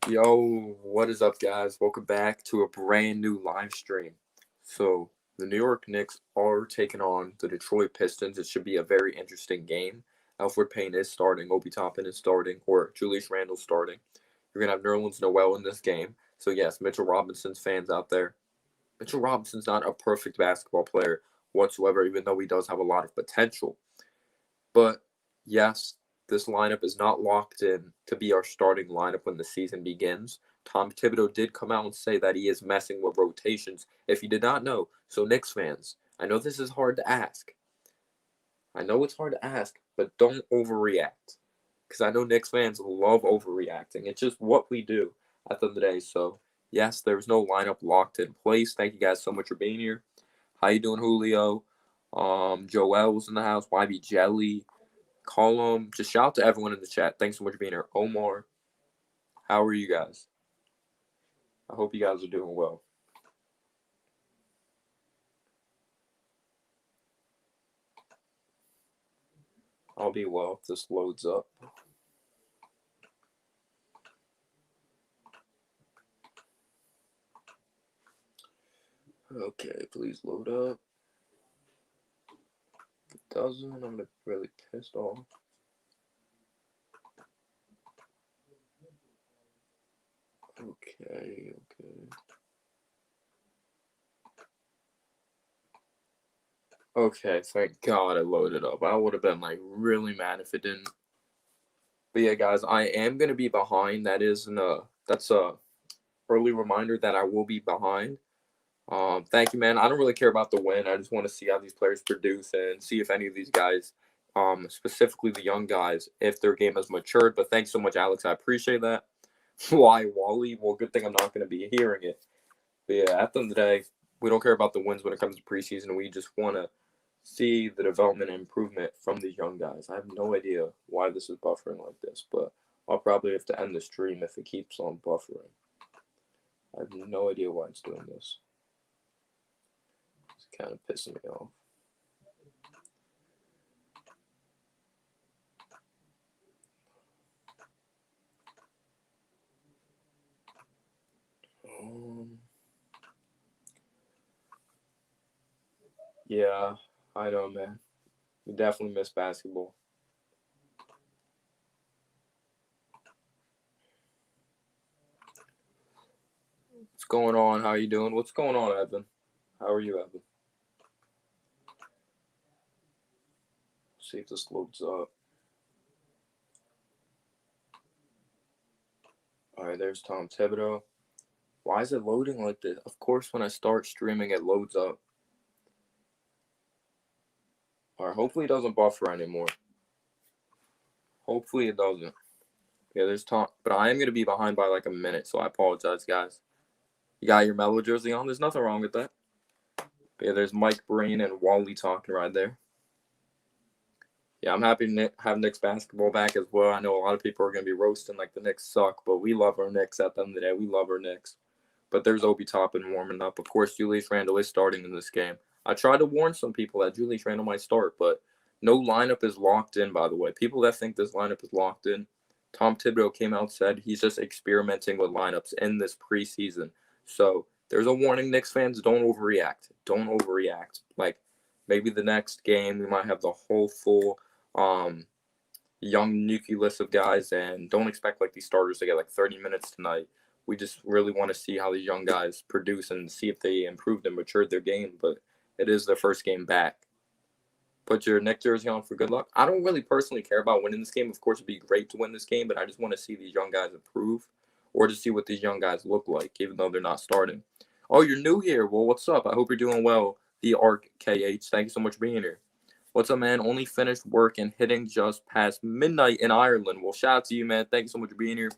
Yo, what is up, guys? Welcome back to a brand new live stream. So, the New York Knicks are taking on the Detroit Pistons. It should be a very interesting game. Alfred Payne is starting, Obi Toppin is starting, or Julius Randle starting. You're going to have Nerlens Noel in this game. So, yes, Mitchell Robinson's fans out there. Mitchell Robinson's not a perfect basketball player whatsoever, even though he does have a lot of potential. But yes, this lineup is not locked in to be our starting lineup when the season begins. Tom Thibodeau did come out and say that he is messing with rotations. If you did not know, so Knicks fans, I know this is hard to ask. I know it's hard to ask, but don't overreact. Because I know Knicks fans love overreacting. It's just what we do at the end of the day. So, yes, there's no lineup locked in place. Thank you guys so much for being here. How you doing, Julio? Joel's in the house. YB Jelly. Call them. Just shout out to everyone in the chat. Thanks so much for being here. Omar, how are you guys? I hope you guys are doing well. I'll be well if this loads up. Okay, please load up. If it doesn't, I'm really pissed off. Okay. Okay, thank God it loaded up. I would have been like really mad if it didn't. But yeah, guys, I am gonna be behind. That's a early reminder that I will be behind. Thank you, man. I don't really care about the win. I just want to see how these players produce and see if any of these guys, specifically the young guys, if their game has matured. But thanks so much, Alex. I appreciate that. Why, Wally? Well, good thing I'm not going to be hearing it. But yeah, at the end of the day, we don't care about the wins when it comes to preseason. We just want to see the development and improvement from these young guys. I have no idea why this is buffering like this, but I'll probably have to end the stream if it keeps on buffering. I have no idea why it's doing this. It's kind of pissing me off. Yeah, I know, man. We definitely miss basketball. What's going on? How you doing? What's going on, Evan? How are you, Evan? Let's see if this loads up. All right, there's Tom Thibodeau. Why is it loading like this? Of course, when I start streaming, it loads up. All right, hopefully it doesn't buffer anymore. Hopefully it doesn't. Yeah, there's Tom, but I am going to be behind by like a minute, so I apologize, guys. You got your Mellow jersey on? There's nothing wrong with that. But yeah, there's Mike Breen and Wally talking right there. Yeah, I'm happy to have Knicks basketball back as well. I know a lot of people are going to be roasting like the Knicks suck, but we love our Knicks at the end of the day. We love our Knicks. But there's Obi Toppin warming up. Of course, Julius Randle is starting in this game. I tried to warn some people that Julius Randle might start, but no lineup is locked in, by the way. People that think this lineup is locked in, Tom Thibodeau came out and said he's just experimenting with lineups in this preseason. So there's a warning, Knicks fans, don't overreact. Don't overreact. Like, maybe the next game we might have the whole full young nucleus of guys, and don't expect like these starters to get like 30 minutes tonight. We just really want to see how these young guys produce and see if they improved and matured their game. But it is their first game back. Put your Knicks jersey on for good luck. I don't really personally care about winning this game. Of course, it'd be great to win this game, but I just want to see these young guys improve or to see what these young guys look like, even though they're not starting. Oh, you're new here. Well, what's up? I hope you're doing well. The Arc KH. Thank you so much for being here. What's up, man? Only finished work and hitting just past midnight in Ireland. Well, shout out to you, man. Thank you so much for being here.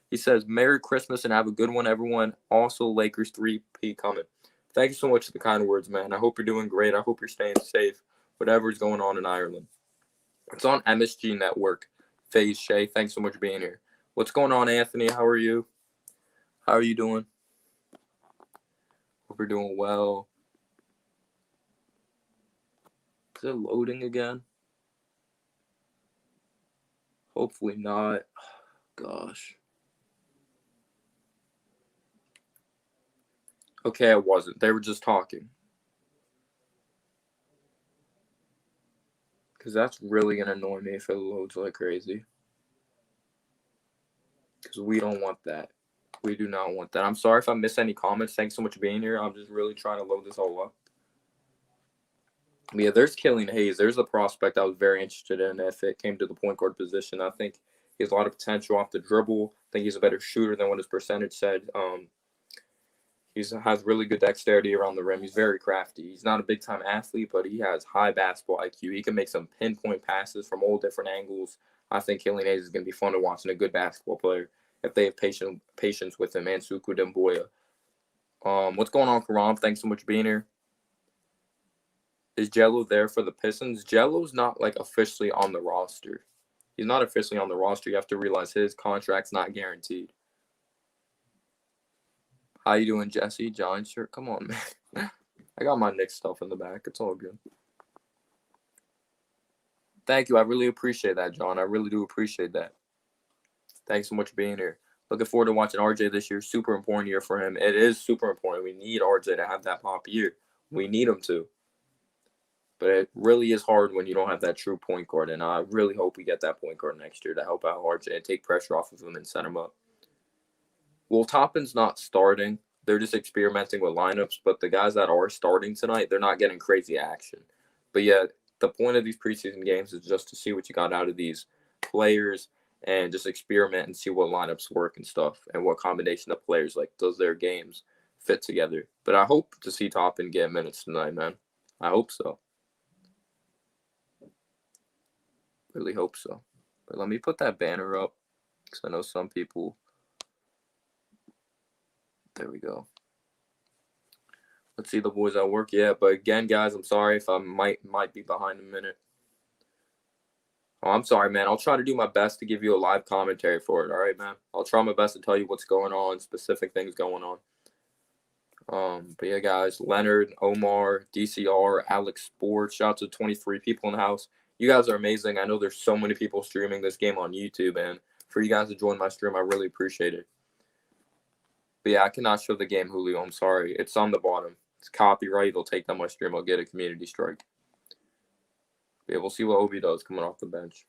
He says, Merry Christmas and have a good one, everyone. Also, Lakers 3P coming. Thank you so much for the kind words, man. I hope you're doing great. I hope you're staying safe, whatever's going on in Ireland. It's on MSG Network. FaZe Shay, thanks so much for being here. What's going on, Anthony? How are you? How are you doing? Hope you're doing well. Is it loading again? Hopefully not. Gosh. Okay, it wasn't. They were just talking. Because that's really going to annoy me if it loads like crazy. Because we don't want that. We do not want that. I'm sorry if I miss any comments. Thanks so much for being here. I'm just really trying to load this all up. Yeah, there's Killian Hayes. There's a prospect I was very interested in if it came to the point guard position. I think he has a lot of potential off the dribble. I think he's a better shooter than what his percentage said. He has really good dexterity around the rim. He's very crafty. He's not a big-time athlete, but he has high basketball IQ. He can make some pinpoint passes from all different angles. I think Killian Hayes is going to be fun to watch and a good basketball player if they have patience with him and Suku Demboya. What's going on, Karam? Thanks so much for being here. Is Jello there for the Pistons? Jello's not officially on the roster. He's not officially on the roster. You have to realize his contract's not guaranteed. How you doing, Jesse? Giants shirt? Come on, man. I got my Knicks stuff in the back. It's all good. Thank you. I really appreciate that, John. I really do appreciate that. Thanks so much for being here. Looking forward to watching RJ this year. Super important year for him. It is super important. We need RJ to have that pop year. We need him to. But it really is hard when you don't have that true point guard. And I really hope we get that point guard next year to help out RJ and take pressure off of him and set him up. Well, Toppin's not starting. They're just experimenting with lineups. But the guys that are starting tonight, they're not getting crazy action. But yeah, the point of these preseason games is just to see what you got out of these players and just experiment and see what lineups work and stuff and what combination of players, does their games fit together. But I hope to see Toppin get minutes tonight, man. I hope so. Really hope so. But let me put that banner up because I know some people. There we go. Let's see the boys at work. Yeah, but again, guys, I'm sorry if I might be behind a minute. Oh, I'm sorry, man. I'll try to do my best to give you a live commentary for it. All right, man. I'll try my best to tell you what's going on, specific things going on. But yeah, guys, Leonard, Omar, DCR, Alex Sports. Shout out to 23 people in the house. You guys are amazing. I know there's so many people streaming this game on YouTube, and for you guys to join my stream, I really appreciate it. But yeah, I cannot show the game, Julio. I'm sorry. It's on the bottom. It's copyright. It'll take down my stream. I'll get a community strike. But yeah, we'll see what Obi does coming off the bench.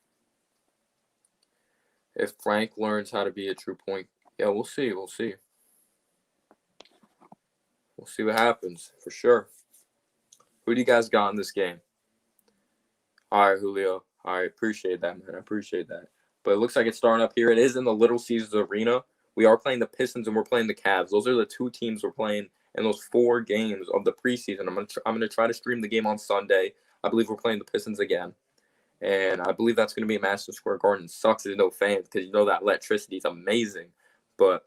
If Frank learns how to be a true point, yeah, we'll see. We'll see. We'll see what happens, for sure. Who do you guys got in this game? All right, Julio. All right, appreciate that, man. I appreciate that. But it looks like it's starting up here. It is in the Little Caesars Arena. We are playing the Pistons and we're playing the Cavs. Those are the two teams we're playing in those 4 games of the preseason. I'm gonna try to stream the game on Sunday. I believe we're playing the Pistons again. And I believe that's going to be Madison Square Garden. Sucks there's no fans because you know that electricity is amazing. But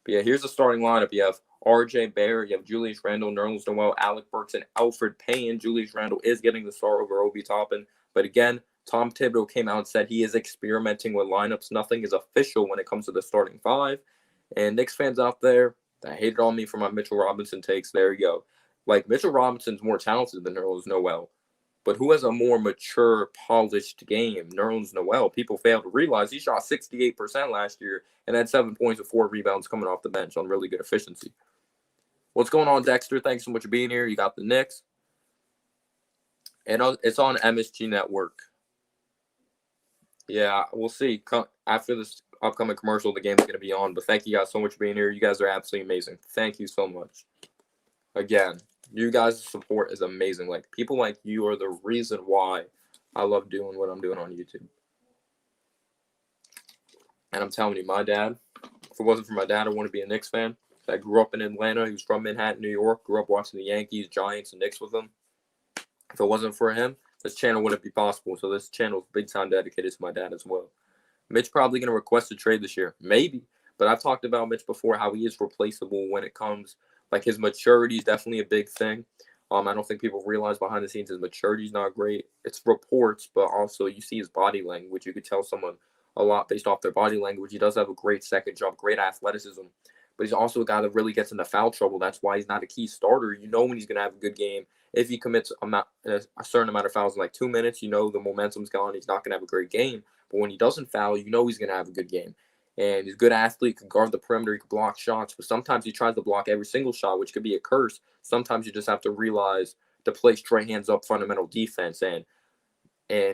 yeah, here's the starting lineup. You have RJ Barrett, you have Julius Randle, Nerlens Noel, Alec Burks, and Alfred Payne. Julius Randle is getting the start over Obi Toppin. But again, Tom Thibodeau came out and said he is experimenting with lineups. Nothing is official when it comes to the starting 5. And Knicks fans out there that hated on me for my Mitchell Robinson takes, there you go. Mitchell Robinson's more talented than Nerlens Noel. But who has a more mature, polished game? Nerlens Noel. People fail to realize he shot 68% last year and had 7 points and 4 rebounds coming off the bench on really good efficiency. What's going on, Dexter? Thanks so much for being here. You got the Knicks. And it's on MSG Network. Yeah, we'll see. After this upcoming commercial, the game's going to be on. But thank you guys so much for being here. You guys are absolutely amazing. Thank you so much. Again, you guys' support is amazing. People like you are the reason why I love doing what I'm doing on YouTube. And I'm telling you, my dad, if it wasn't for my dad, I wouldn't be a Knicks fan. I grew up in Atlanta. He was from Manhattan, New York. Grew up watching the Yankees, Giants, and Knicks with him. If it wasn't for him, this channel wouldn't be possible. So this channel is big time dedicated to my dad as well. Mitch probably going to request a trade this year. Maybe. But I've talked about Mitch before, how he is replaceable when it comes. His maturity is definitely a big thing. I don't think people realize behind the scenes his maturity is not great. It's reports, but also you see his body language. You could tell someone a lot based off their body language. He does have a great second jump, great athleticism. But he's also a guy that really gets into foul trouble. That's why he's not a key starter. You know when he's going to have a good game. If he commits a certain amount of fouls in 2 minutes, you know the momentum's gone. He's not going to have a great game. But when he doesn't foul, you know he's going to have a good game. And he's a good athlete, can guard the perimeter, he can block shots, but sometimes he tries to block every single shot, which could be a curse. Sometimes you just have to realize to play straight hands up fundamental defense. And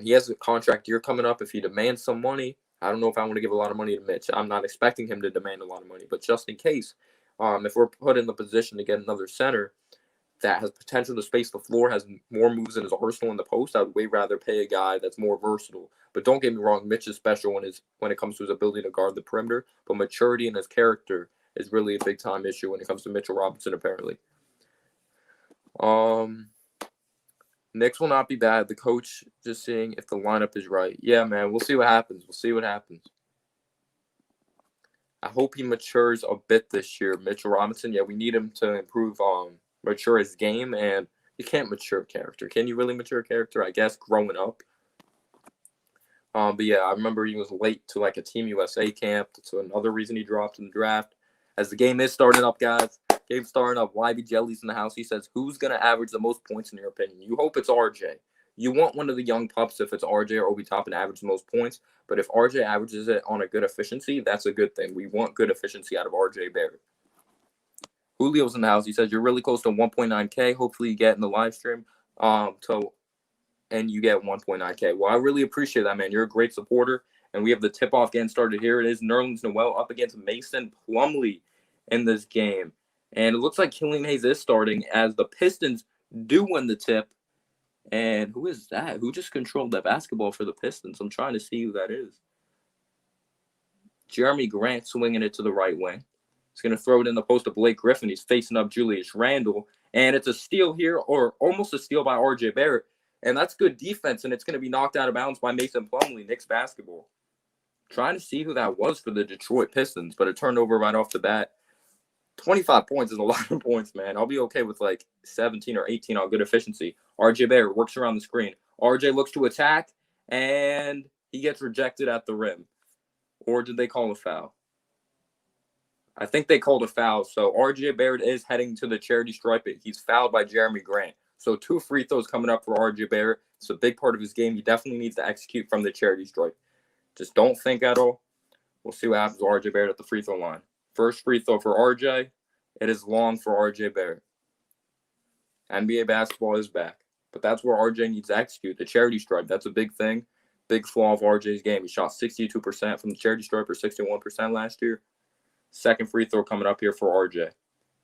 he has a contract year coming up. If he demands some money, I don't know if I want to give a lot of money to Mitch. I'm not expecting him to demand a lot of money, but just in case, if we're put in the position to get another center that has potential to space the floor, has more moves in his arsenal in the post, I would way rather pay a guy that's more versatile. But don't get me wrong, Mitch is special when it comes to his ability to guard the perimeter, but maturity in his character is really a big time issue when it comes to Mitchell Robinson, apparently. Knicks will not be bad. The coach just seeing if the lineup is right. Yeah, man, we'll see what happens. I hope he matures a bit this year, Mitchell Robinson. Yeah, we need him to improve, mature his game, and you can't mature character. Can you really mature character? I guess growing up. But yeah, I remember he was late to like a Team USA camp. That's another reason he dropped in the draft. As the game is starting up, guys. Game's starting up. YB Jelly's in the house. He says, who's going to average the most points in your opinion? You hope it's RJ. You want one of the young pups if it's RJ or Obi Toppin average the most points. But if RJ averages it on a good efficiency, that's a good thing. We want good efficiency out of RJ Barrett. Julio's in the house. He says, you're really close to 1.9K. Hopefully you get in the live stream and you get 1.9K. Well, I really appreciate that, man. You're a great supporter. And we have the tip-off getting started. Here it is. Nerlens Noel up against Mason Plumlee in this game. And it looks like Killian Hayes is starting as the Pistons do win the tip. And who is that? Who just controlled that basketball for the Pistons? I'm trying to see who that is. Jeremy Grant swinging it to the right wing. He's going to throw it in the post of Blake Griffin. He's facing up Julius Randle. And it's a steal here, or almost a steal by RJ Barrett. And that's good defense, and it's going to be knocked out of bounds by Mason Plumlee, Knicks basketball. Trying to see who that was for the Detroit Pistons, but it turned over right off the bat. 25 points is a lot of points, man. I'll be okay with like 17 or 18 on good efficiency. RJ Barrett works around the screen. RJ looks to attack, and he gets rejected at the rim. Or did they call a foul? I think they called a foul. So RJ Barrett is heading to the charity stripe. He's fouled by Jeremy Grant. So 2 free throws coming up for RJ Barrett. It's a big part of his game. He definitely needs to execute from the charity stripe. Just don't think at all. We'll see what happens with RJ Barrett at the free throw line. First free throw for RJ. It is long for RJ Barrett. NBA basketball is back. But that's where RJ needs to execute. The charity stripe, that's a big thing. Big flaw of RJ's game. He shot 62% from the charity stripe or 61% last year. Second free throw coming up here for RJ.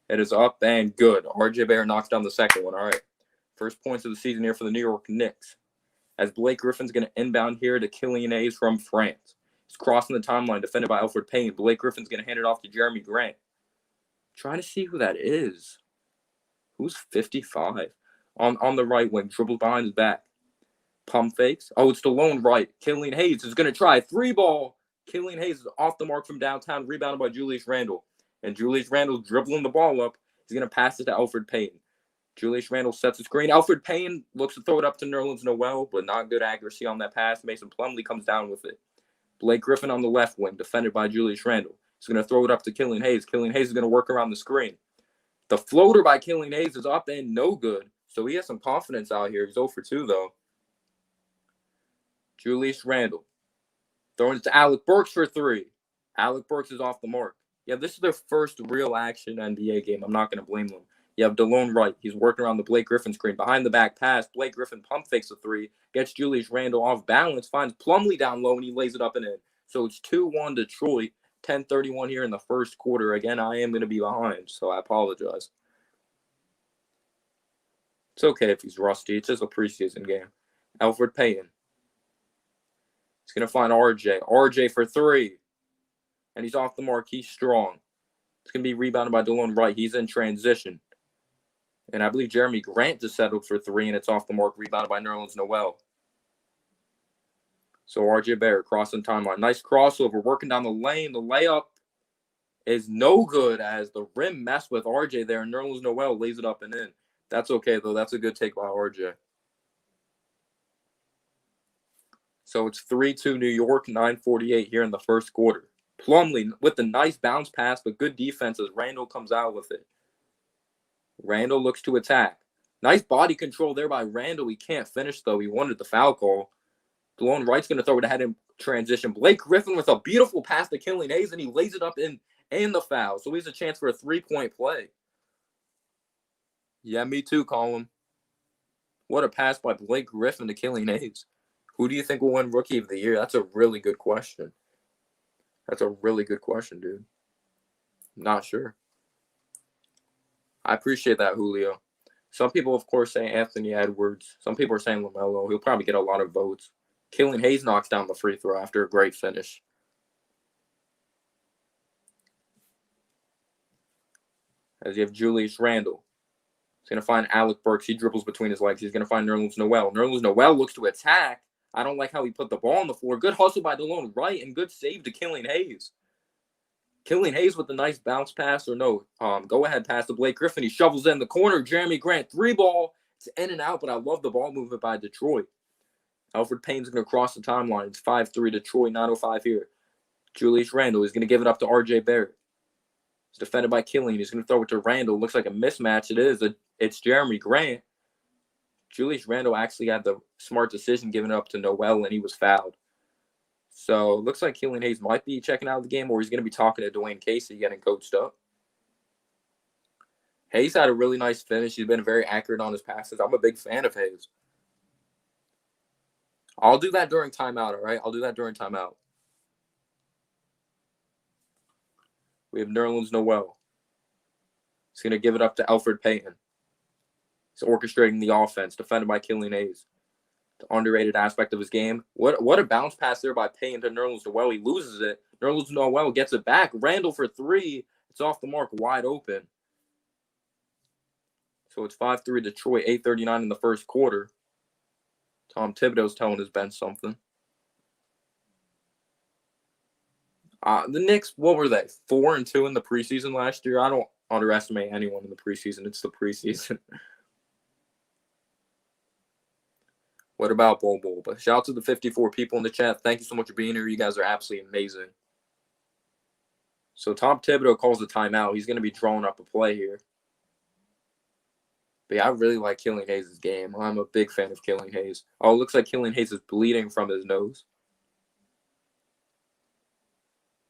It is up and good. RJ Barrett knocks down the second one. All right. First points of the season here for the New York Knicks. As Blake Griffin's going to inbound here to Killian Hayes from France. He's crossing the timeline, defended by Elfrid Payton. Blake Griffin's going to hand it off to Jeremy Grant. Trying to see who that is. Who's 55? On the right wing, dribbles behind his back. Pump fakes. Oh, it's DeLone Wright. Killian Hayes is going to try a 3-ball. Killian Hayes is off the mark from downtown, rebounded by Julius Randle. And Julius Randle's dribbling the ball up. He's going to pass it to Elfrid Payton. Julius Randle sets the screen. Elfrid Payton looks to throw it up to Nerlens Noel, but not good accuracy on that pass. Mason Plumlee comes down with it. Blake Griffin on the left wing, defended by Julius Randle. He's going to throw it up to Killian Hayes. Killian Hayes is going to work around the screen. The floater by Killian Hayes is up and no good. So he has some confidence out here. He's 0 for 2, though. Julius Randle. Throwing it to Alec Burks for 3. Alec Burks is off the mark. Yeah, this is their first real action NBA game. I'm not going to blame them. You have DeLone Wright. He's working around the Blake Griffin screen. Behind the back pass, Blake Griffin pump fakes a 3. Gets Julius Randle off balance. Finds Plumlee down low, and he lays it up and in. So it's 2-1 Detroit. 10:31 here in the first quarter. Again, I am going to be behind, so I apologize. It's okay if he's rusty. It's just a preseason game. Elfrid Payton. He's going to find RJ. RJ for 3. And he's off the mark. He's strong. It's going to be rebounded by DeLone Wright. He's in transition. And I believe Jeremy Grant just settled for 3, and it's off the mark, rebounded by Nerlens Noel. So RJ Barrett crossing timeline. Nice crossover, working down the lane. The layup is no good as the rim messed with RJ there, and Nerlens Noel lays it up and in. That's okay, though. That's a good take by RJ. So it's 3-2 New York, 9:48 here in the first quarter. Plumlee with the nice bounce pass, but good defense as Randle comes out with it. Randle looks to attack. Nice body control there by Randle. He can't finish, though. He wanted the foul call. DeLone Wright's going to throw it ahead in transition. Blake Griffin with a beautiful pass to Killian Hayes, and he lays it up in the foul. So he has a chance for a 3-point play. Yeah, me too, Colin. What a pass by Blake Griffin to Killian Hayes. Who do you think will win Rookie of the Year? That's a really good question. That's a really good question, dude. Not sure. I appreciate that, Julio. Some people, of course, say Anthony Edwards. Some people are saying LaMelo. He'll probably get a lot of votes. Killian Hayes knocks down the free throw after a great finish. As you have Julius Randle. He's going to find Alec Burks. He dribbles between his legs. He's going to find Nerlens Noel. Nerlens Noel looks to attack. I don't like how he put the ball on the floor. Good hustle by DeLone Wright and good save to Killian Hayes. Killian Hayes with a nice bounce pass go-ahead pass to Blake Griffin. He shovels in the corner. Jeremy Grant, 3-ball. It's in and out, but I love the ball movement by Detroit. Elfrid Payne's going to cross the timeline. It's 5-3 Detroit, 9:05 here. Julius Randle is going to give it up to R.J. Barrett. It's defended by Killian. He's going to throw it to Randle. Looks like a mismatch. It is. It's Jeremy Grant. Julius Randle actually had the smart decision giving it up to Noel, and he was fouled. So it looks like Killian Hayes might be checking out of the game, or he's going to be talking to Dwayne Casey, getting coached up. Hayes had a really nice finish. He's been very accurate on his passes. I'm a big fan of Hayes. I'll do that during timeout, all right? I'll do that during timeout. We have Nerlens Noel. He's going to give it up to Elfrid Payton. He's orchestrating the offense, defended by Killian Hayes. The underrated aspect of his game. What a bounce pass there by Payton to Nerlens Noel. He loses it. Nerlens Noel gets it back. Randle for 3. It's off the mark, wide open. So it's 5-3 Detroit, 8:39 in the first quarter. Tom Thibodeau's telling his bench something. The Knicks, what were they? 4-2 in the preseason last year. I don't underestimate anyone in the preseason. It's the preseason. What about Bull? But shout out to the 54 people in the chat. Thank you so much for being here. You guys are absolutely amazing. So Tom Thibodeau calls the timeout. He's going to be drawing up a play here. But yeah, I really like Killian Hayes' game. I'm a big fan of Killian Hayes. Oh, it looks like Killian Hayes is bleeding from his nose.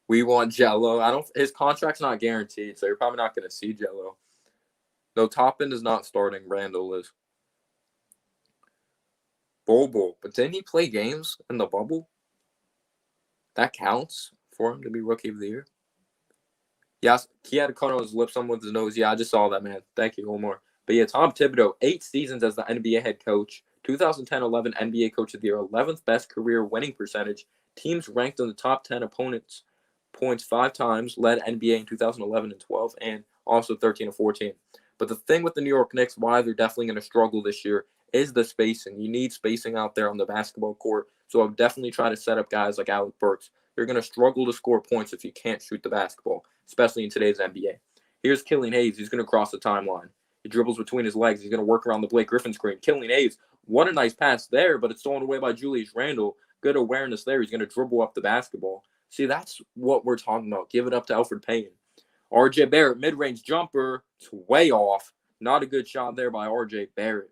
We want Jello. His contract's not guaranteed, so you're probably not going to see Jello. No, Toppin is not starting. Randle is. Bull. But didn't he play games in the bubble? That counts for him to be Rookie of the Year. Yes, he had a cut on his lips, some with his nose. Yeah, I just saw that, man. Thank you, Omar. But yeah, Tom Thibodeau, 8 seasons as the NBA head coach, 2010-11 NBA Coach of the Year, 11th best career winning percentage, teams ranked in the top 10 opponents' points 5 times, led NBA in 2011 and 12, and also 13 and 14. But the thing with the New York Knicks, why they're definitely going to struggle this year, is the spacing. You need spacing out there on the basketball court. So I'll definitely try to set up guys like Alec Burks. You're going to struggle to score points if you can't shoot the basketball, especially in today's NBA. Here's Killian Hayes. He's going to cross the timeline. He dribbles between his legs. He's going to work around the Blake Griffin screen. Killian Hayes, what a nice pass there, but it's stolen away by Julius Randle. Good awareness there. He's going to dribble up the basketball. See, that's what we're talking about. Give it up to Elfrid Payton. R.J. Barrett, mid-range jumper. It's way off. Not a good shot there by R.J. Barrett.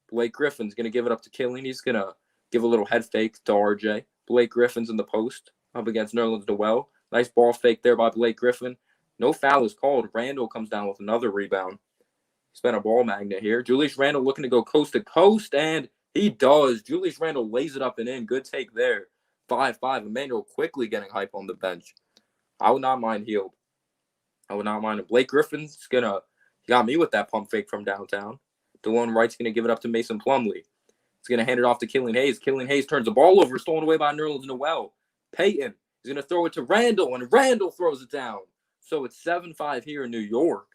Blake Griffin's going to give it up to Killian. He's going to give a little head fake to R.J. Blake Griffin's in the post up against Nerlens Noel. Nice ball fake there by Blake Griffin. No foul is called. Randle comes down with another rebound. He's been a ball magnet here. Julius Randle looking to go coast to coast, and he does. Julius Randle lays it up and in. Good take there. 5-5. Emmanuel quickly getting hype on the bench. I would not mind Hield. I would not mind him. Blake Griffin's he got me with that pump fake from downtown. DeLone Wright's going to give it up to Mason Plumlee. He's going to hand it off to Killian Hayes. Killian Hayes turns the ball over, stolen away by Nerlens Noel. Payton is going to throw it to Randle, and Randle throws it down. So it's 7-5 here in New York.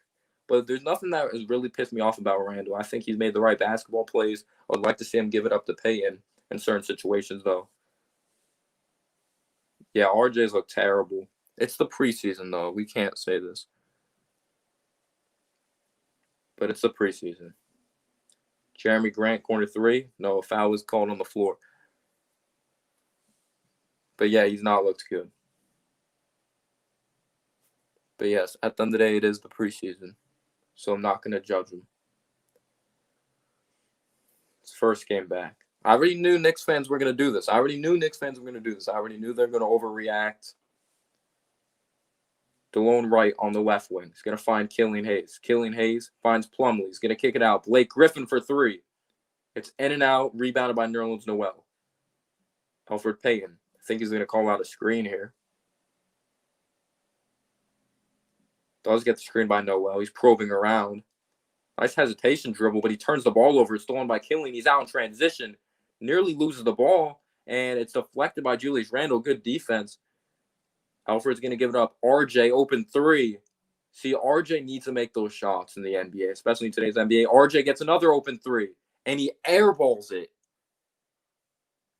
But there's nothing that has really pissed me off about Randle. I think he's made the right basketball plays. I would like to see him give it up to Payton in certain situations, though. Yeah, RJ's look terrible. It's the preseason, though. We can't say this. But it's the preseason. Jeremy Grant, corner 3. No, a foul was called on the floor. But yeah, he's not looked good. But yes, at the end of the day, it is the preseason. So I'm not going to judge him. It's first game back. I already knew Knicks fans were going to do this. I already knew Knicks fans were going to do this. I already knew they're going to overreact. DeLone Wright on the left wing. He's going to find Killian Hayes. Killian Hayes finds Plumlee. He's going to kick it out. Blake Griffin for three. It's in and out, rebounded by Nerlens Noel. Elfrid Payton. I think he's going to call out a screen here. Does get the screen by Noel. He's probing around. Nice hesitation dribble, but he turns the ball over. It's stolen by Killian. He's out in transition. Nearly loses the ball, and it's deflected by Julius Randle. Good defense. Alfred's going to give it up. RJ, open three. See, RJ needs to make those shots in the NBA, especially in today's NBA. RJ gets another open three, and he airballs it.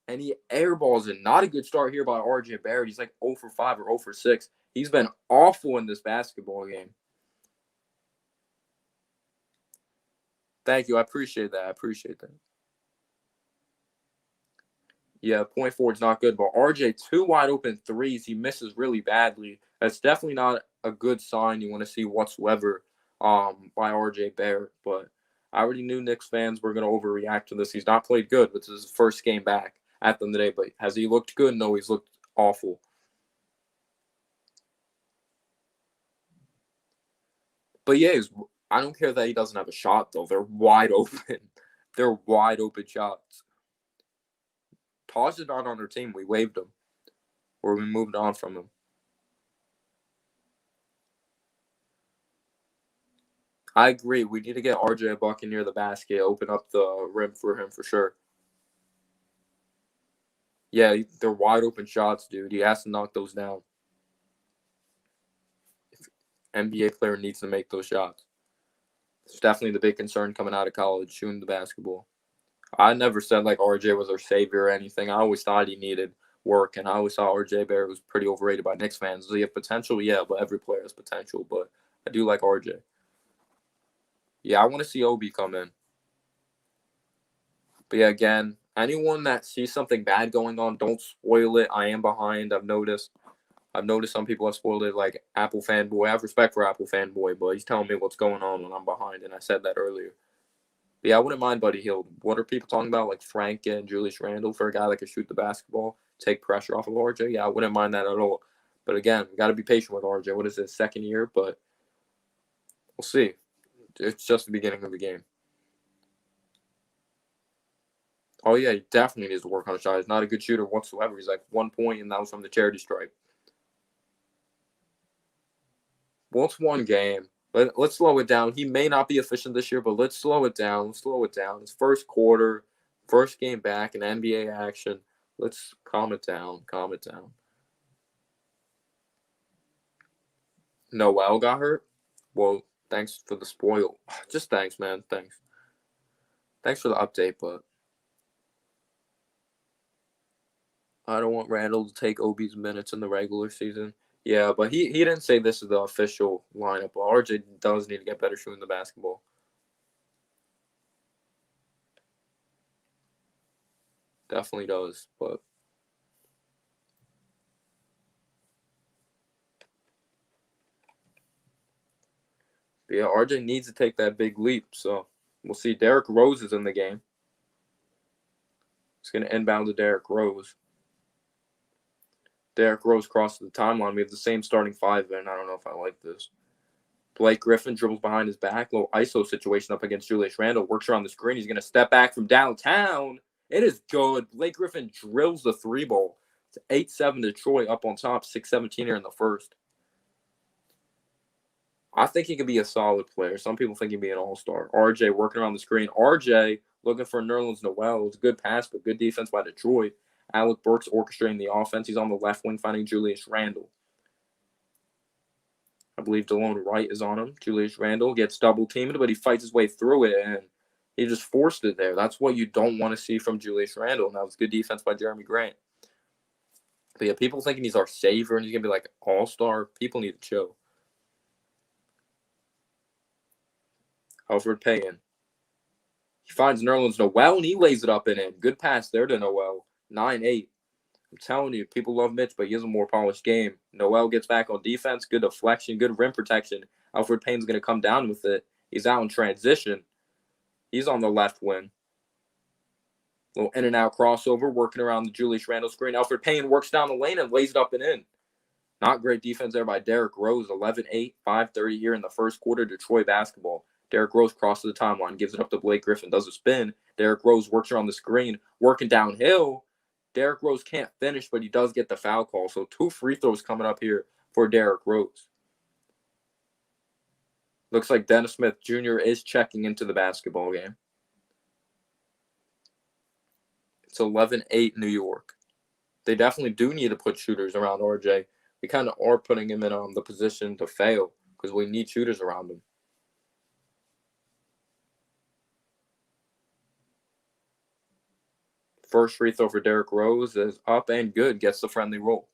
Not a good start here by RJ Barrett. He's like 0 for 5 or 0 for 6. He's been awful in this basketball game. Thank you. I appreciate that. Yeah, point forward's not good, but RJ, 2 wide open threes. He misses really badly. That's definitely not a good sign you want to see whatsoever by RJ Barrett. But I already knew Knicks fans were going to overreact to this. He's not played good, but this is his first game back at the end of the day. But has he looked good? No, he's looked awful. But yeah, I don't care that he doesn't have a shot, though. They're wide open. They're wide open shots. Taj is not on our team. We waived him. Or we moved on from him. I agree. We need to get RJ a bucket near the basket, open up the rim for him for sure. Yeah, they're wide open shots, dude. He has to knock those down. NBA player needs to make those shots. It's definitely the big concern coming out of college, shooting the basketball. I never said like RJ was our savior or anything. I always thought he needed work, and I always thought RJ Barrett was pretty overrated by Knicks fans. Does he have potential? Yeah, but every player has potential. But I do like RJ. Yeah, I want to see Obi come in. But yeah, again, anyone that sees something bad going on, don't spoil it. I am behind. I've noticed some people have spoiled it, like Apple fanboy. I have respect for Apple fanboy, but he's telling me what's going on when I'm behind, and I said that earlier. But yeah, I wouldn't mind Buddy Hield. What are people talking about, like Frank and Julius Randle, for a guy that can shoot the basketball, take pressure off of RJ? Yeah, I wouldn't mind that at all. But again, we got to be patient with RJ. What is his second year? But we'll see. It's just the beginning of the game. Oh, yeah, he definitely needs to work on a shot. He's not a good shooter whatsoever. He's like 1 point, and that was from the charity stripe. Well, it's one game. Let's slow it down. He may not be efficient this year, but let's slow it down. It's first quarter, first game back in NBA action. Let's calm it down. Noel got hurt? Well, thanks for the spoil. Just thanks, man. Thanks. Thanks for the update, but I don't want Randall to take Obi's minutes in the regular season. Yeah, but he didn't say this is the official lineup. But RJ does need to get better shooting the basketball. Definitely does, but yeah, RJ needs to take that big leap. So we'll see. Derrick Rose is in the game. It's going to inbound to Derrick Rose. Derrick Rose crosses the timeline. We have the same starting five, and I don't know if I like this. Blake Griffin dribbles behind his back. Little ISO situation up against Julius Randle. Works around the screen. He's going to step back from downtown. It is good. Blake Griffin drills the 3-ball. It's 8-7 Detroit up on top. 6-17 here in the first. I think he could be a solid player. Some people think he'd be an all-star. RJ working around the screen. RJ looking for Nerlens Noel. It's a good pass, but good defense by Detroit. Alec Burks orchestrating the offense. He's on the left wing finding Julius Randle. I believe DeLone Wright is on him. Julius Randle gets double-teamed, but he fights his way through it, and he just forced it there. That's what you don't want to see from Julius Randle. And that was good defense by Jeremy Grant. But yeah, people thinking he's our savior and he's going to be like all-star. People need to chill. Elfrid Payton. He finds Nerlens Noel, and he lays it up and in. Good pass there to Noel. 9-8. I'm telling you, people love Mitch, but he has a more polished game. Noel gets back on defense. Good deflection. Good rim protection. Elfrid Payton's going to come down with it. He's out in transition. He's on the left wing. Little in and out crossover, working around the Julius Randle screen. Elfrid Payton works down the lane and lays it up and in. Not great defense there by Derrick Rose. 11-8, 5:30 here in the first quarter. Detroit basketball. Derrick Rose crosses the timeline, gives it up to Blake Griffin, does a spin. Derrick Rose works around the screen, working downhill. Derrick Rose can't finish, but he does get the foul call. So 2 free throws coming up here for Derrick Rose. Looks like Dennis Smith Jr. is checking into the basketball game. It's 11-8 New York. They definitely do need to put shooters around RJ. We kind of are putting him in the position to fail because we need shooters around him. First free throw for Derrick Rose is up and good. Gets the friendly roll.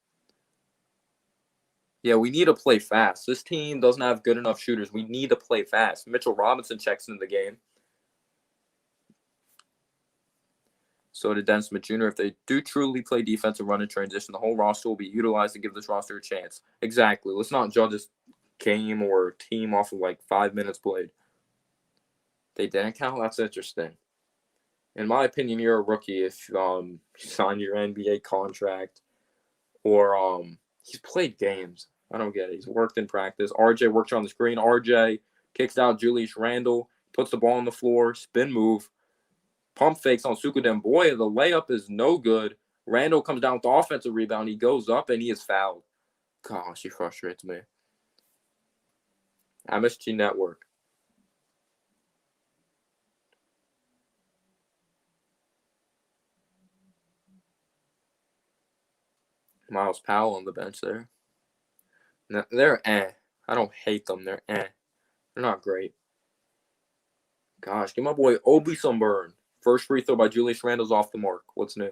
Yeah, we need to play fast. This team doesn't have good enough shooters. We need to play fast. Mitchell Robinson checks into the game. So did Dennis Smith Jr. If they do truly play defense and run in transition, the whole roster will be utilized to give this roster a chance. Exactly. Let's not judge this game or team off of like 5 minutes played. They didn't count? That's interesting. In my opinion, you're a rookie if you sign your NBA contract or he's played games. I don't get it. He's worked in practice. RJ works on the screen. RJ kicks out Julius Randle, puts the ball on the floor, spin move. Pump fakes on Suku Demboya. The layup is no good. Randall comes down with the offensive rebound. He goes up and he is fouled. Gosh, he frustrates me. MSG Network. Miles Powell on the bench there. They're I don't hate them. They're They're not great. Gosh, give my boy Obi some burn. First free throw by Julius Randle's off the mark. What's new?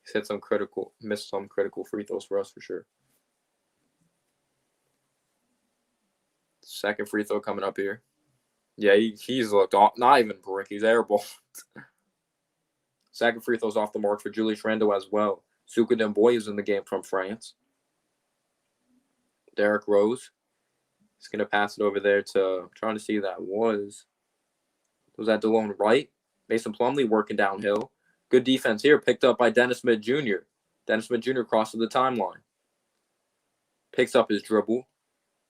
He's missed some critical free throws for us for sure. Second free throw coming up here. Yeah, he's looked off. Not even brick. He's airball. Second free throw's off the mark for Julius Randle as well. Suku Demboy is in the game from France. Derrick Rose. He's going to pass it over there to, I'm trying to see who that was. Was that DeLone Wright? Mason Plumlee working downhill. Good defense here, picked up by Dennis Smith Jr. Dennis Smith Jr. crosses the timeline. Picks up his dribble.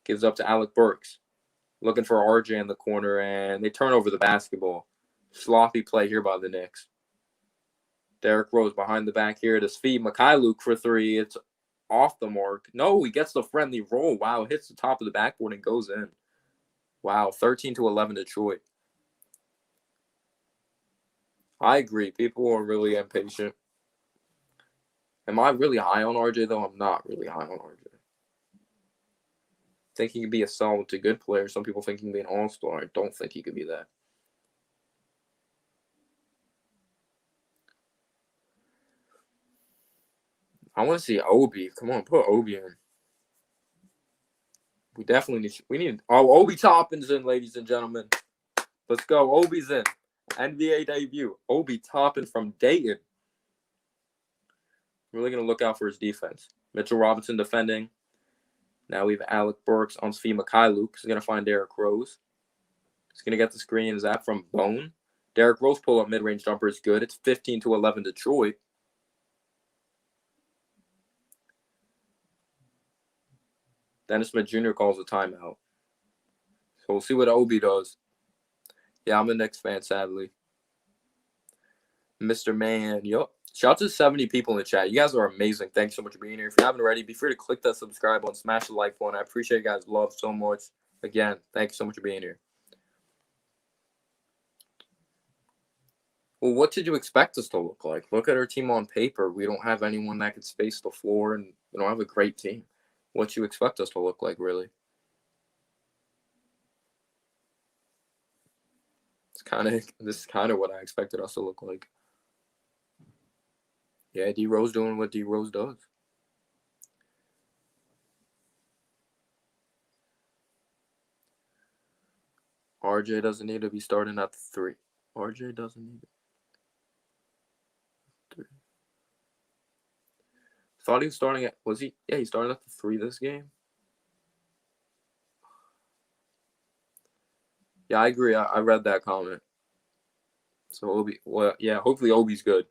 Gives up to Alec Burks. Looking for RJ in the corner, and they turn over the basketball. Sloppy play here by the Knicks. Derrick Rose behind the back here to feed Mikhailuk for 3. It's off the mark. No, he gets the friendly roll. Wow, hits the top of the backboard and goes in. Wow, 13-11 Detroit. I agree. People are really impatient. Am I really high on RJ, though? I'm not really high on RJ. I think he could be a solid to good player. Some people think he can be an all-star. I don't think he could be that. I want to see Obi. Come on, put Obi in. We definitely need. Obi Toppin's in, ladies and gentlemen. Let's go. Obi's in. NBA debut. Obi Toppin from Dayton. Really going to look out for his defense. Mitchell Robinson defending. Now we have Alec Burks on Svi Mikhailuk. He's going to find Derrick Rose. He's going to get the screen. Is that from Bone? Derrick Rose pull-up mid-range jumper is good. It's 15-11 Detroit. Dennis Smith Jr. calls a timeout. So we'll see what Obi does. Yeah, I'm a Knicks fan, sadly. Mr. Man, yup. Shout out to 70 people in the chat. You guys are amazing. Thanks so much for being here. If you haven't already, be free to click that subscribe button, smash the like button. I appreciate you guys' love so much. Again, thank you so much for being here. Well, what did you expect us to look like? Look at our team on paper. We don't have anyone that can space the floor, and we don't have a great team. What you expect us to look like, really? This is kind of what I expected us to look like. Yeah, D Rose doing what D Rose does. RJ doesn't need to be starting at the 3. RJ doesn't need it. 3. Thought he was starting at, was he? Yeah, he started at the 3 this game. Yeah, I agree. I read that comment. So Obi, well, yeah, hopefully Obi's good.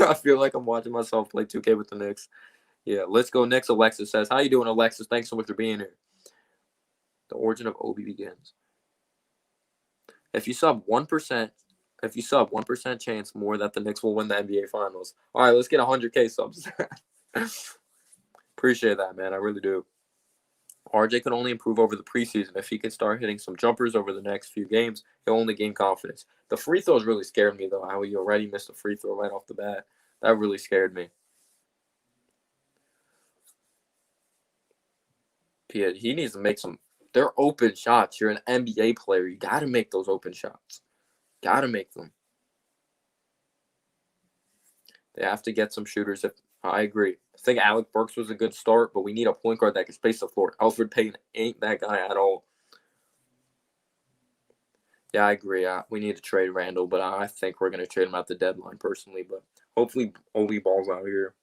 I feel like I'm watching myself play 2K with the Knicks. Yeah, let's go Knicks. Alexis says, "How you doing, Alexis? Thanks so much for being here." The origin of Obi begins. If you sub 1% chance more that the Knicks will win the NBA Finals. All right, let's get 100K subs. Appreciate that, man. I really do. RJ could only improve over the preseason. If he could start hitting some jumpers over the next few games, he'll only gain confidence. The free throws really scared me, though. How he already missed a free throw right off the bat. That really scared me. He needs to make some. They're open shots. You're an NBA player. You got to make those open shots. Got to make them. They have to get some shooters. I agree. I think Alec Burks was a good start, but we need a point guard that can space the floor. Alfred Payton ain't that guy at all. Yeah, I agree. We need to trade Randall, but I think we're going to trade him at the deadline personally. But hopefully Obi balls out here.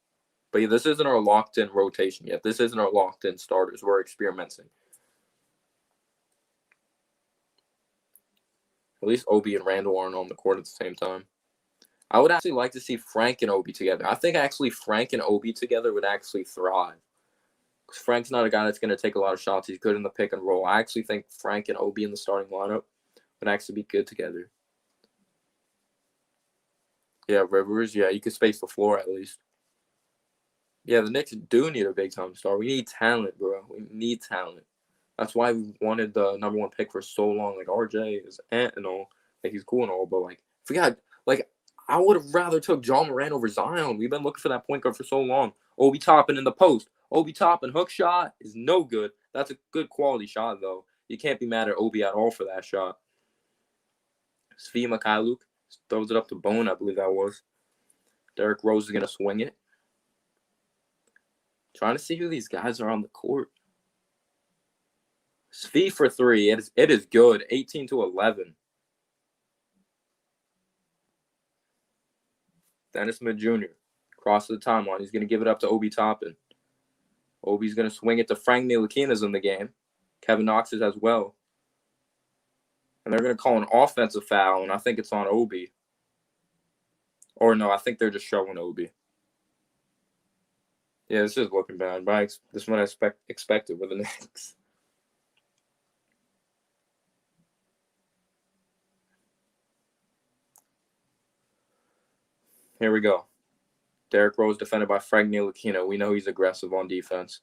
But yeah, this isn't our locked-in rotation yet. This isn't our locked-in starters. We're experimenting. At least Obi and Randall aren't on the court at the same time. I would actually like to see Frank and Obi together. I think actually Frank and Obi together would actually thrive. Because Frank's not a guy that's going to take a lot of shots. He's good in the pick and roll. I actually think Frank and Obi in the starting lineup would actually be good together. Yeah, Rivers. Yeah, you could space the floor at least. Yeah, the Knicks do need a big-time star. We need talent, bro. We need talent. That's why we wanted the number one pick for so long. Like, RJ is and all. Like, he's cool and all, but, like, if we got, like, I would have rather took John Moran over Zion. We've been looking for that point guard for so long. Obi Toppin in the post. Obi Toppin hook shot is no good. That's a good quality shot, though. You can't be mad at Obi at all for that shot. Svi Mikhailuk throws it up to Bone, I believe that was. Derrick Rose is going to swing it. Trying to see who these guys are on the court. Svi for three. It is good. 18-11. Dennis Smith Jr. crosses the timeline. He's going to give it up to Obi Toppin. Obi's going to swing it to Frank Ntilikina's in the game. Kevin Knox is as well. And they're going to call an offensive foul, and I think it's on Obi. Or no, I think they're just showing Obi. Yeah, this is looking bad. But this is what I expected with the Knicks. Here we go. Derrick Rose defended by Frank Ntilikina. We know he's aggressive on defense.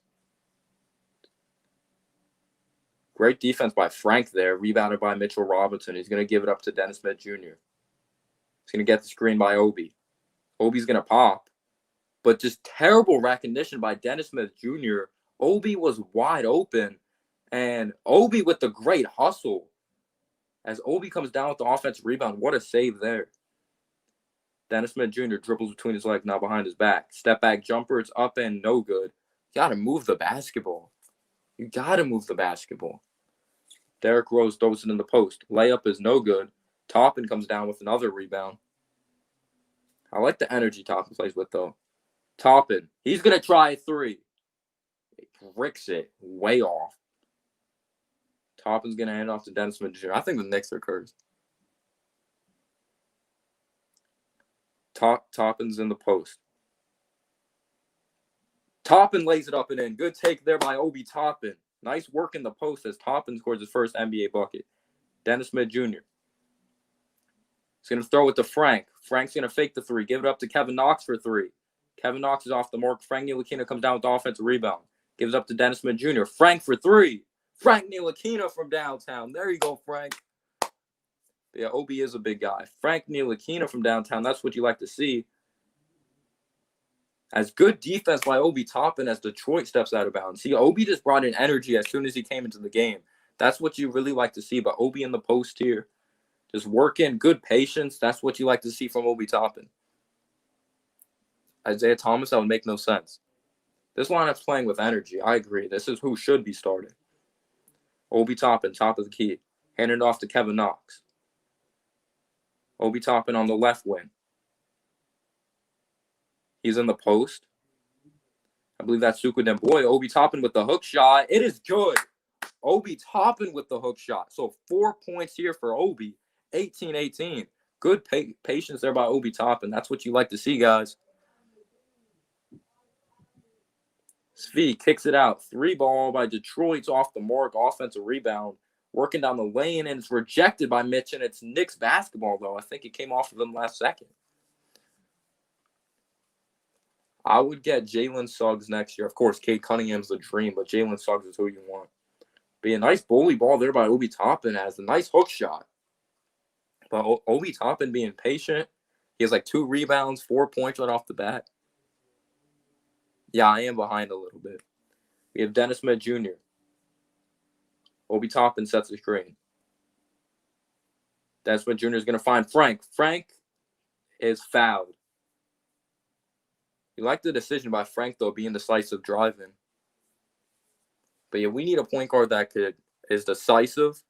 Great defense by Frank there. Rebounded by Mitchell Robinson. He's going to give it up to Dennis Smith Jr. He's going to get the screen by Obi. Obi's going to pop. But just terrible recognition by Dennis Smith Jr. Obi was wide open. And Obi with the great hustle. As Obi comes down with the offensive rebound, what a save there. Dennis Smith Jr. dribbles between his legs, now behind his back. Step back jumper, it's up and no good. You got to move the basketball. You got to move the basketball. Derrick Rose throws it in the post. Layup is no good. Toppin comes down with another rebound. I like the energy Toppin plays with, though. Toppin, he's going to try a three. He bricks it way off. Toppin's going to hand off to Dennis Smith Jr. I think the Knicks are cursed. Toppin's in the post. Toppin lays it up and in. Good take there by Obi Toppin. Nice work in the post as Toppin scores his first NBA bucket. Dennis Smith Jr. He's going to throw it to Frank. Frank's going to fake the three. Give it up to Kevin Knox for three. Kevin Knox is off the mark. Frank Ntilikina comes down with the offensive rebound. Gives up to Dennis Smith Jr. Frank for three. Frank Ntilikina from downtown. There you go, Frank. Yeah, Obi is a big guy. Frank Ntilikina from downtown. That's what you like to see. As good defense by Obi Toppin as Detroit steps out of bounds. See, Obi just brought in energy as soon as he came into the game. That's what you really like to see. But Obi in the post here, just working, good patience. That's what you like to see from Obi Toppin. Isaiah Thomas, that would make no sense. This lineup's playing with energy. I agree. This is who should be starting. Obi Toppin, top of the key. Handed off to Kevin Knox. Obi Toppin on the left wing. He's in the post. I believe that's Suku Demboy. Obi Toppin with the hook shot. It is good. Obi Toppin with the hook shot. So 4 points here for Obi. 18-18. Good patience there by Obi Toppin. That's what you like to see, guys. Svi kicks it out. 3-ball by Detroit's off the mark. Offensive rebound. Working down the lane, and it's rejected by Mitch, and it's Knicks basketball, though. I think it came off of them last second. I would get Jalen Suggs next year. Of course, Cade Cunningham's the dream, but Jalen Suggs is who you want. Be a nice bully ball there by Obi Toppin. Has a nice hook shot. But Obi Toppin being patient. He has like 2 rebounds, 4 points right off the bat. Yeah, I am behind a little bit. We have Dennis Smith Jr. Obi Toppin sets the screen. Dennis Smith Jr. is going to find Frank. Frank is fouled. You like the decision by Frank, though, being decisive driving. But yeah, we need a point guard that is decisive,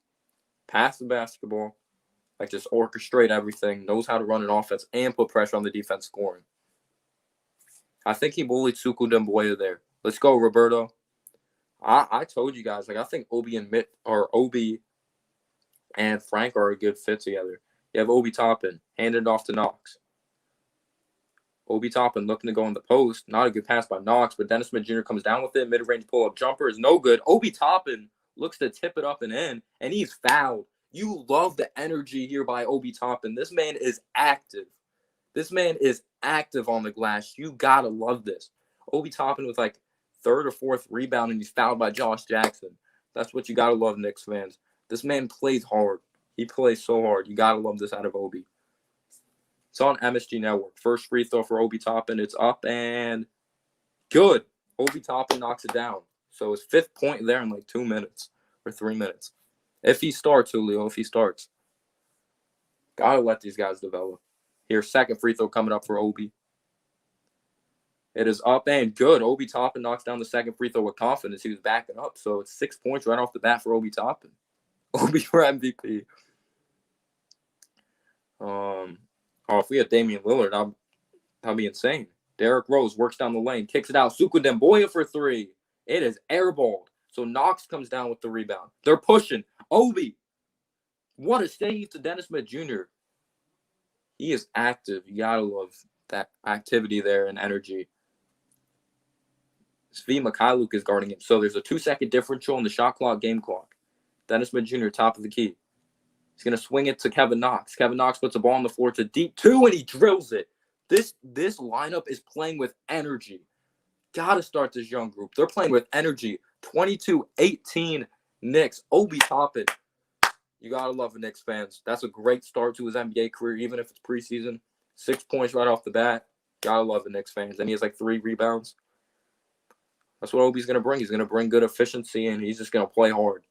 pass the basketball, like just orchestrate everything, knows how to run an offense, and put pressure on the defense scoring. I think he bullied Suku Demboya there. Let's go, Roberto. I told you guys, like I think Obi and Frank are a good fit together. You have Obi Toppin, handed it off to Knox. Obi Toppin looking to go in the post. Not a good pass by Knox, but Dennis Smith Jr. comes down with it. Mid-range pull-up jumper is no good. Obi Toppin looks to tip it up and in, and he's fouled. You love the energy here by Obi Toppin. This man is active. This man is active on the glass. You got to love this. Obi Toppin with like 3rd or 4th rebound, and he's fouled by Josh Jackson. That's what you got to love, Knicks fans. This man plays hard. He plays so hard. You got to love this out of Obi. It's on MSG Network. First free throw for Obi Toppin. It's up and good. Obi Toppin knocks it down. So his 5th point there in like 2 minutes or 3 minutes. If he starts, Julio, if he starts. Got to let these guys develop. Here's 2nd free throw coming up for Obi. It is up and good. Obi Toppin knocks down the 2nd free throw with confidence. He was backing up. So it's 6 points right off the bat for Obi Toppin. Obi for MVP. If we had Damian Lillard, that'd be insane. Derrick Rose works down the lane, kicks it out. Suku Demboya for 3. It is airballed. So Knox comes down with the rebound. They're pushing. Obi. What a save to Dennis Smith Jr. He is active. You gotta love that activity there and energy. Svi Mikhailuk is guarding him. So there's a 2-second differential in the shot clock, game clock. Dennis Smith Jr. top of the key. He's going to swing it to Kevin Knox. Kevin Knox puts the ball on the floor to deep 2, and he drills it. This lineup is playing with energy. Got to start this young group. They're playing with energy. 22-18 Knicks. Obi Toppin. You got to love the Knicks fans. That's a great start to his NBA career, even if it's preseason. 6 points right off the bat. Got to love the Knicks fans. And he has like 3 rebounds. That's what Obi's going to bring. He's going to bring good efficiency, and he's just going to play hard.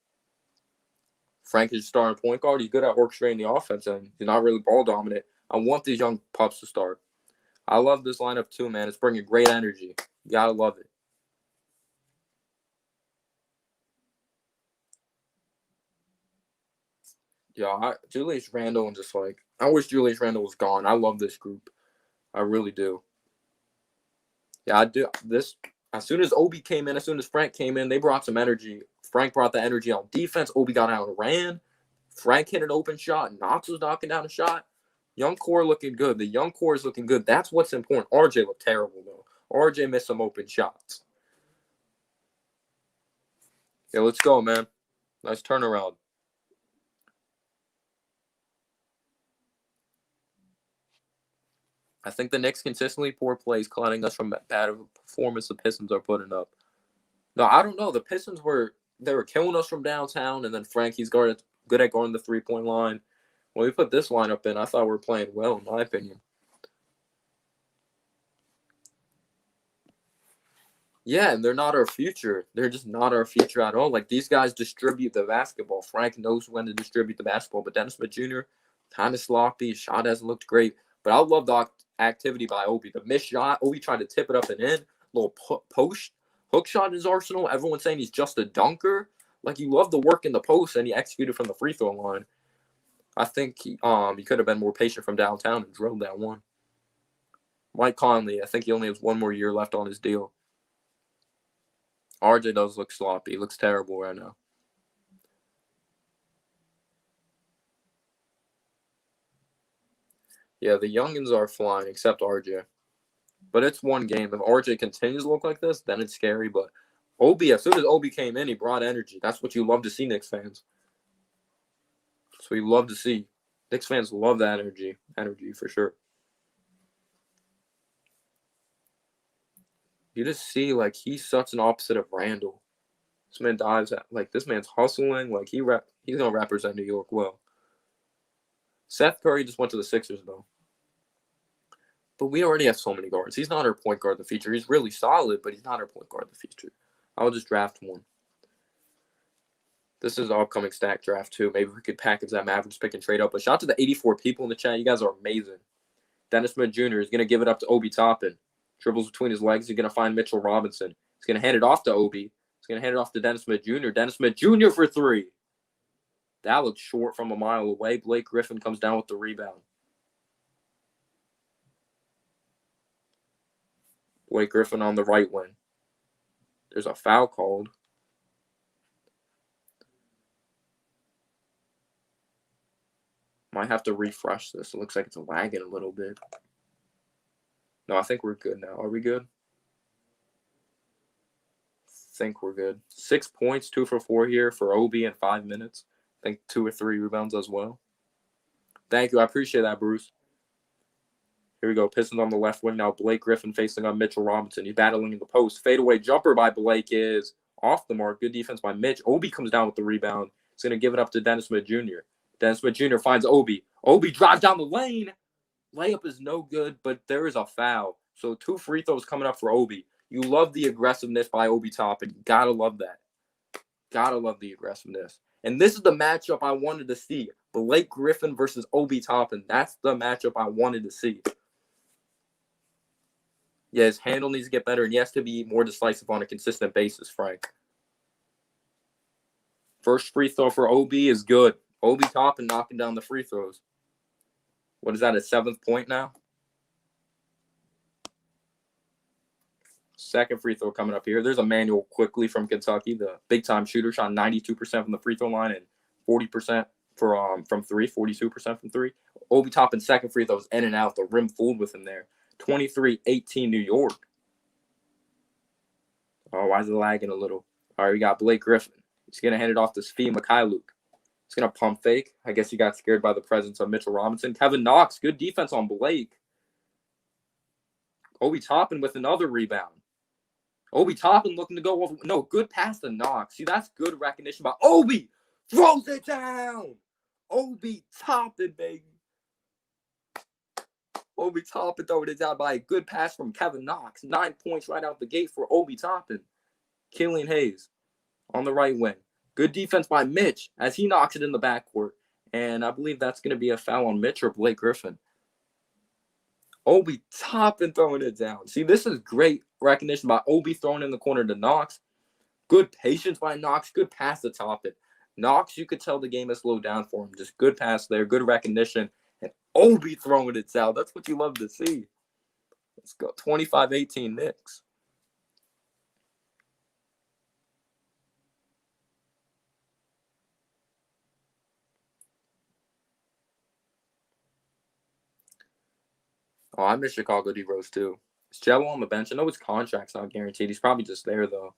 Frank is starting point guard. He's good at orchestrating the offense, and he's not really ball dominant. I want these young pups to start. I love this lineup too, man. It's bringing great energy. You got to love it. Yeah, Julius Randle, and just like, I wish Julius Randle was gone. I love this group. I really do. Yeah, I do. As soon as Obi came in, as soon as Frank came in, they brought some energy. Frank brought the energy on defense. Obi got out and ran. Frank hit an open shot. Knox was knocking down a shot. Young core looking good. The young core is looking good. That's what's important. RJ looked terrible, though. RJ missed some open shots. Yeah, let's go, man. Nice turnaround. I think the Knicks consistently poor plays clouding us from bad of a performance the Pistons are putting up. No, I don't know. The Pistons were killing us from downtown, and then Frankie's good at guarding the 3-point line. When we put this lineup in, I thought we were playing well, in my opinion. Yeah, and they're not our future. They're just not our future at all. Like, these guys distribute the basketball. Frank knows when to distribute the basketball, but Dennis Smith Jr., kind of sloppy. Shot hasn't looked great. But I love the activity by Obi. The missed shot, Obi tried to tip it up and in. Little post hook shot in his arsenal. Everyone's saying he's just a dunker. Like, you love the work in the post, and he executed from the free throw line. I think he could have been more patient from downtown and drilled that one. Mike Conley, I think he only has 1 more year left on his deal. RJ does look sloppy. He looks terrible right now. Yeah, the youngins are flying, except RJ. But it's one game. If RJ continues to look like this, then it's scary. But Obi, as soon as Obi came in, he brought energy. That's what you love to see, Knicks fans. That's what you love to see. Knicks fans love that energy. Energy, for sure. You just see, like, he's such an opposite of Randall. This man dives at, like, this man's hustling. Like, he's going to represent New York well. Seth Curry just went to the Sixers, though. But we already have so many guards. He's not our point guard of the future. He's really solid, but he's not our point guard of the future. I'll just draft one. This is an upcoming stack draft, too. Maybe we could package that Mavericks pick and trade up. But shout out to the 84 people in the chat. You guys are amazing. Dennis Smith Jr. is going to give it up to Obi Toppin. Dribbles between his legs. He's going to find Mitchell Robinson. He's going to hand it off to Obi. He's going to hand it off to Dennis Smith Jr. Dennis Smith Jr. for three. That looks short from a mile away. Blake Griffin comes down with the rebound. Blake Griffin on the right wing. There's a foul called. Might have to refresh this. It looks like it's lagging a little bit. No, I think we're good now. Are we good? I think we're good. 6 points, 2 for 4 here for Obi in 5 minutes. I think 2 or 3 rebounds as well. Thank you. I appreciate that, Bruce. Here we go. Pistons on the left wing now. Blake Griffin facing on Mitchell Robinson. He's battling in the post. Fadeaway jumper by Blake is off the mark. Good defense by Mitch. Obi comes down with the rebound. He's going to give it up to Dennis Smith Jr. Dennis Smith Jr. finds Obi. Obi drives down the lane. Layup is no good, but there is a foul. So 2 free throws coming up for Obi. You love the aggressiveness by Obi Toppin. You got to love that. Got to love the aggressiveness. And this is the matchup I wanted to see. Blake Griffin versus Obi Toppin. That's the matchup I wanted to see. Yeah, his handle needs to get better, and he has to be more decisive on a consistent basis, Frank. First free throw for Obi is good. Obi Toppin knocking down the free throws. What is that, a 7th point now? Second free throw coming up here. There's Emmanuel Quickly from Kentucky, the big-time shooter, shot 92% from the free throw line and 40% from 3, 42% from 3. Obi Toppin's second free throw was in and out. The rim fooled with him there. 23-18 New York. Oh, why is it lagging a little? All right, we got Blake Griffin. He's going to hand it off to Svi Mikhailuk. He's going to pump fake. I guess he got scared by the presence of Mitchell Robinson. Kevin Knox, good defense on Blake. Obi Toppin with another rebound. Obi Toppin looking to go over. No, good pass to Knox. See, that's good recognition by Obi. Throws it down. Obi Toppin, baby. Obi Toppin throwing it down by a good pass from Kevin Knox. 9 points right out the gate for Obi Toppin. Killian Hayes on the right wing. Good defense by Mitch as he knocks it in the backcourt. And I believe that's going to be a foul on Mitch or Blake Griffin. Obi Toppin throwing it down. See, this is great recognition by Obi throwing in the corner to Knox. Good patience by Knox. Good pass to Toppin. Knox, you could tell the game has slowed down for him. Just good pass there. Good recognition. And Obi throwing it down. That's what you love to see. Let's go. 25-18 Knicks. Oh, I miss Chicago D-Rose too. Is Jello on the bench? I know his contract's not guaranteed. He's probably just there, though.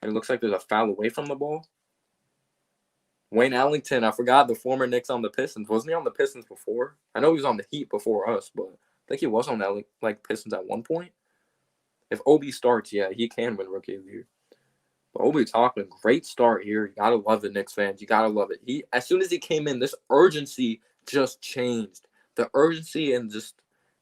And it looks like there's a foul away from the ball. Wayne Ellington, I forgot, the former Knicks on the Pistons. Wasn't he on the Pistons before? I know he was on the Heat before us, but I think he was on that Pistons at one point. If Obi starts, yeah, he can win Rookie of the Year. But Obi Toppin, great start here. You got to love it, Knicks fans. You got to love it. As soon as he came in, this urgency just changed. The urgency and just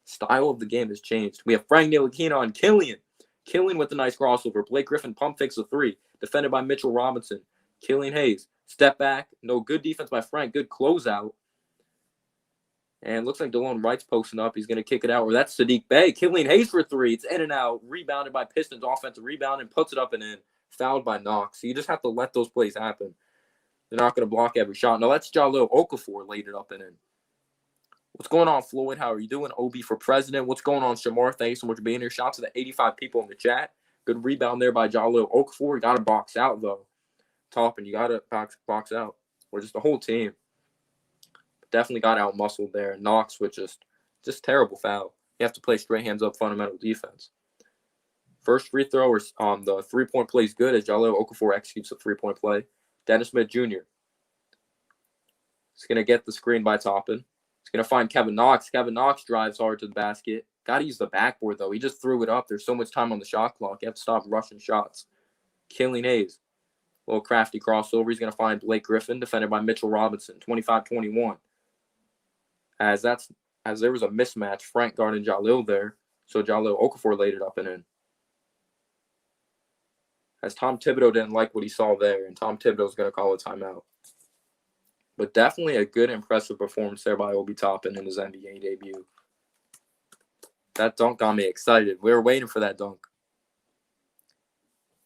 style of the game has changed. We have Frank Ntilikina on Killian. Killian with a nice crossover. Blake Griffin pump fakes a 3. Defended by Mitchell Robinson. Killian Hayes. Step back. No, good defense by Frank. Good closeout. And looks like DeLone Wright's posting up. He's going to kick it out. Or that's Sadiq Bey. Killian Hayes for 3. It's in and out. Rebounded by Pistons. Offensive rebound and puts it up and in. Fouled by Knox. So you just have to let those plays happen. They're not going to block every shot. No, that's Jalil Okafor laid it up and in. What's going on, Floyd? How are you doing? Obi for president. What's going on, Shamar? Thanks so much for being here. Shout out to the 85 people in the chat. Good rebound there by Jalil Okafor. You got to box out, though. Toppin, you got to box out. Or just the whole team. Definitely got out muscled there. Knox with just Just terrible foul. You have to play straight hands up fundamental defense. First free throw or the 3-point play is good as Jahlil Okafor executes a 3-point play. Dennis Smith Jr. is going to get the screen by Toppin. He's going to find Kevin Knox. Kevin Knox drives hard to the basket. Got to use the backboard, though. He just threw it up. There's so much time on the shot clock. You have to stop rushing shots. Killing Hayes. Little crafty crossover. He's going to find Blake Griffin, defended by Mitchell Robinson, 25-21. As there was a mismatch, Frank guarding Jahlil there, so Jahlil Okafor laid it up and in. As Tom Thibodeau didn't like what he saw there, and Tom Thibodeau's going to call a timeout. But definitely a good, impressive performance there by Obi Toppin in his NBA debut. That dunk got me excited. We were waiting for that dunk.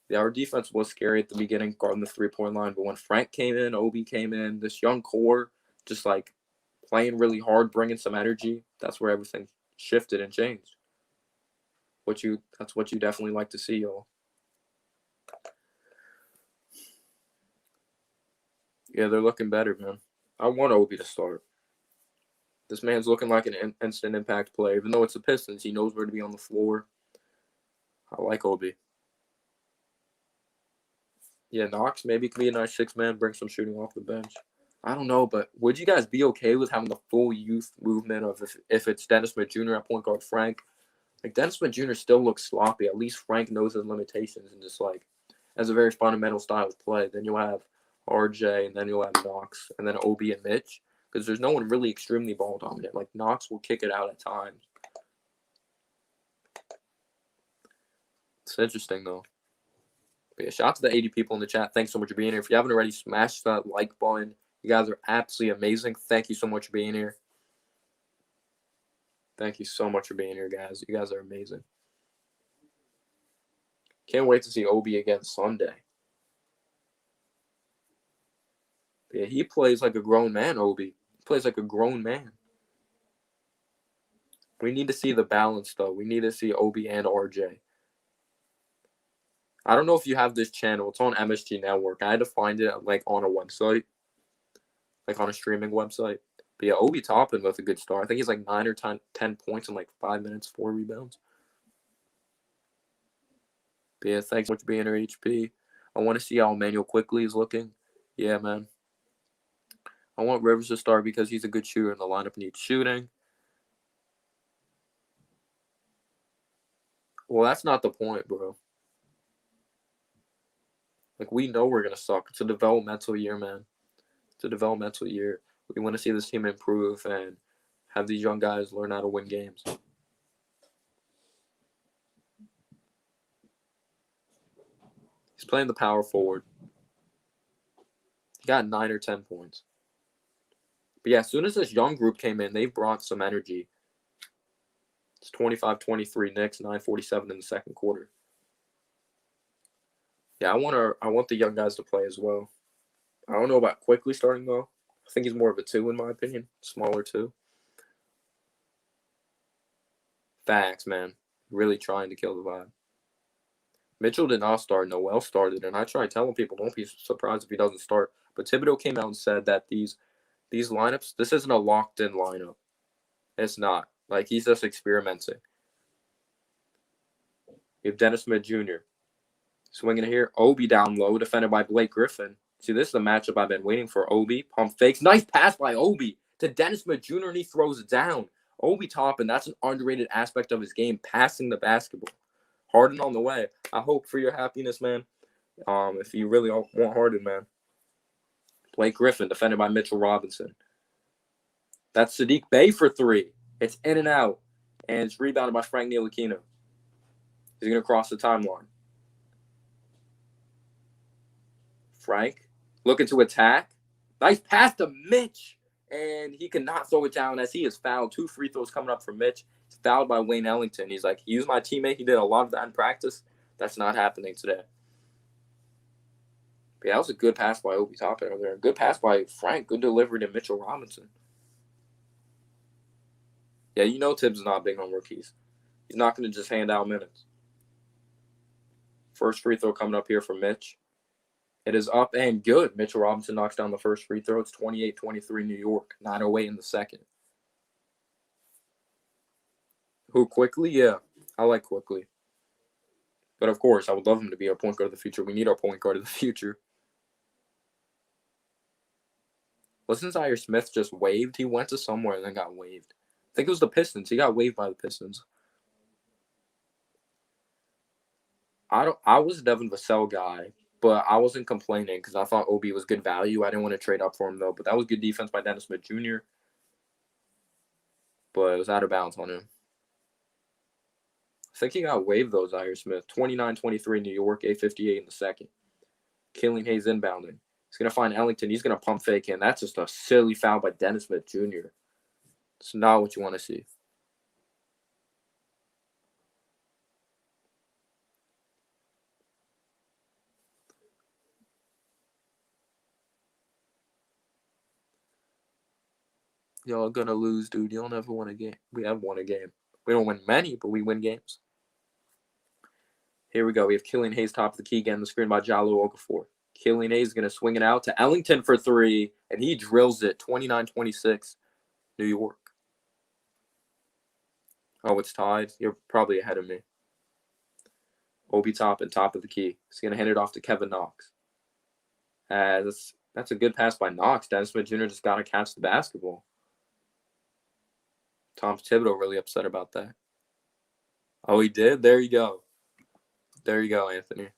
Yeah, our defense was scary at the beginning, guarding the 3-point line. But when Frank came in, Obi came in, this young core just like playing really hard, bringing some energy. That's where everything shifted and changed. That's what you definitely like to see, y'all. Yeah, they're looking better, man. I want Obi to start. This man's looking like an instant impact player. Even though it's the Pistons, he knows where to be on the floor. I like Obi. Yeah, Knox maybe could be a nice 6-man, bring some shooting off the bench. I don't know, but would you guys be okay with having the full youth movement of if it's Dennis Smith Jr. at point guard Frank? Like, Dennis Smith Jr. still looks sloppy. At least Frank knows his limitations and just, like, has a very fundamental style of play. Then you'll have RJ, and then you'll have Knox, and then Obi and Mitch. Because there's no one really extremely ball dominant. Like, Knox will kick it out at times. It's interesting, though. But yeah, shout out to the 80 people in the chat. Thanks so much for being here. If you haven't already, smash that like button. You guys are absolutely amazing. Thank you so much for being here. Thank you so much for being here, guys. You guys are amazing. Can't wait to see Obi again Sunday. But yeah, he plays like a grown man, Obi. He plays like a grown man. We need to see the balance, though. We need to see Obi and RJ. I don't know if you have this channel. It's on MSG Network. I had to find it like on a website, like on a streaming website. But yeah, Obi Toppin with a good start. I think he's like 9 or 10 points in like 5 minutes, 4 rebounds. But yeah, thanks so much for being here, HP. I want to see how Emmanuel Quickly is looking. Yeah, man. I want Rivers to start because he's a good shooter and the lineup needs shooting. Well, that's not the point, bro. Like, we know we're going to suck. It's a developmental year, man. It's a developmental year. We want to see this team improve and have these young guys learn how to win games. He's playing the power forward. He got 9 or 10 points. But yeah, as soon as this young group came in, they brought some energy. It's 25-23 Knicks, 9:47 in the second quarter. Yeah, I want the young guys to play as well. I don't know about Quickly starting, though. I think he's more of a 2, in my opinion. Smaller 2. Facts, man. Really trying to kill the vibe. Mitchell did not start. Noel started, and I tried telling people, don't be surprised if he doesn't start. But Thibodeau came out and said that these lineups, this isn't a locked-in lineup. It's not. Like, he's just experimenting. You have Dennis Smith Jr. swinging here. Obi down low, defended by Blake Griffin. See, this is the matchup I've been waiting for. Obi, pump fakes. Nice pass by Obi to Dennis Smith Jr., and he throws it down. Obi Toppin, that's an underrated aspect of his game, passing the basketball. Harden on the way. I hope for your happiness, man. If you really want Harden, man. Blake Griffin, defended by Mitchell Robinson. That's Sadiq Bey for 3. It's in and out. And it's rebounded by Frank Ntilikina. He's going to cross the timeline. Frank looking to attack. Nice pass to Mitch. And he cannot throw it down as he is fouled. 2 free throws coming up for Mitch. He's fouled by Wayne Ellington. He's like, he was my teammate. He did a lot of that in practice. That's not happening today. But yeah, that was a good pass by Obi Toppin over there. Good pass by Frank. Good delivery to Mitchell Robinson. Yeah, you know Tibbs is not big on rookies. He's not going to just hand out minutes. First free throw coming up here for Mitch. It is up and good. Mitchell Robinson knocks down the first free throw. It's 28-23 New York. 9:08 in the second. Who, Quickly? Yeah, I like Quickly. But of course, I would love him to be our point guard of the future. We need our point guard of the future. Wasn't Zaire Smith just waived? He went to somewhere and then got waived. I think it was the Pistons. He got waived by the Pistons. I was a Devin Vassell guy, but I wasn't complaining because I thought Obi was good value. I didn't want to trade up for him though. But that was good defense by Dennis Smith Jr. But it was out of bounds on him. I think he got waived though, Zaire Smith. 29-23 New York, 8:58 in the second. Killing Hayes inbounding. He's going to find Ellington. He's going to pump fake in. That's just a silly foul by Dennis Smith Jr. It's not what you want to see. Y'all going to lose, dude. You'll never win a game. We have won a game. We don't win many, but we win games. Here we go. We have Killian Hayes top of the key again. The screen by Jalou Okafor. Killian Hayes is going to swing it out to Ellington for three, and he drills it. 29-26, New York. Oh, it's tied. You're probably ahead of me. Obi Toppin, top of the key. He's going to hand it off to Kevin Knox. That's a good pass by Knox. Dennis Smith Jr. just got to catch the basketball. Tom Thibodeau really upset about that. Oh, he did? There you go. There you go, Anthony.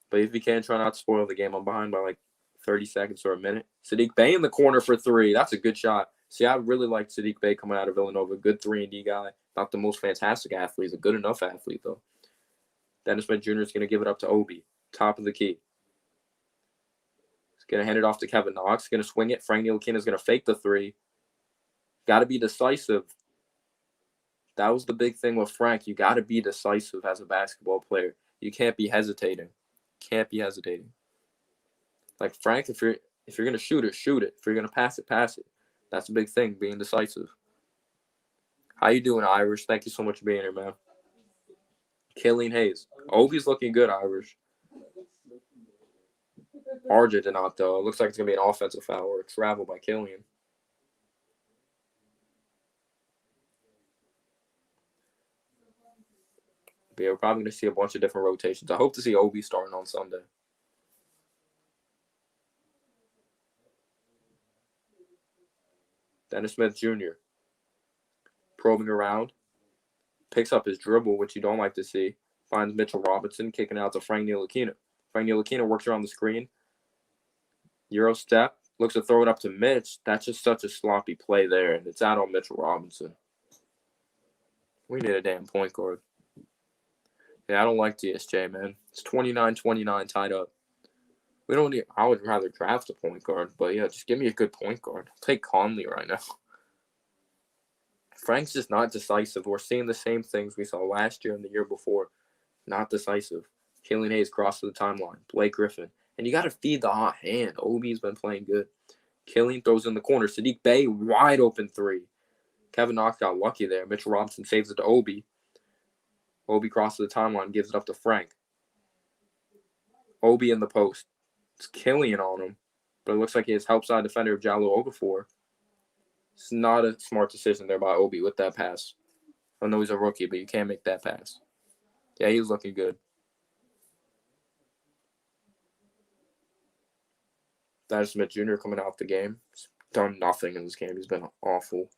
But if you can, try not to spoil the game. I'm behind by like 30 seconds or a minute. Saddiq Bey in the corner for three. That's a good shot. See, I really like Saddiq Bey coming out of Villanova. Good 3-and-D guy. Not the most fantastic athlete. He's a good enough athlete, though. Dennis Smith Jr. is going to give it up to Obi. Top of the key. He's going to hand it off to Kevin Knox. He's going to swing it. Frank Ntilikina is going to fake the three. Got to be decisive. That was the big thing with Frank. You got to be decisive as a basketball player. You can't be hesitating. Can't be hesitating. Like Frank, if you're gonna shoot it, shoot it. If you're gonna pass it, pass it. That's a big thing, being decisive. How you doing, Irish? Thank you so much for being here, man. Killian Hayes. Obi's looking good, Irish. RJ did not, though. It looks like it's gonna be an offensive foul or a travel by Killian. But yeah, we're probably gonna see a bunch of different rotations. I hope to see Obi starting on Sunday. Dennis Smith Jr. probing around, picks up his dribble, which you don't like to see, finds Mitchell Robinson, kicking out to Frank Ntilikina. Frank Ntilikina works around the screen. Euro step, looks to throw it up to Mitch. That's just such a sloppy play there, and it's out on Mitchell Robinson. We need a damn point guard. Yeah, I don't like DSJ, man. It's 29-29 tied up. We don't need. I would rather draft a point guard, but yeah, just give me a good point guard. I'll take Conley right now. Frank's just not decisive. We're seeing the same things we saw last year and the year before. Not decisive. Killian Hayes crosses the timeline. Blake Griffin. And you got to feed the hot hand. Obi's been playing good. Killian throws in the corner. Saddiq Bey, wide open three. Kevin Knox got lucky there. Mitchell Robinson saves it to Obi. Obi crosses the timeline, gives it up to Frank. Obi in the post. It's Killian on him. But it looks like he has help side defender of Jalou Okafor. It's not a smart decision there by Obi with that pass. I know he's a rookie, but you can't make that pass. Yeah, he's looking good. Dennis Smith Jr. coming out the game. He's done nothing in this game. He's been awful.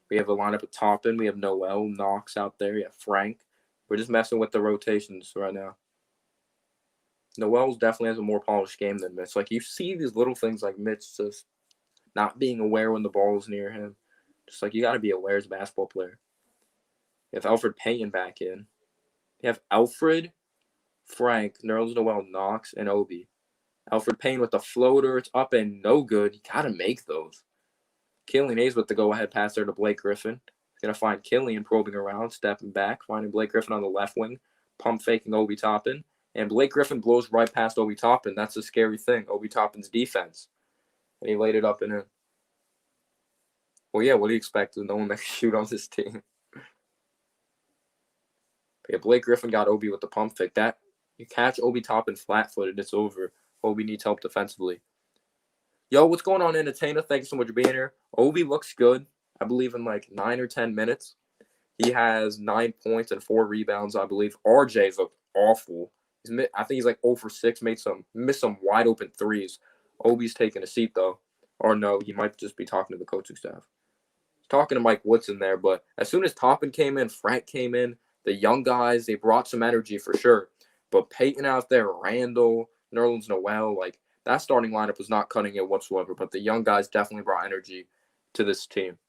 We have a lineup of Toppin. We have Noel, Knox out there. We have Frank. We're just messing with the rotations right now. Noel definitely has a more polished game than Mitch. Like, you see these little things like Mitch just not being aware when the ball is near him. Just like, you got to be aware as a basketball player. You have Alfred Payton back in. You have Alfred, Frank, Nerlens Noel, Knox, and Obi. Alfred Payne with the floater. It's up and no good. You got to make those. Killian Hayes with the go-ahead pass there to Blake Griffin. He's going to find Killian probing around, stepping back, finding Blake Griffin on the left wing, pump faking Obi Toppin. And Blake Griffin blows right past Obi Toppin. That's the scary thing, Obi Toppin's defense. And he laid it up and in. Well, yeah, what do you expect? No one that can shoot on this team. Yeah, Blake Griffin got Obi with the pump fake. That you catch Obi Toppin flat-footed, it's over. Obi needs help defensively. Yo, what's going on, Entertainer? Thank you so much for being here. Obi looks good. I believe in like 9 or 10 minutes. He has 9 points and 4 rebounds, I believe. RJ's looked awful. I think he's like 0 for 6, missed some wide open threes. Obi's taking a seat though. Or no, he might just be talking to the coaching staff. He's talking to Mike Woodson there, but as soon as Toppin came in, Frank came in, the young guys, they brought some energy for sure. But Peyton out there, Randall, Nerlens Noel, like that starting lineup was not cutting it whatsoever. But the young guys definitely brought energy to this team.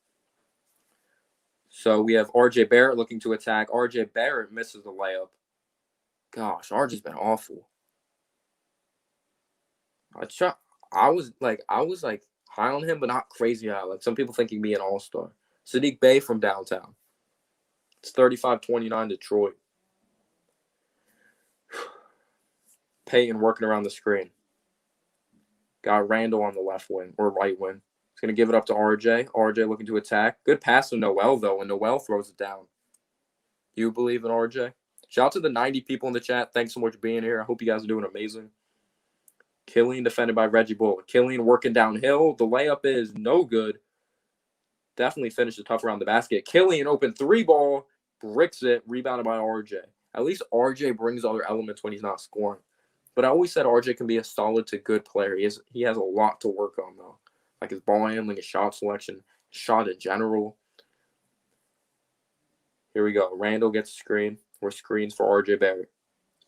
So we have R.J. Barrett looking to attack. R.J. Barrett misses the layup. Gosh, R.J.'s been awful. I was like high on him, but not crazy high. Like some people think he'd be an all-star. Sadiq Bey from downtown. It's 35-29 Detroit. Peyton working around the screen. Got Randall on the left wing or right wing. He's going to give it up to RJ. RJ looking to attack. Good pass to Noel, though, and Noel throws it down. You believe in RJ? Shout out to the 90 people in the chat. Thanks so much for being here. I hope you guys are doing amazing. Killian defended by Reggie Bullock. Killian working downhill. The layup is no good. Definitely finished it tough around the basket. Killian open 3-ball. Bricks it. Rebounded by RJ. At least RJ brings other elements when he's not scoring. But I always said RJ can be a solid to good player. He has a lot to work on, though. Like his ball handling, his shot selection, shot in general. Here we go. Randall gets a screen. Or screens for RJ Barrett.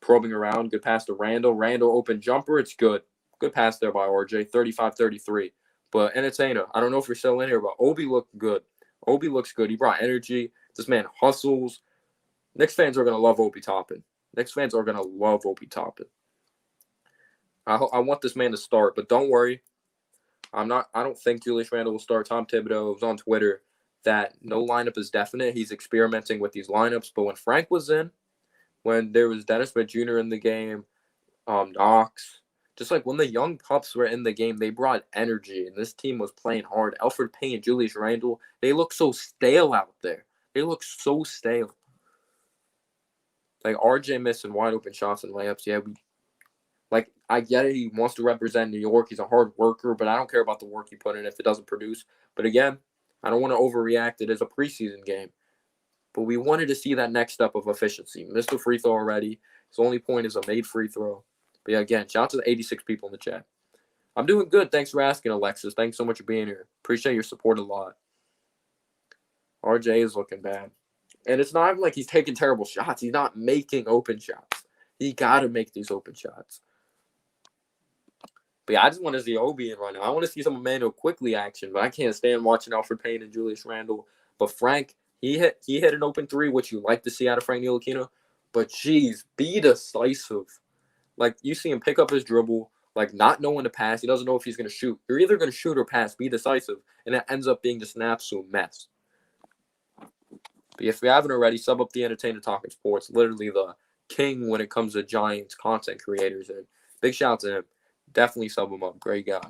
Probing around. Good pass to Randall. Randall open jumper. It's good. Good pass there by RJ. 35-33. But Entertainer, I don't know if you're still in here, but Obi looked good. Obi looks good. He brought energy. This man hustles. Knicks fans are going to love Obi Toppin. Knicks fans are going to love Obi Toppin. I want this man to start, but don't worry. I don't think Julius Randle will start. Tom Thibodeau was on Twitter that no lineup is definite. He's experimenting with these lineups. But when Frank was in, when there was Dennis Smith Jr. in the game, Knox, just like when the young pups were in the game, they brought energy, and this team was playing hard. Elfrid Payne, Julius Randle, they look so stale out there. They look so stale. Like RJ missing wide open shots and layups. Yeah, I get it. He wants to represent New York. He's a hard worker, but I don't care about the work he put in if it doesn't produce. But again, I don't want to overreact. It is a preseason game. But we wanted to see that next step of efficiency. Missed a free throw already. His only point is a made free throw. But yeah, again, shout out to the 86 people in the chat. I'm doing good. Thanks for asking, Alexis. Thanks so much for being here. Appreciate your support a lot. RJ is looking bad. And it's not even like he's taking terrible shots. He's not making open shots. He got to make these open shots. But yeah, I just want to see Obi in right now. I want to see some Emmanuel Quickly action, but I can't stand watching Elfrid Payne and Julius Randle. But Frank, he hit an open three, which you like to see out of Frank Ntilikina. But geez, be decisive. Like you see him pick up his dribble, like not knowing to pass. He doesn't know if he's going to shoot. You're either going to shoot or pass. Be decisive, and it ends up being just an absolute mess. But if you haven't already, sub up the Entertainer Talking Sports. Literally the king when it comes to Giants content creators, and big shout out to him. Definitely sub him up. Great guy.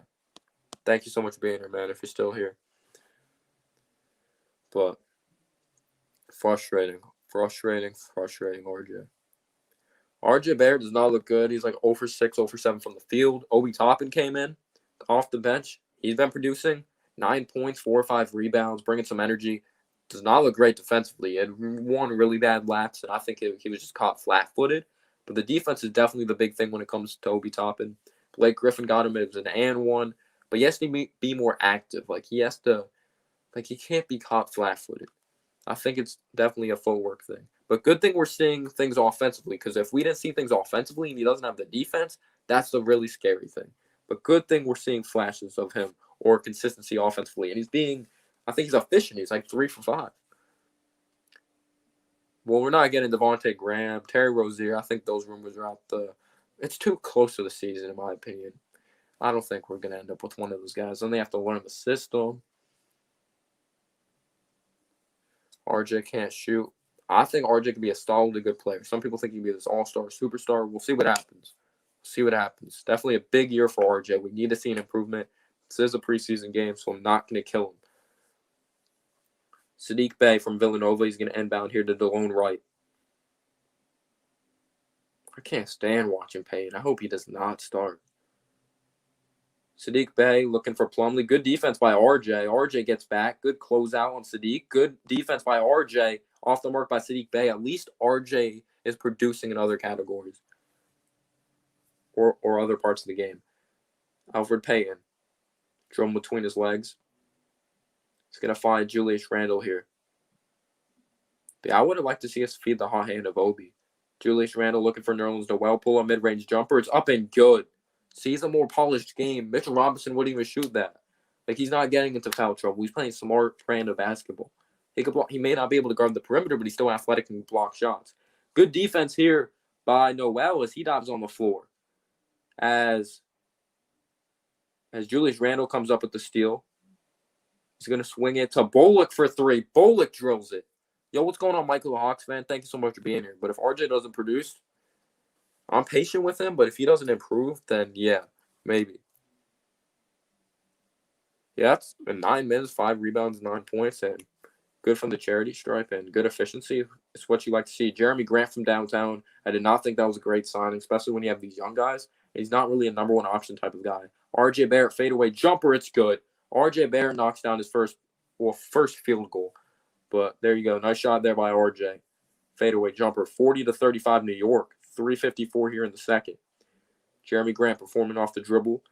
Thank you so much for being here, man, if you're still here. But frustrating, RJ. RJ Barrett does not look good. He's like 0 for 6, 0 for 7 from the field. Obi Toppin came in off the bench. He's been producing 9 points, 4 or 5 rebounds, bringing some energy. Does not look great defensively. He had one really bad lapse, and I think he was just caught flat-footed. But the defense is definitely the big thing when it comes to Obi Toppin. Blake Griffin got him. It was an and one. But he has to be more active. Like, he can't be caught flat-footed. I think it's definitely a footwork thing. But good thing we're seeing things offensively, because if we didn't see things offensively and he doesn't have the defense, that's the really scary thing. But good thing we're seeing flashes of him or consistency offensively. And I think he's efficient. He's like 3 for 5. Well, we're not getting Devontae Graham, Terry Rozier. I think those rumors are out it's too close to the season, in my opinion. I don't think we're going to end up with one of those guys. Then they have to learn the system. RJ can't shoot. I think RJ can be a solidly good player. Some people think he can be this all-star, superstar. We'll see what happens. Definitely a big year for RJ. We need to see an improvement. This is a preseason game, so I'm not going to kill him. Sadiq Bey from Villanova. He's going to inbound here to DeLone Wright. I can't stand watching Payne. I hope he does not start. Sadiq Bey looking for Plumlee. Good defense by RJ. RJ gets back. Good closeout on Sadiq. Good defense by RJ. Off the mark by Sadiq Bey. At least RJ is producing in other categories or other parts of the game. Alfred Payton. Dribble between his legs. He's going to find Julius Randle here. But I would have liked to see us feed the hot hand of Obi. Julius Randle looking for Nerlens Noel. Pull a mid-range jumper. It's up and good. Sees a more polished game. Mitchell Robinson wouldn't even shoot that. Like, he's not getting into foul trouble. He's playing smart brand of basketball. He may not be able to guard the perimeter, but he's still athletic and can block shots. Good defense here by Noel as he dives on the floor. As Julius Randle comes up with the steal. He's going to swing it to Bullock for three. Bullock drills it. Yo, what's going on, Michael, the Hawks fan? Thank you so much for being here. But if RJ doesn't produce, I'm patient with him. But if he doesn't improve, then yeah, maybe. Yeah, it's been 9 minutes, 5 rebounds, 9 points, and good from the charity stripe and good efficiency. It's what you like to see. Jeremy Grant from downtown. I did not think that was a great signing, especially when you have these young guys. He's not really a number one option type of guy. RJ Barrett fadeaway jumper. It's good. RJ Barrett knocks down his first field goal. But there you go. Nice shot there by RJ. Fadeaway jumper. 40-35 New York. 3:54 here in the second. Jeremy Grant performing off the dribble.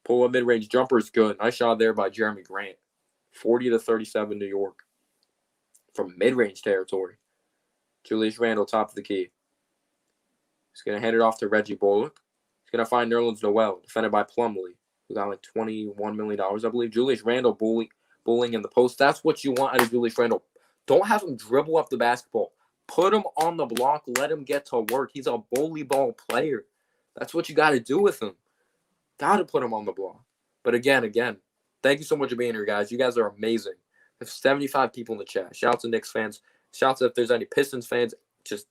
Pull a mid-range jumper is good. Nice shot there by Jeremy Grant. 40-37 New York. From mid-range territory. Julius Randle, top of the key. He's going to hand it off to Reggie Bullock. He's going to find Nerlens Noel, defended by Plumlee, who got like $21 million, I believe. Julius Randle bullying in the post. That's what you want out of Julius Randle. Don't have him dribble up the basketball. Put him on the block. Let him get to work. He's a bully ball player. That's what you got to do with him. Got to put him on the block. But again, thank you so much for being here, guys. You guys are amazing. There's 75 people in the chat. Shout out to Knicks fans. Shout out to if there's any Pistons fans. Just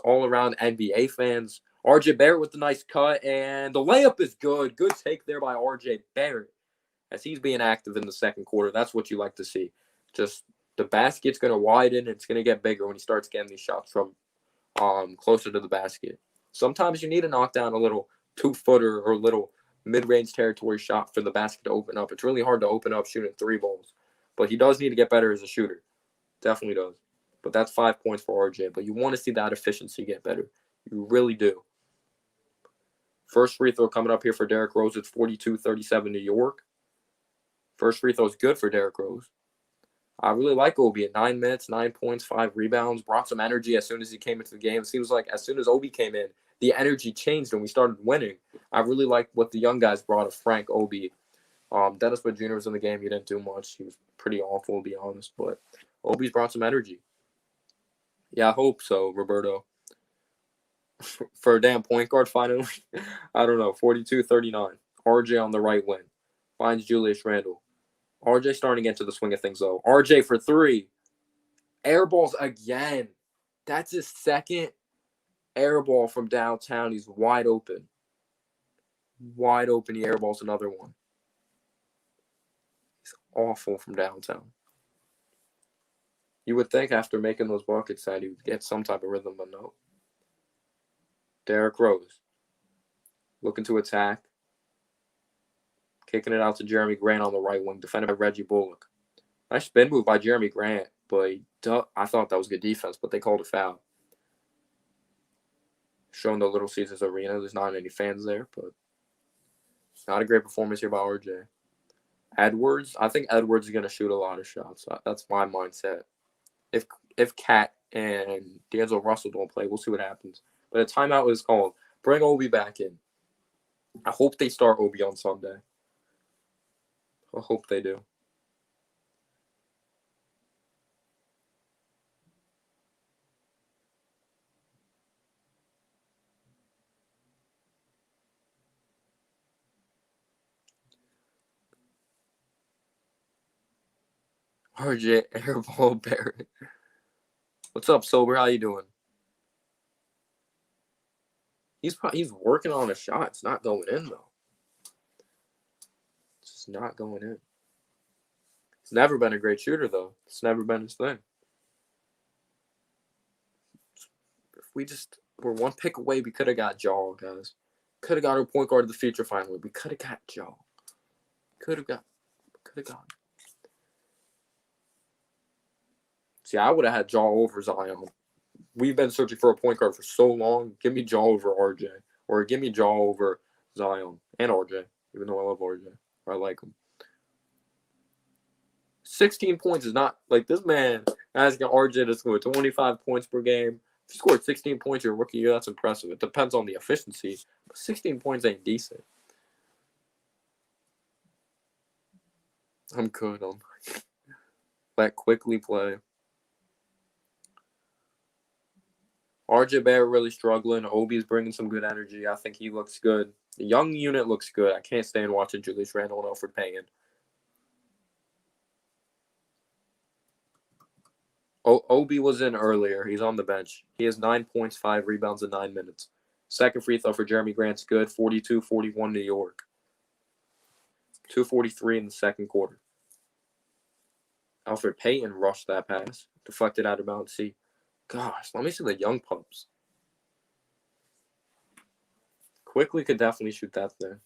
all around NBA fans. RJ Barrett with the nice cut. And the layup is good. Good take there by RJ Barrett. As he's being active in the second quarter. That's what you like to see. Just the basket's going to widen. And it's going to get bigger when he starts getting these shots from closer to the basket. Sometimes you need to knock down a little 2-footer or a little mid-range territory shot for the basket to open up. It's really hard to open up shooting 3 balls. But he does need to get better as a shooter. Definitely does. But that's 5 points for RJ. But you want to see that efficiency get better. You really do. First free throw coming up here for Derrick Rose. It's 42-37 New York. First free throw is good for Derrick Rose. I really like Obi at 9 minutes, 9 points, 5 rebounds. Brought some energy as soon as he came into the game. It seems like as soon as Obi came in, the energy changed and we started winning. I really like what the young guys brought of Frank, Obi. Dennis Wood Jr. was in the game. He didn't do much. He was pretty awful, to be honest. But Obi's brought some energy. Yeah, I hope so, Roberto. For a damn point guard, finally. I don't know. 42-39. RJ on the right wing. Finds Julius Randle. RJ starting to get into the swing of things, though. RJ for 3. Air balls again. That's his second air ball from downtown. He's wide open. Wide open. He air balls another one. He's awful from downtown. You would think after making those buckets that he would get some type of rhythm, but no. Derrick Rose. Looking to attack. Kicking it out to Jeremy Grant on the right wing, defended by Reggie Bullock. Nice spin move by Jeremy Grant, but I thought that was good defense, but they called a foul. Showing the Little Caesars Arena. There's not any fans there, but it's not a great performance here by RJ. Edwards, I think Edwards is going to shoot a lot of shots. That's my mindset. If Cat and D'Angelo Russell don't play, we'll see what happens. But a timeout is called. Bring Obi back in. I hope they start Obi on Sunday. I hope they do. RJ Airball Barrett. What's up, Sober? How you doing? He's working on a shot. It's not going in, though. It's just not going in. He's never been a great shooter, though. It's never been his thing. If we just were one pick away, we could have got Jaw, guys. Could have got our point guard of the future finally. We could have got Jaw. Could have got. See, I would have had Jaw over Zion. We've been searching for a point guard for so long. Give me Jaw over RJ. Or give me Jaw over Zion and RJ, even though I love RJ. I like him. 16 points is not like this man asking RJ to score 25 points per game. If you scored 16 points your rookie year, that's impressive. It depends on the efficiency, but 16 points ain't decent. I'm good on let quickly play. RJ Barrett really struggling. Obi's bringing some good energy. I think he looks good. The young unit looks good. I can't stand watching Julius Randle and Elfrid Payton. Obi was in earlier. He's on the bench. He has 9 points, 5 rebounds in 9 minutes. Second free throw for Jeremy Grant's good. 42-41 New York. 2:43 in the second quarter. Elfrid Payton rushed that pass. Deflected out of bounds. See, gosh, let me see the young pups. Quickly could definitely shoot that thing.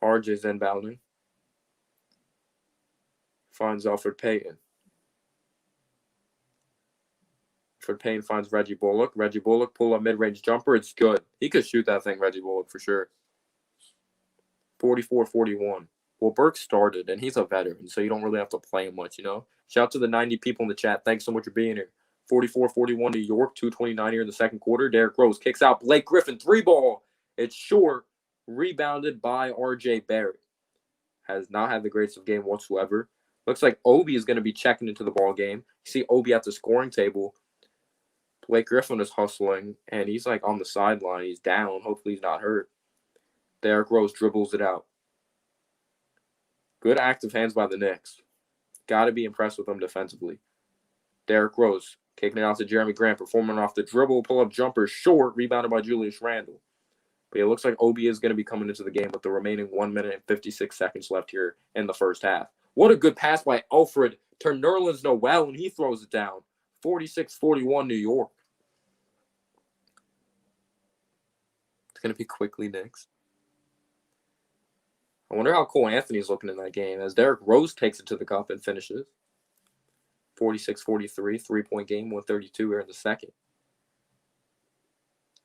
RJ's inbounding. Finds Elfrid Payton. Elfrid Payton finds Reggie Bullock. Reggie Bullock pull up mid-range jumper. It's good. He could shoot that thing, Reggie Bullock, for sure. 44-41. Well, Burke started, and he's a veteran, so you don't really have to play him much, you know? Shout out to the 90 people in the chat. Thanks so much for being here. 44-41 New York, 2:29 here in the second quarter. Derrick Rose kicks out Blake Griffin. 3-ball. It's short. Rebounded by RJ Barrett. Has not had the greatest of game whatsoever. Looks like Obi is going to be checking into the ball game. You see Obi at the scoring table. Blake Griffin is hustling, and he's like on the sideline. He's down. Hopefully he's not hurt. Derrick Rose dribbles it out. Good active hands by the Knicks. Got to be impressed with them defensively. Derrick Rose kicking it out to Jeremy Grant, performing off the dribble, pull-up jumper, short, rebounded by Julius Randle. But it looks like Obi is going to be coming into the game with the remaining 1 minute and 56 seconds left here in the first half. What a good pass by Elfrid to Nerlens Noel, and he throws it down. 46-41 New York. It's going to be quickly Knicks. I wonder how Cole Anthony's looking in that game as Derrick Rose takes it to the cup and finishes. 46-43, three-point game, 132 here in the second.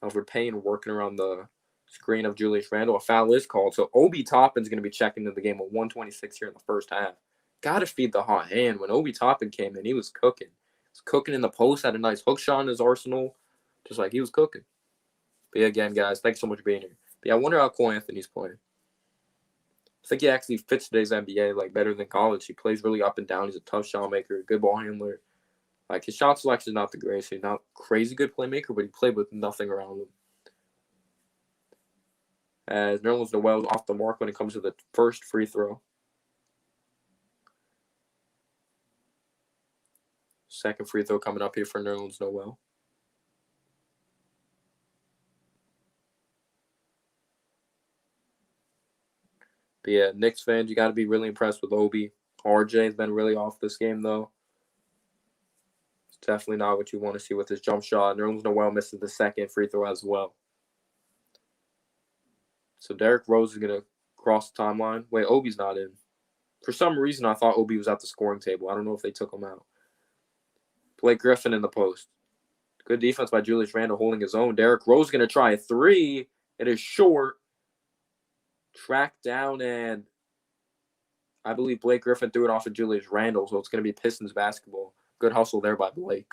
Elfrid Payton working around the screen of Julius Randle. A foul is called, so Obi Toppin's going to be checking into the game with 126 here in the first half. Got to feed the hot hand. When Obi Toppin came in, he was cooking. He was cooking in the post, had a nice hook shot in his arsenal, just like he was cooking. But yeah, again, guys, thanks so much for being here. But yeah, I wonder how Cole Anthony's playing. I think he actually fits today's NBA like better than college. He plays really up and down. He's a tough shot maker, good ball handler. Like his shot selection is not the greatest. He's not crazy good playmaker, but he played with nothing around him. As Nerlens Noel off the mark when it comes to the first free throw. Second free throw coming up here for Nerlens Noel. But yeah, Knicks fans, you got to be really impressed with Obi. RJ's been really off this game, though. It's definitely not what you want to see with his jump shot. Nerlens Noel misses the second free throw as well. So Derrick Rose is going to cross the timeline. Wait, Obi's not in. For some reason, I thought Obi was at the scoring table. I don't know if they took him out. Blake Griffin in the post. Good defense by Julius Randle holding his own. Derrick Rose is going to try a three. It is short. Tracked down, and I believe Blake Griffin threw it off of Julius Randle, so it's going to be Pistons basketball. Good hustle there by Blake.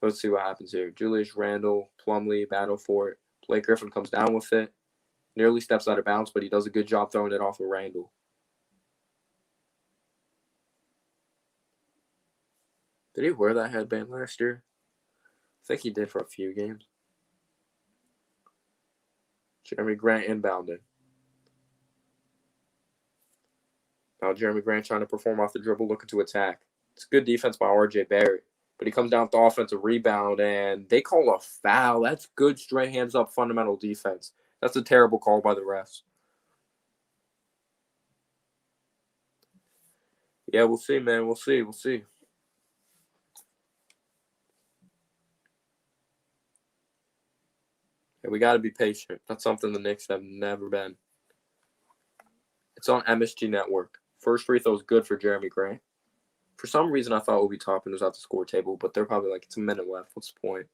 Let's see what happens here. Julius Randle, Plumlee, battle for it. Blake Griffin comes down with it. Nearly steps out of bounds, but he does a good job throwing it off of Randle. Did he wear that headband last year? I think he did for a few games. Jeremy Grant inbounding. Now Jeremy Grant trying to perform off the dribble, looking to attack. It's good defense by RJ Barrett. But he comes down with the offensive rebound, and they call a foul. That's good straight hands up fundamental defense. That's a terrible call by the refs. Yeah, we'll see, man. We'll see. Yeah, we got to be patient. That's something the Knicks have never been. It's on MSG Network. First free throw is good for Jeremy Grant. For some reason, I thought Obi Toppin was at the score table, but they're probably like, it's a minute left. What's the point?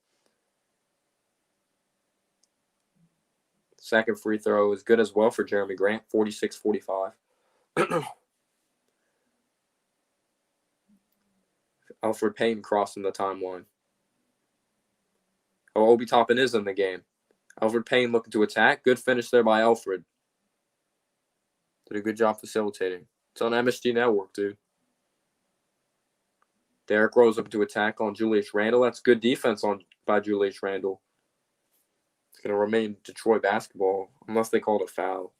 Second free throw is good as well for Jeremy Grant, 46-45. Alfred Payne crossing the timeline. Oh, Obi Toppin is in the game. Alfred Payne looking to attack. Good finish there by Alfred. Did a good job facilitating. It's on MSG Network, dude. Derrick Rose looking to attack on Julius Randle. That's good defense by Julius Randle. It's going to remain Detroit basketball unless they called a foul.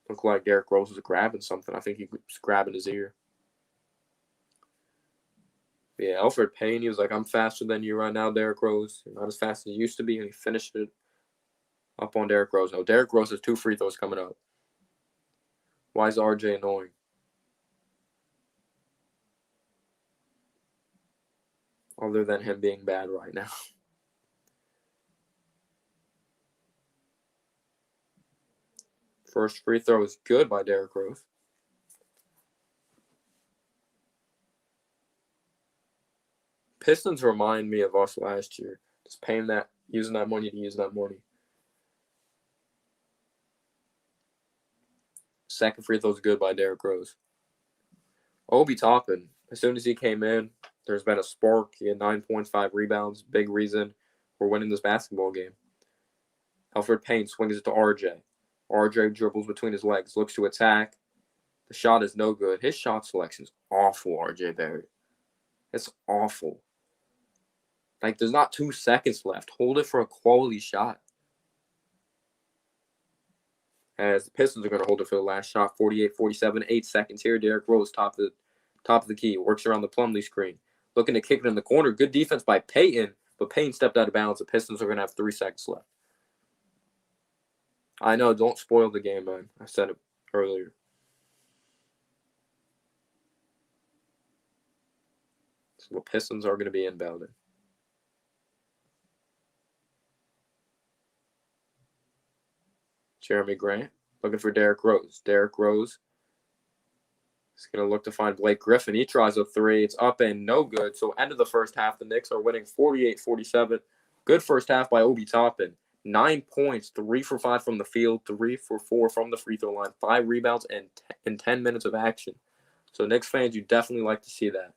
Looked like Derrick Rose was grabbing something. I think he was grabbing his ear. Yeah, Alfred Payne, he was like, I'm faster than you right now, Derrick Rose. You're not as fast as you used to be, and he finished it up on Derrick Rose. No, Derrick Rose has 2 free throws coming up. Why is RJ annoying? Other than him being bad right now. First free throw is good by Derrick Rose. Pistons remind me of us last year. Just using that money to use that money. Second free throw is good by Derrick Rose. Obi Toppin, as soon as he came in, there's been a spark. He had 9 points, 5 rebounds. Big reason we're winning this basketball game. Alfred Payne swings it to RJ. RJ dribbles between his legs, looks to attack. The shot is no good. His shot selection is awful, RJ Barrett. It's awful. Like, there's not 2 seconds left. Hold it for a quality shot. As the Pistons are going to hold it for the last shot, 48-47, 8 seconds here. Derrick Rose, top of the key, works around the Plumlee screen. Looking to kick it in the corner. Good defense by Payton, but Payton stepped out of bounds. The Pistons are going to have 3 seconds left. I know, don't spoil the game, man. I said it earlier. So the Pistons are going to be inbounding. Jeremy Grant looking for Derrick Rose. Derrick Rose is going to look to find Blake Griffin. He tries a 3. It's up and no good. So end of the first half, the Knicks are winning 48-47. Good first half by Obi Toppin. 9 points, 3 for 5 from the field, 3 for 4 from the free throw line, 5 rebounds, and in 10 minutes of action. So Knicks fans, you definitely like to see that.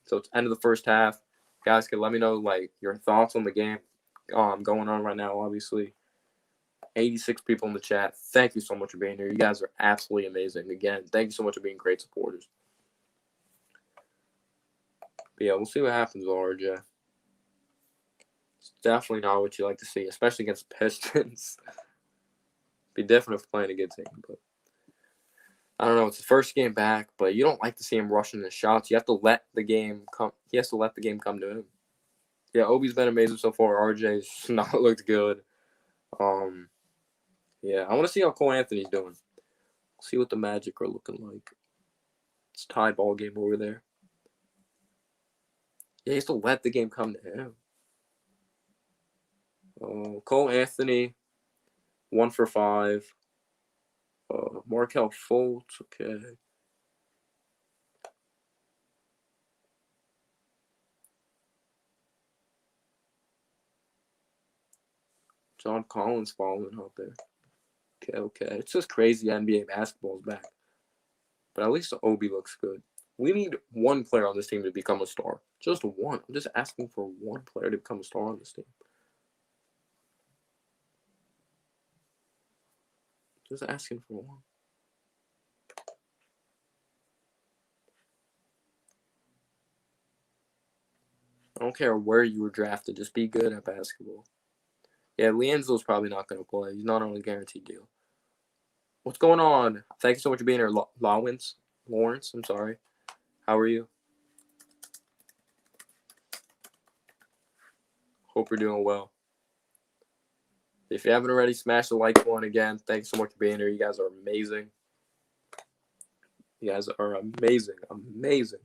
So it's end of the first half. Guys, can let me know like your thoughts on the game going on right now, obviously. 86 people in the chat. Thank you so much for being here. You guys are absolutely amazing. Again, thank you so much for being great supporters. But yeah, we'll see what happens with RJ. It's definitely not what you like to see, especially against the Pistons. Be different if playing against him, but I don't know. It's the first game back, but you don't like to see him rushing the shots. You have to let the game come. He has to let the game come to him. Yeah, Obi's been amazing so far. RJ's not looked good. Yeah, I want to see how Cole Anthony's doing. See what the Magic are looking like. It's a tie ball game over there. Yeah, he has to let the game come to him. Cole Anthony, 1 for 5. Markelle Fultz, okay. John Collins following out there. Okay. It's just crazy NBA basketball is back. But at least Obi looks good. We need one player on this team to become a star. Just one. I'm just asking for one player to become a star on this team. Just asking for one. I don't care where you were drafted. Just be good at basketball. Yeah, Lienzo's probably not going to play. He's not on a guaranteed deal. What's going on? Thank you so much for being here, Lawrence. I'm sorry. How are you? Hope you're doing well. If you haven't already, smash the like button again. Thanks so much for being here. You guys are amazing. You guys are amazing. Amazing.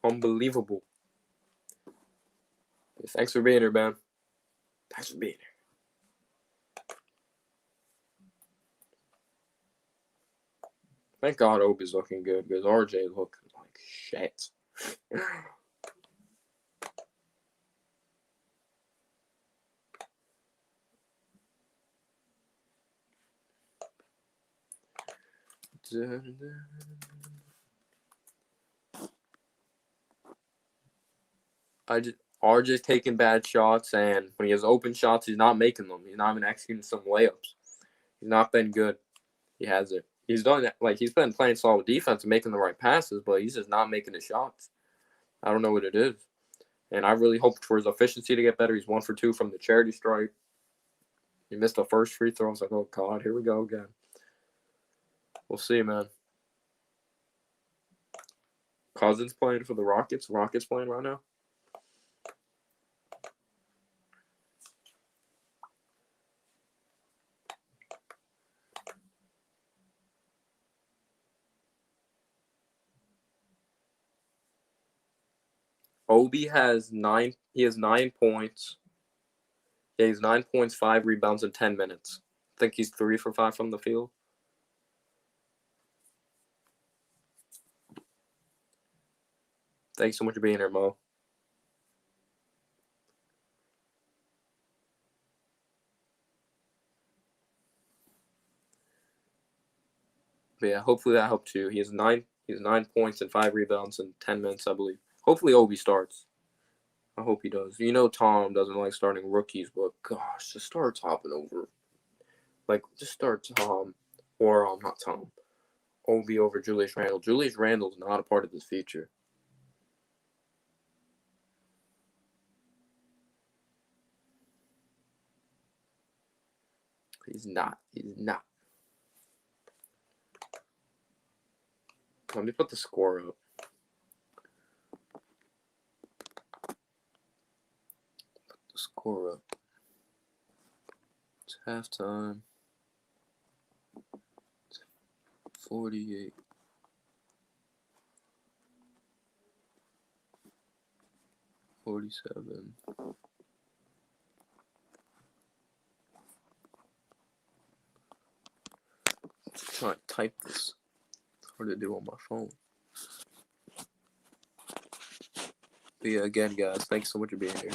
Unbelievable. Thanks for being here, man. Thanks for being here. Thank God Obi's looking good because RJ looking like shit. RJ's taking bad shots, and when he has open shots, he's not making them. He's not even executing some layups. He's not been good. He hasn't. He's done that. Like, he's been playing solid defense and making the right passes, but he's just not making the shots. I don't know what it is. And I really hoped for his efficiency to get better. He's 1 for 2 from the charity stripe. He missed the first free throw. I was like, oh, God, here we go again. We'll see, man. Cousins playing for the Rockets. Rockets playing right now. Obi has 9. He has 9 points. Yeah, he's 9 points, 5 rebounds in 10 minutes. I think he's 3 for 5 from the field. Thanks so much for being here, Mo. But yeah, hopefully that helped too. He has 9 points and 5 rebounds in 10 minutes, I believe. Hopefully Obi starts. I hope he does. You know Tom doesn't like starting rookies, but gosh, just start hopping over. Like, just start Tom, or not Tom. Obi over Julius Randle. Julius Randle's not a part of this feature. He's not. Let me put the score up. Score up. It's halftime. 48. $47. Try to type this. It's hard to do on my phone. But yeah, again, guys, thanks so much for being here.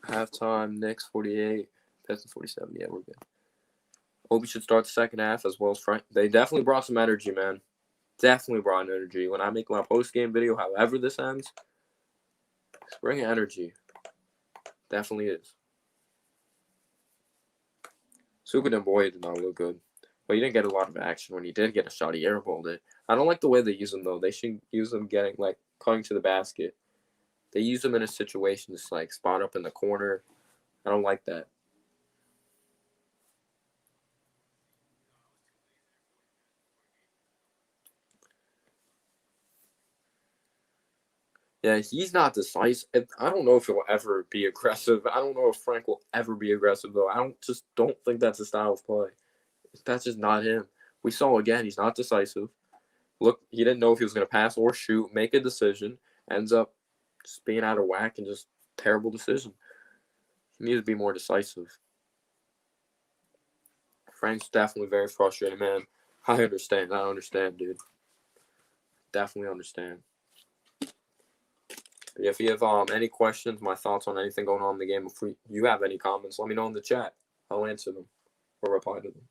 Halftime, Knicks 48, Pistons 47. Yeah, we're good. Obi should start the second half as well as Frank. They definitely brought some energy, man. Definitely brought energy. When I make my post-game video, however this ends, it's bringing energy. Definitely is. Suka Boy did not look good. But he didn't get a lot of action. When he did get a shot, he airballed it. I don't like the way they use him, though. They should use him getting, like, cutting to the basket. They use him in a situation just, like, spot up in the corner. I don't like that. Yeah, he's not decisive. I don't know if he'll ever be aggressive. I don't know if Frank will ever be aggressive, though. I don't think that's his style of play. That's just not him. We saw again, he's not decisive. Look, he didn't know if he was going to pass or shoot, make a decision, ends up just being out of whack and just terrible decision. He needs to be more decisive. Frank's definitely very frustrated, man. I understand, dude. Definitely understand. If you have any questions, my thoughts on anything going on in the game, if you have any comments, let me know in the chat. I'll answer them or reply to them.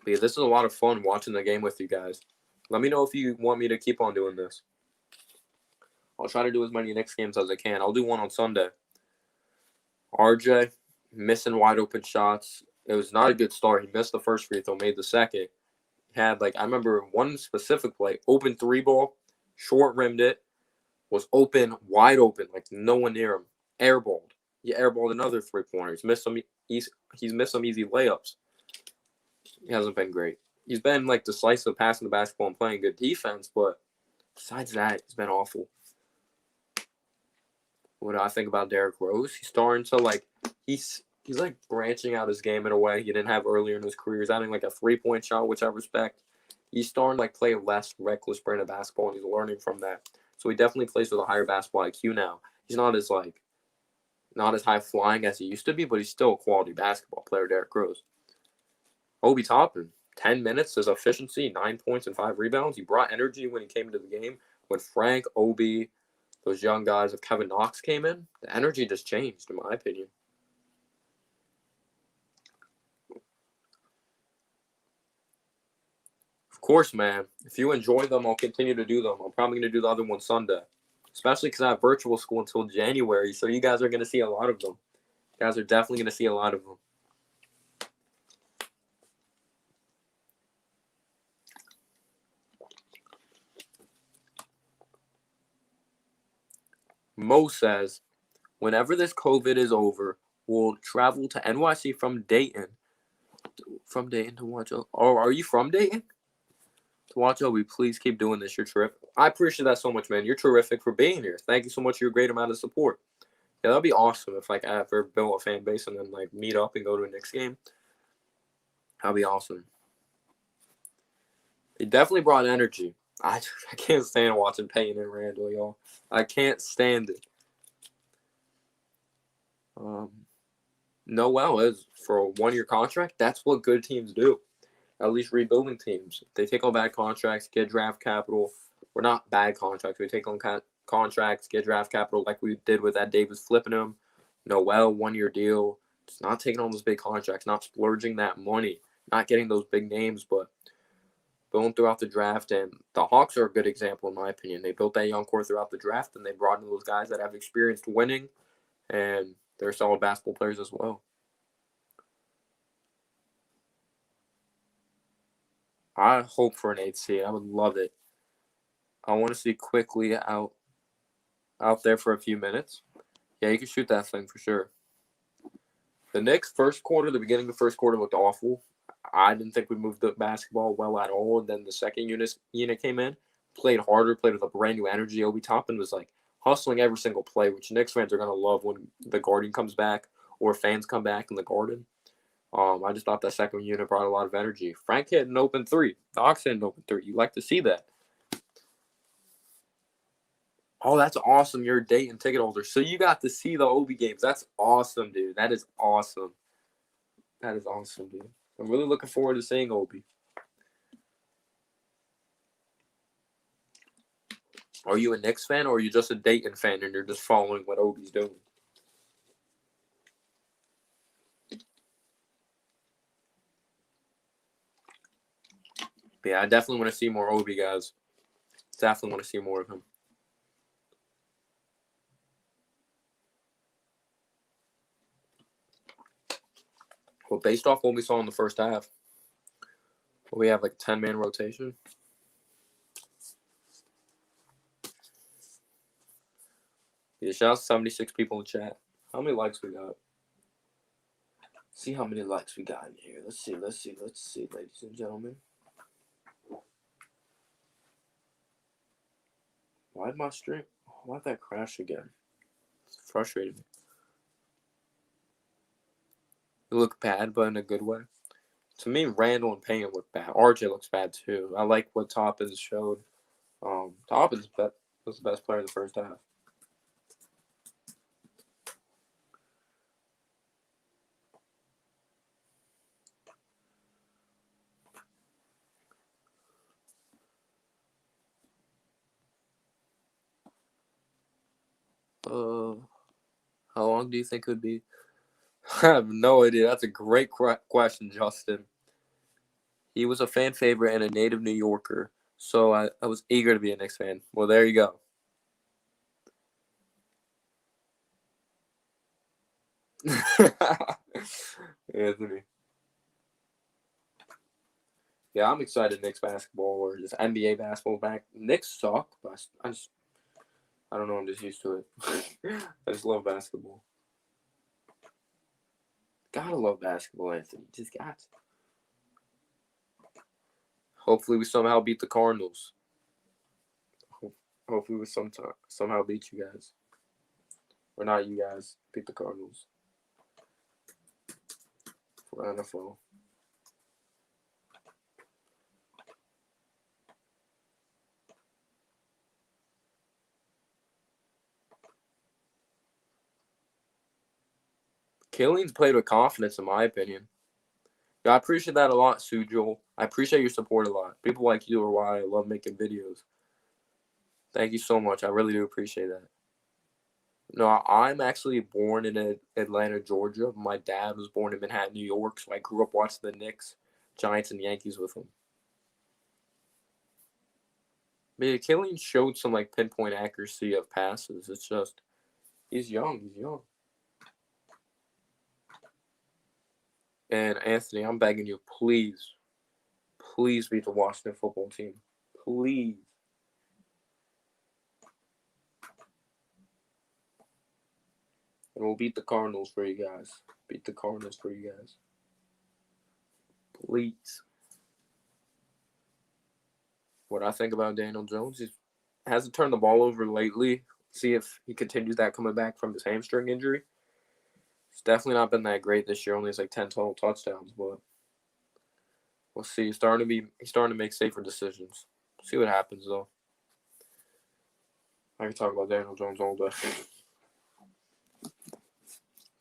But yeah, this is a lot of fun watching the game with you guys. Let me know if you want me to keep on doing this. I'll try to do as many Knicks games as I can. I'll do one on Sunday. RJ, missing wide open shots. It was not a good start. He missed the first free throw, made the second. He had, I remember one specific play, open 3-ball, short rimmed it, was open, wide open, no one near him. Airballed. He airballed another 3-pointer. He's missed some easy layups. He hasn't been great. He's been, decisive passing the basketball and playing good defense, but besides that, he's been awful. What do I think about Derrick Rose? He's starting to, He's like branching out his game in a way he didn't have earlier in his career. He's adding like a 3-point shot, which I respect. He's starting to like play less reckless brand of basketball, and he's learning from that. So he definitely plays with a higher basketball IQ now. He's not as high flying as he used to be, but he's still a quality basketball player. Derrick Rose. Obi Toppin, 10 minutes, his efficiency, 9 points and 5 rebounds. He brought energy when he came into the game. When Frank, Obi, those young guys of Kevin Knox came in, the energy just changed, in my opinion. Of course, man. If you enjoy them, I'll continue to do them. I'm probably going to do the other one Sunday, especially because I have virtual school until January, so you guys are going to see a lot of them. You guys are definitely going to see a lot of them. Mo says, whenever this COVID is over, we'll travel to NYC from Dayton. From Dayton to watch. Oh, are you from Dayton? To watch Obi, please keep doing this. You're terrific. I appreciate that so much, man. You're terrific for being here. Thank you so much for your great amount of support. Yeah, that'd be awesome if like I ever built a fan base and then like meet up and go to a Knicks game. That'd be awesome. It definitely brought energy. I can't stand watching Payton and Randall, y'all. I can't stand it. Noel is for a 1-year contract. That's what good teams do. At least rebuilding teams. They take on bad contracts, get draft capital. We're not bad contracts. We take on contracts, get draft capital like we did with that Davis flipping him. Noel, 1-year deal. Just not taking on those big contracts, not splurging that money, not getting those big names, but building throughout the draft. And the Hawks are a good example, in my opinion. They built that young core throughout the draft, and they brought in those guys that have experience winning, and they're solid basketball players as well. I hope for an 8th seed. I would love it. I want to see quickly out there for a few minutes. Yeah, you can shoot that thing for sure. The Knicks the beginning of the first quarter looked awful. I didn't think we moved the basketball well at all. And then the second unit came in, played harder, played with a brand new energy. Obi Toppin was like hustling every single play, which Knicks fans are gonna love when the Garden comes back or fans come back in the Garden. I just thought that second unit brought a lot of energy. Frank hit an open 3. The Hawks hit an open 3. You like to see that. Oh, that's awesome. You're a Dayton ticket holder. So you got to see the Obi games. That's awesome, dude. That is awesome. That is awesome, dude. I'm really looking forward to seeing Obi. Are you a Knicks fan or are you just a Dayton fan and you're just following what Obi's doing? But yeah, I definitely want to see more Obi, guys. Definitely want to see more of him. Well, based off what we saw in the first half, we have like a 10-man rotation. Yeah, shout out to 76 people in the chat. How many likes we got? See how many likes we got in here. Let's see, ladies and gentlemen. Why'd that crash again? It's frustrating. It looked bad, but in a good way. To me, Randall and Payne look bad. RJ looks bad too. I like what Toppins showed. Toppins was the best player in the first half. How long do you think it would be? I have no idea. That's a great question, Justin. He was a fan favorite and a native New Yorker, so I was eager to be a Knicks fan. Well, there you go. Anthony. Yeah, I'm excited Knicks basketball or just NBA basketball back. Knicks suck, but I don't know. I'm just used to it. I just love basketball. Gotta love basketball, Anthony. Just got to. Hopefully, we somehow beat the Cardinals. Hopefully, we somehow beat you guys. Or not you guys. Beat the Cardinals. for NFL. Killian's played with confidence, in my opinion. Yeah, I appreciate that a lot, Sujol. I appreciate your support a lot. People like you are why I love making videos. Thank you so much. I really do appreciate that. No, I'm actually born in Atlanta, Georgia. My dad was born in Manhattan, New York, so I grew up watching the Knicks, Giants, and Yankees with him. But yeah, Killian showed some like pinpoint accuracy of passes. It's just he's young. He's young. And Anthony, I'm begging you, please beat the Washington football team. Please. And we'll beat the Cardinals for you guys. Beat the Cardinals for you guys. Please. What I think about Daniel Jones, he hasn't turned the ball over lately. See if he continues that coming back from his hamstring injury. It's definitely not been that great this year. Only has like 10 total touchdowns, but we'll see. He's starting to make safer decisions. See what happens though. I can talk about Daniel Jones all day.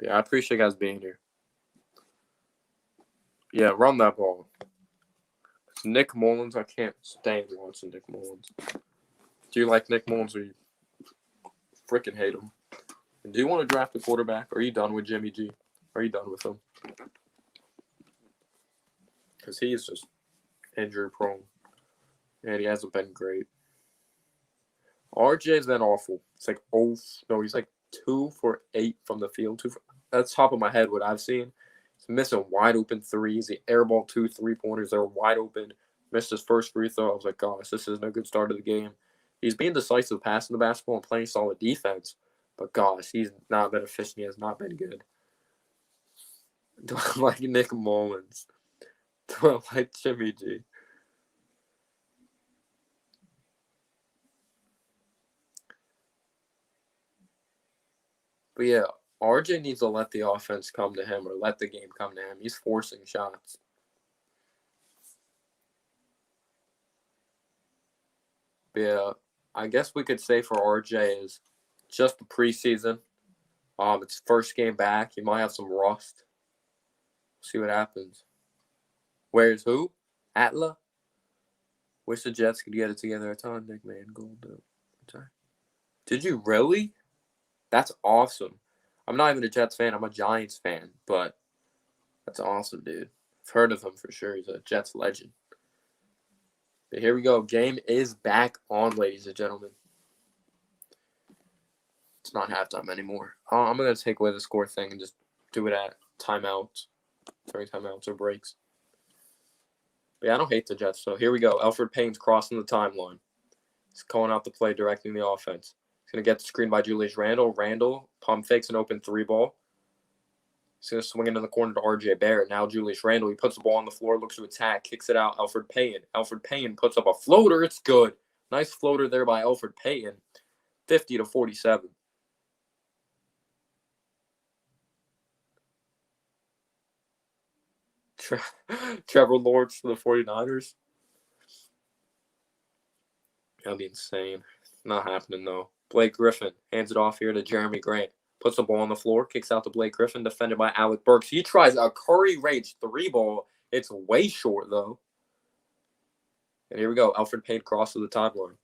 Yeah, I appreciate you guys being here. Yeah, run that ball. It's Nick Mullins. I can't stand watching Nick Mullins. Do you like Nick Mullins or you freaking hate him? And do you want to draft a quarterback? Or are you done with Jimmy G? Are you done with him? Because he is just injury prone. And he hasn't been great. RJ's been awful. It's like, he's like 2 for 8 from the field. That's top of my head what I've seen. He's missing wide open threes. He airballed 2 3-pointers that were wide open. Missed his first free throw. I was like, gosh, this isn't a good start of the game. He's being decisive passing the basketball and playing solid defense. But gosh, he's not been efficient. He has not been good. Do I like Nick Mullins? Do I like Jimmy G? But yeah, RJ needs to let the offense come to him or let the game come to him. He's forcing shots. But yeah, I guess we could say for RJ is just the preseason. It's first game back. He might have some rust. See what happens. Where's who? Atla? Wish the Jets could get it together a ton. Nick Mangold. Did you really? That's awesome. I'm not even a Jets fan. I'm a Giants fan. But that's awesome, dude. I've heard of him for sure. He's a Jets legend. But here we go. Game is back on, ladies and gentlemen. It's not halftime anymore. I'm going to take away the score thing and just do it at timeouts. During timeouts or breaks. But yeah, I don't hate the Jets. So here we go. Elfrid Payton's crossing the timeline. He's calling out the play, directing the offense. He's going to get the screen by Julius Randle. Randle pump fakes an open 3-ball. He's going to swing it in the corner to RJ Barrett. Now Julius Randle. He puts the ball on the floor, looks to attack, kicks it out. Elfrid Payton. Elfrid Payton puts up a floater. It's good. Nice floater there by Elfrid Payton. 50-47. Trevor Lawrence for the 49ers. That'd be insane. Not happening, though. Blake Griffin hands it off here to Jeremy Grant. Puts the ball on the floor, kicks out to Blake Griffin, defended by Alec Burks. He tries a Curry range 3-ball. It's way short, though. And here we go. Elfrid Payton crosses the timeline.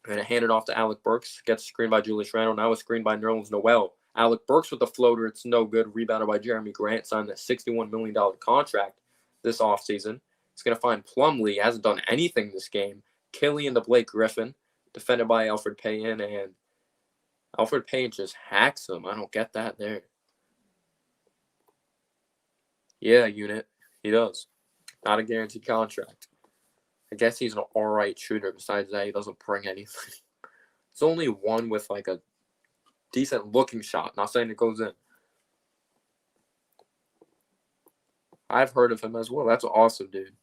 And hand it off to Alec Burks. Gets screened by Julius Randle. Now it's screened by Nerlens Noel. Alec Burks with the floater. It's no good. Rebounded by Jeremy Grant. Signed that $61 million contract this offseason. He's going to find Plumlee. He hasn't done anything this game. Killian to Blake Griffin. Defended by Elfrid Payton. And Elfrid Payton just hacks him. I don't get that there. Yeah, unit. He does. Not a guaranteed contract. I guess he's an all-right shooter. Besides that, he doesn't bring anything. It's only one with like a decent-looking shot. Not saying it goes in. I've heard of him as well. That's awesome, dude.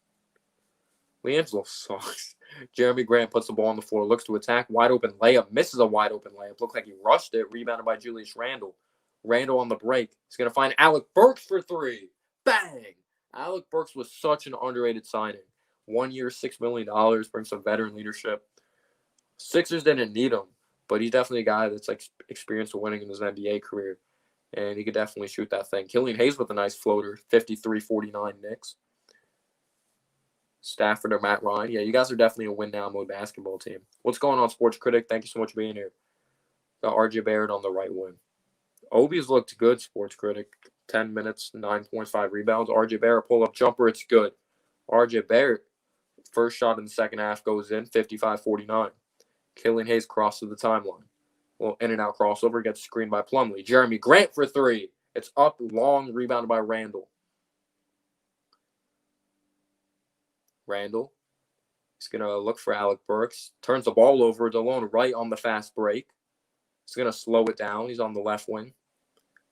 LiAngelo sucks. Jeremy Grant puts the ball on the floor, looks to attack. Wide open layup. Misses a wide open layup. Looked like he rushed it. Rebounded by Julius Randle. Randle on the break. He's going to find Alec Burks for 3. Bang! Alec Burks was such an underrated signing. 1 year, $6 million, brings some veteran leadership. Sixers didn't need him, but he's definitely a guy that's like experienced with winning in his NBA career, and he could definitely shoot that thing. Killian Hayes with a nice floater, 53-49 Knicks. Stafford or Matt Ryan. Yeah, you guys are definitely a win-now mode basketball team. What's going on, Sports Critic? Thank you so much for being here. Got RJ Barrett on the right wing. Obi's looked good, Sports Critic. 10 minutes, 9.5 rebounds. RJ Barrett pull-up jumper, it's good. RJ Barrett, first shot in the second half goes in, 55-49. Killian Hayes crosses the timeline. Well, in-and-out crossover, gets screened by Plumlee. Jeremy Grant for three. It's up, long, rebounded by Randall. Randall. He's going to look for Alec Burks. Turns the ball over. DeLone right on the fast break. He's going to slow it down. He's on the left wing.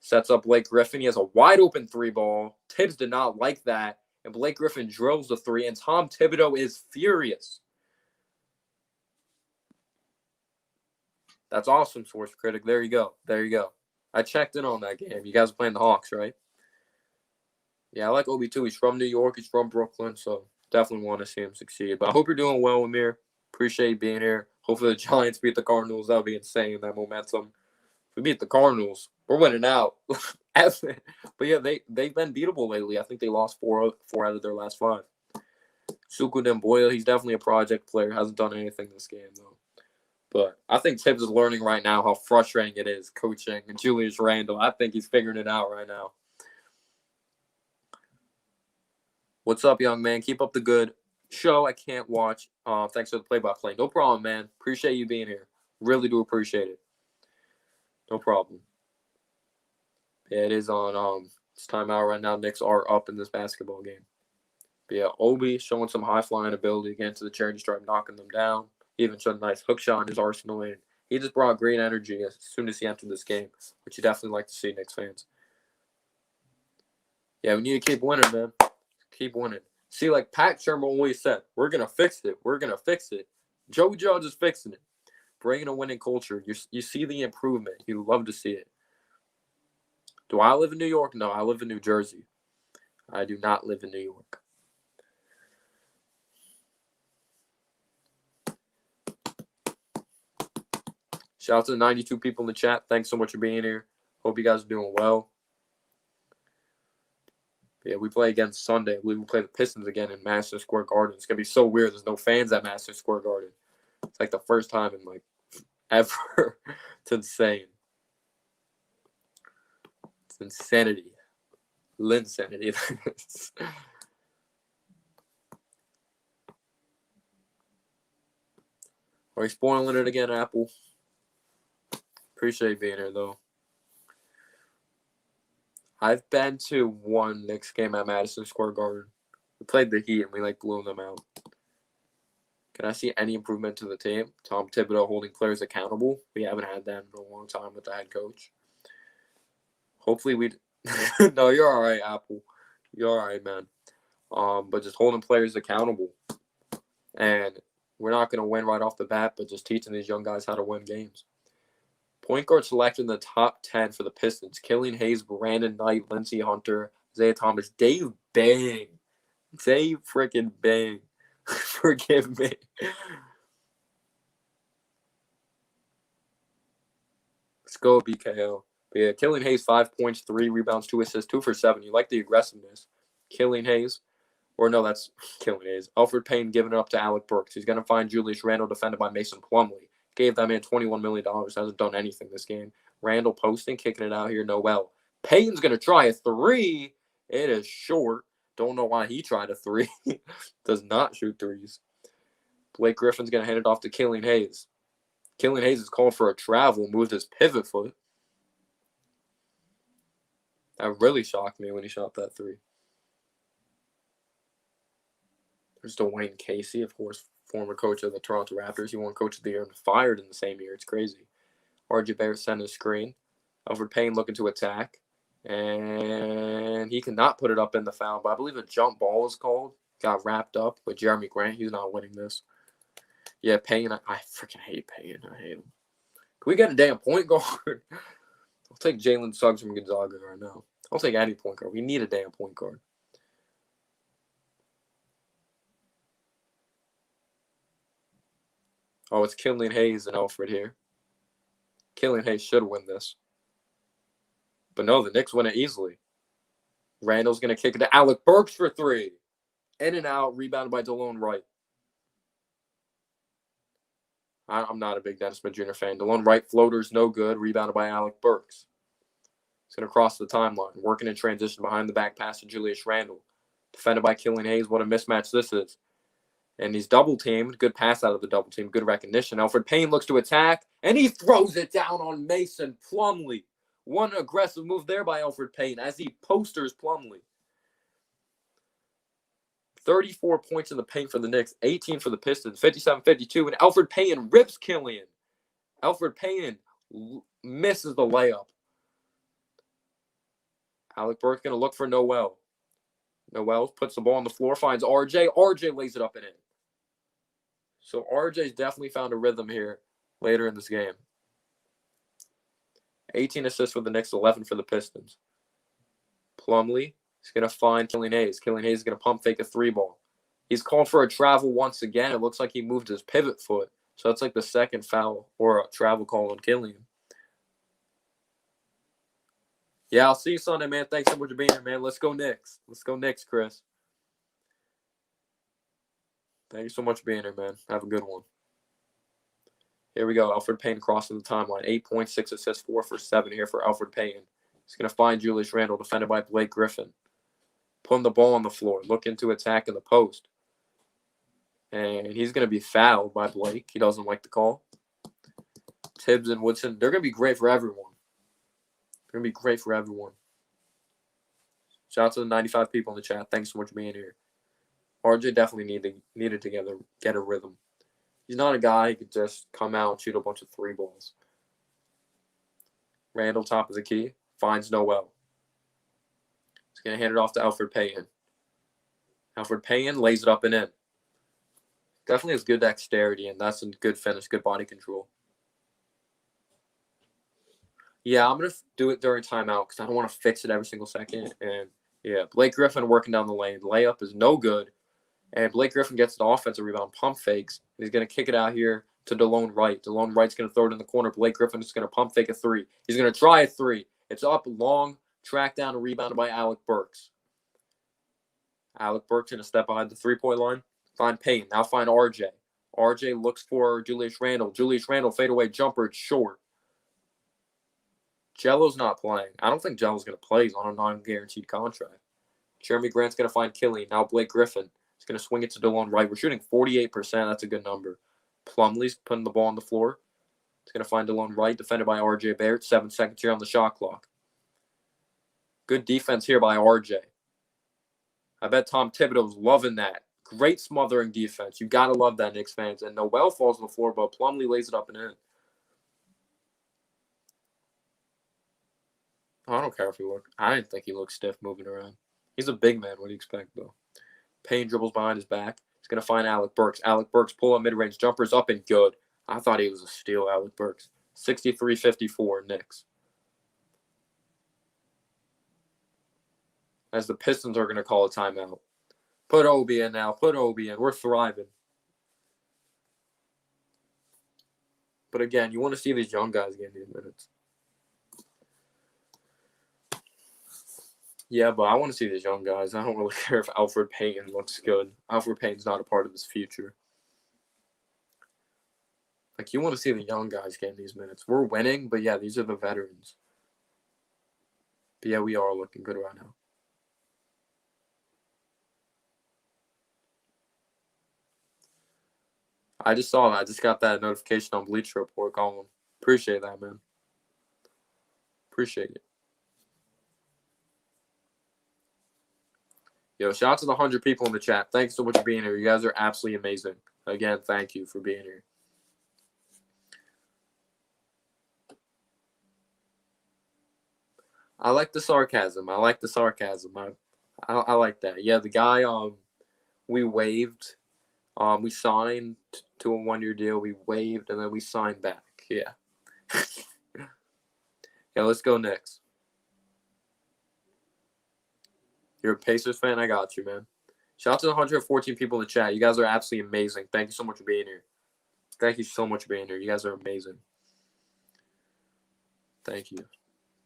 Sets up Blake Griffin. He has a wide-open three ball. Tibbs did not like that. And Blake Griffin drills the three. And Tom Thibodeau is furious. That's awesome, Sports Critic. There you go. There you go. I checked in on that game. You guys are playing the Hawks, right? Yeah, I like Obi too. He's from New York. He's from Brooklyn. So definitely want to see him succeed. But I hope you're doing well, Amir. Appreciate you being here. Hopefully the Giants beat the Cardinals. That would be insane, that momentum. If we beat the Cardinals, we're winning out. But yeah, they've been beatable lately. I think they lost four out of their last 5. Suku Demboya, he's definitely a project player. Hasn't done anything this game, though. But I think Tibbs is learning right now how frustrating it is coaching Julius Randle. I think he's figuring it out right now. What's up, young man? Keep up the good show. I can't watch. Thanks for the play-by-play. No problem, man. Appreciate you being here. Really do appreciate it. No problem. Yeah, it is on it's timeout right now. Knicks are up in this basketball game. But yeah, Obi showing some high-flying ability again to the charity stripe, knocking them down. He even showed a nice hook shot in his arsenal, and he just brought great energy as soon as he entered this game, which you definitely like to see, Knicks fans. Yeah, we need to keep winning, man. Keep winning. See, like Pat Shermer always said, we're going to fix it. We're going to fix it. Joe Judge is fixing it. Bringing a winning culture. You see the improvement. You love to see it. Do I live in New York? No, I live in New Jersey. I do not live in New York. Shout out to the 92 people in the chat. Thanks so much for being here. Hope you guys are doing well. Yeah, we play again Sunday. We play the Pistons again in Madison Square Garden. It's going to be so weird. There's no fans at Madison Square Garden. It's like the first time in, like, ever. It's insane. It's insanity. Linsanity. Are you spoiling it again, Apple? Appreciate being here, though. I've been to one Knicks game at Madison Square Garden. We played the Heat, and we, like, blew them out. Can I see any improvement to the team? Tom Thibodeau holding players accountable. We haven't had that in a long time with the head coach. Hopefully we – no, you're all right, Apple. You're all right, man. But just holding players accountable. And we're not going to win right off the bat, but just teaching these young guys how to win games. Point guard selected in the top 10 for the Pistons. Killian Hayes, Brandon Knight, Lindsey Hunter, Isaiah Thomas, Dave Bang. Dave freaking Bang. Forgive me. Let's go, BKO. But yeah, Killian Hayes, 5 points, 3 rebounds, 2 assists, 2 for 7. You like the aggressiveness. Killian Hayes. Or no, that's Killian Hayes. Alfred Payne giving it up to Alec Burks. He's going to find Julius Randle defended by Mason Plumlee. Gave that man $21 million. Hasn't done anything this game. Randle posting, kicking it out here. Noel. Payne's going to try a 3. It is short. Don't know why he tried a 3. Does not shoot threes. Blake Griffin's going to hand it off to Killian Hayes. Killian Hayes is called for a travel, moved his pivot foot. That really shocked me when he shot that 3. There's Dwayne Casey, of course, former coach of the Toronto Raptors. He won Coach of the Year and fired in the same year. It's crazy. RJ Barrett sent a screen. Alfred Payne looking to attack. And he cannot put it up in the foul, but I believe a jump ball is called. Got wrapped up with Jeremy Grant. He's not winning this. Yeah, Payne. I freaking hate Payne. I hate him. Can we get a damn point guard? I'll take Jalen Suggs from Gonzaga right now. I'll take any point guard. We need a damn point guard. Oh, it's Killian Hayes and Alfred here. Killian Hayes should win this. But no, the Knicks win it easily. Randall's going to kick it to Alec Burks for 3. In and out, rebounded by DeLone Wright. I'm not a big Dennis Smith Jr. fan. DeLone Wright floater's no good, rebounded by Alec Burks. He's going to cross the timeline, working in transition behind the back pass to Julius Randle. Defended by Killian Hayes. What a mismatch this is. And he's double-teamed. Good pass out of the double team. Good recognition. Elfrid Payne looks to attack, and he throws it down on Mason Plumlee. One aggressive move there by Elfrid Payne as he posters Plumlee. 34 points in the paint for the Knicks, 18 for the Pistons, 57-52, and Elfrid Payne rips Killian. Elfrid Payne misses the layup. Alec Burks going to look for Noel. Noel puts the ball on the floor, finds RJ. RJ lays it up and in. So RJ's definitely found a rhythm here later in this game. 18 assists for the Knicks, 11 for the Pistons. Plumlee is going to find Killian Hayes. Killian Hayes is going to pump fake a 3-ball. He's called for a travel once again. It looks like he moved his pivot foot. So that's like the second foul or a travel call on Killian. Yeah, I'll see you Sunday, man. Thanks so much for being here, man. Let's go Knicks. Let's go Knicks, Chris. Thank you so much for being here, man. Have a good one. Here we go. Elfrid Payne crossing the timeline. 8.6 assists, 4 for 7 here for Elfrid Payne. He's going to find Julius Randle, defended by Blake Griffin. Putting the ball on the floor, looking to attack in the post. And he's going to be fouled by Blake. He doesn't like the call. Tibbs and Woodson, they're going to be great for everyone. They're going to be great for everyone. Shout out to the 95 people in the chat. Thanks so much for being here. RJ definitely needed to get a rhythm. He's not a guy who could just come out and shoot a bunch of 3 balls. Randall, top of the key, finds Noel. He's going to hand it off to Elfrid Payne. Elfrid Payne lays it up and in. Definitely has good dexterity, and that's a good finish, good body control. Yeah, I'm going to do it during timeout because I don't want to fix it every single second. And, yeah, Blake Griffin working down the lane. Layup is no good. And Blake Griffin gets the offensive rebound, pump fakes. He's going to kick it out here to DeLone Wright. DeLone Wright's going to throw it in the corner. Blake Griffin is going to pump fake a 3. He's going to try a 3. It's up long, track down, and rebounded by Alec Burks. Alec Burks going to step behind the 3-point line. Find Payne. Now find RJ. RJ looks for Julius Randle. Julius Randle, fadeaway jumper. It's short. Jello's not playing. I don't think Jello's going to play. He's on a non-guaranteed contract. Jeremy Grant's going to find Killian. Now Blake Griffin. He's going to swing it to DeLone Wright. We're shooting 48%. That's a good number. Plumlee's putting the ball on the floor. He's going to find DeLone Wright, defended by RJ Barrett. 7 seconds here on the shot clock. Good defense here by RJ. I bet Tom Thibodeau's loving that. Great smothering defense. You got to love that, Knicks fans. And Noel falls on the floor, but Plumlee lays it up and in. I don't care if he looked. I didn't think he looked stiff moving around. He's a big man. What do you expect, though? Payne dribbles behind his back. He's going to find Alec Burks. Alec Burks pull up mid-range. Jumper's up and good. I thought he was a steal, Alec Burks. 63-54 Knicks. As the Pistons are going to call a timeout. Put Obi in now. Put Obi in. We're thriving. But again, you want to see these young guys getting these minutes. Yeah, but I want to see these young guys. I don't really care if Elfrid Payne looks good. Elfrid Payne's not a part of his future. Like, you want to see the young guys getting these minutes. We're winning, but yeah, these are the veterans. But yeah, we are looking good right now. I just saw that. I just got that notification on Bleacher Report, Colin. Appreciate that, man. Appreciate it. Yo, shout out to the 100 people in the chat. Thanks so much for being here. You guys are absolutely amazing. Again, thank you for being here. I like the sarcasm. I like that. Yeah, the guy we waived. We signed to a 1-year deal. We waived, and then we signed back. Yeah. Yeah, let's go Knicks. You're a Pacers fan? I got you, man. Shout out to the 114 people in the chat. You guys are absolutely amazing. Thank you so much for being here. Thank you so much for being here. You guys are amazing. Thank you.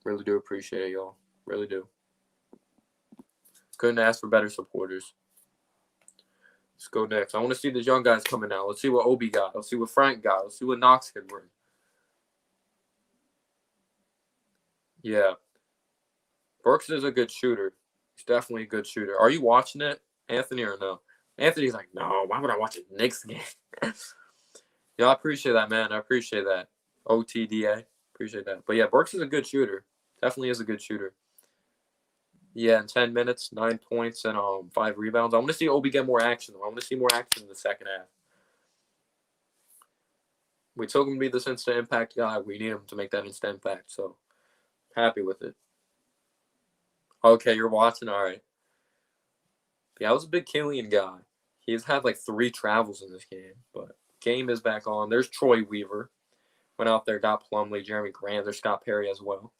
Really do appreciate it, y'all. Really do. Couldn't ask for better supporters. Let's go next. I want to see these young guys coming out. Let's see what Obi got. Let's see what Frank got. Let's see what Knox can bring. Yeah. Burks is a good shooter. He's definitely a good shooter. Are you watching it, Anthony, or no? Anthony's like, no, why would I watch a Knicks game? Yeah, I appreciate that, man. I appreciate that. OTDA. Appreciate that. But yeah, Burks is a good shooter. Definitely is a good shooter. Yeah, in 10 minutes, 9 points, and 5 rebounds. I want to see Obi get more action, though. I want to see more action in the second half. We told him to be this instant impact guy. We need him to make that instant impact, so happy with it. Okay, you're watching? All right. Yeah, I was a big Killian guy. He's had like 3 travels in this game, but game is back on. There's Troy Weaver. Went out there, got Plumlee, Jeremy Grant. There's Scott Perry as well.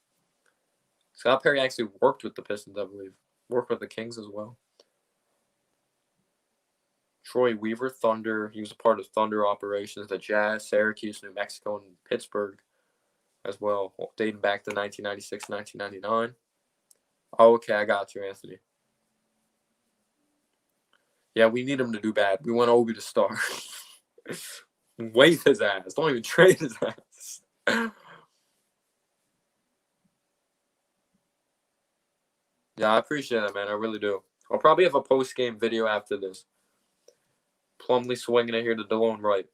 Scott Perry actually worked with the Pistons, I believe. Worked with the Kings as well. Troy Weaver, Thunder. He was a part of Thunder operations, the Jazz, Syracuse, New Mexico, and Pittsburgh as well, dating back to 1996, 1999. Oh, okay, I got you, Anthony. Yeah, we need him to do bad. We want Obi to start. Waste his ass. Don't even trade his ass. Yeah, I appreciate that, man. I really do. I'll probably have a post-game video after this. Plumlee swinging it here to DeLone Wright.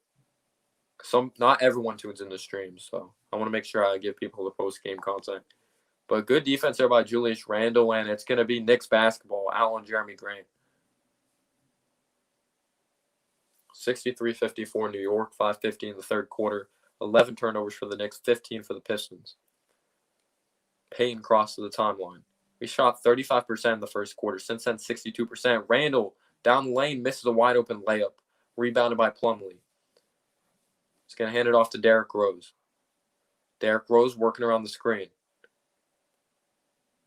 Not everyone tunes in the stream, so I want to make sure I give people the post-game content. But good defense there by Julius Randle, and it's going to be Knicks basketball out on Jeremy Grant. 63-54 New York, 5:50 in the third quarter. 11 turnovers for the Knicks, 15 for the Pistons. Payton crossed to the timeline. We shot 35% in the first quarter. Since then, 62%. Randle down the lane misses a wide-open layup. Rebounded by Plumlee. He's going to hand it off to Derrick Rose. Derrick Rose working around the screen.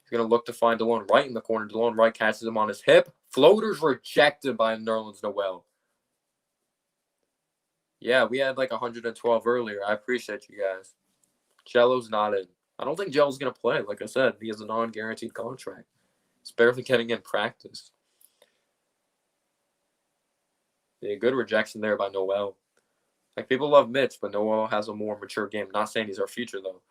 He's going to look to find DeLone Wright in the corner. DeLone Wright catches him on his hip. Floaters rejected by Nerlens Noel. Yeah, we had like 112 earlier. I appreciate you guys. Jello's not in. I don't think Jello's going to play. Like I said, he has a non-guaranteed contract. He's barely getting in practice. Yeah, good rejection there by Noel. Like, people love Mitch, but Noel has a more mature game. Not saying he's our future, though.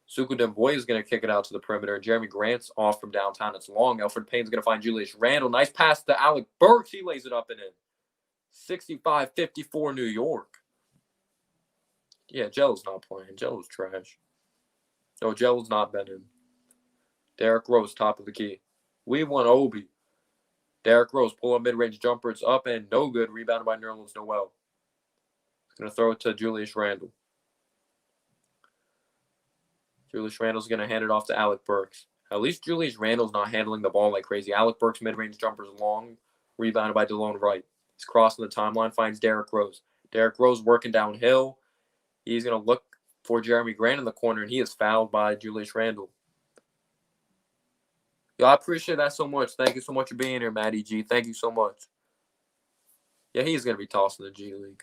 Suku Demboy is going to kick it out to the perimeter. Jeremy Grant's off from downtown. It's long. Elfrid Payton's going to find Julius Randle. Nice pass to Alec Burks. He lays it up and in. 65-54 New York. Yeah, Jello's not playing. Jello's trash. No, Jello's not been in. Derrick Rose, top of the key. We want Obi. Derrick Rose, pull up mid-range jumper. It's up and no good. Rebounded by Nerlens Noel. He's going to throw it to Julius Randle. Julius Randle's going to hand it off to Alec Burks. At least Julius Randle's not handling the ball like crazy. Alec Burks' mid-range jumper is long. Rebounded by DeLone Wright. He's crossing the timeline, finds Derrick Rose. Derrick Rose working downhill. He's going to look for Jeremy Grant in the corner, and he is fouled by Julius Randle. Yo, I appreciate that so much. Thank you so much for being here, Matty G. Thank you so much. Yeah, he's going to be tossed in the G League.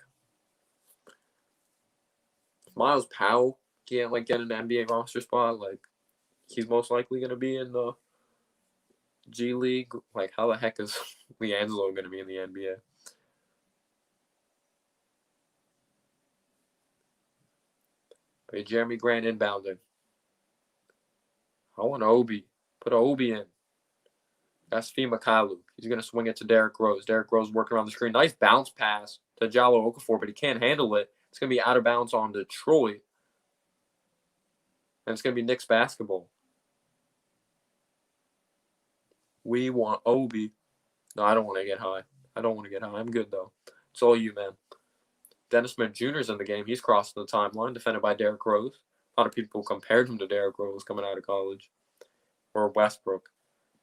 Miles Powell can't get an NBA roster spot. Like, he's most likely going to be in the G League. Like, how the heck is LiAngelo going to be in the NBA? Okay, Jeremy Grant inbounding. I want Obi. Put Obi in. That's Fee Makalu. He's going to swing it to Derrick Rose. Derrick Rose working around the screen. Nice bounce pass to Jallo Okafor, but he can't handle it. It's going to be out of bounds on Detroit. And it's going to be Knicks basketball. We want Obi. No, I don't want to get high. I'm good, though. It's all you, man. Dennis Smith Jr. is in the game. He's crossing the timeline, defended by Derrick Rose. A lot of people compared him to Derrick Rose coming out of college. Or Westbrook.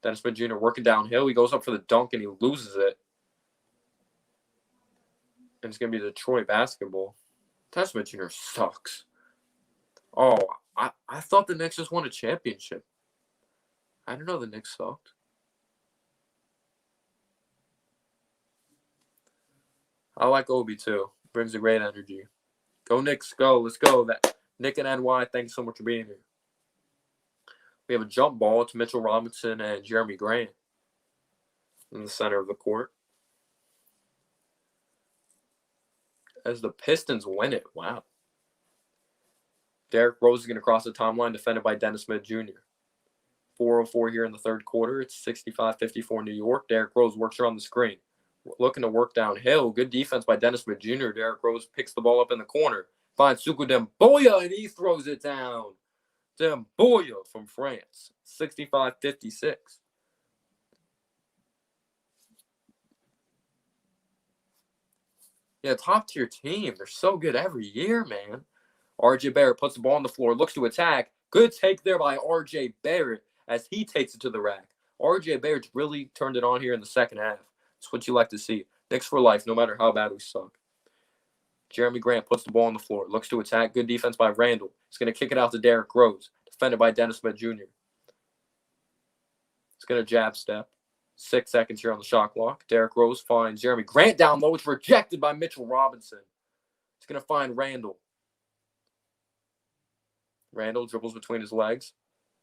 Dennis Smith Jr. working downhill. He goes up for the dunk, and he loses it. And it's going to be Detroit basketball. Dennis Smith Jr. sucks. Oh, I thought the Knicks just won a championship. I didn't know the Knicks sucked. I like Obi too. Brings a great energy. Go Knicks, go. Let's go. That Nick and NY, thanks so much for being here. We have a jump ball. It's Mitchell Robinson and Jeremy Grant in the center of the court. As the Pistons win it. Wow. Derrick Rose is going to cross the timeline, defended by Dennis Smith Jr. 4:04 here in the third quarter. It's 65-54 New York. Derrick Rose works around the screen. Looking to work downhill. Good defense by Dennis Smith Jr. Derrick Rose picks the ball up in the corner. Finds Suku Demboya, and he throws it down. Demboya from France. 65-56. Yeah, top-tier team. They're so good every year, man. R.J. Barrett puts the ball on the floor, looks to attack. Good take there by R.J. Barrett as he takes it to the rack. R.J. Barrett's really turned it on here in the second half. That's what you like to see. Knicks for life, no matter how bad we suck. Jeremy Grant puts the ball on the floor, looks to attack. Good defense by Randall. He's going to kick it out to Derrick Rose, defended by Dennis Smith Jr. He's going to jab step. 6 seconds here on the shot clock. Derrick Rose finds Jeremy Grant down low. It's rejected by Mitchell Robinson. He's going to find Randall. Randall dribbles between his legs.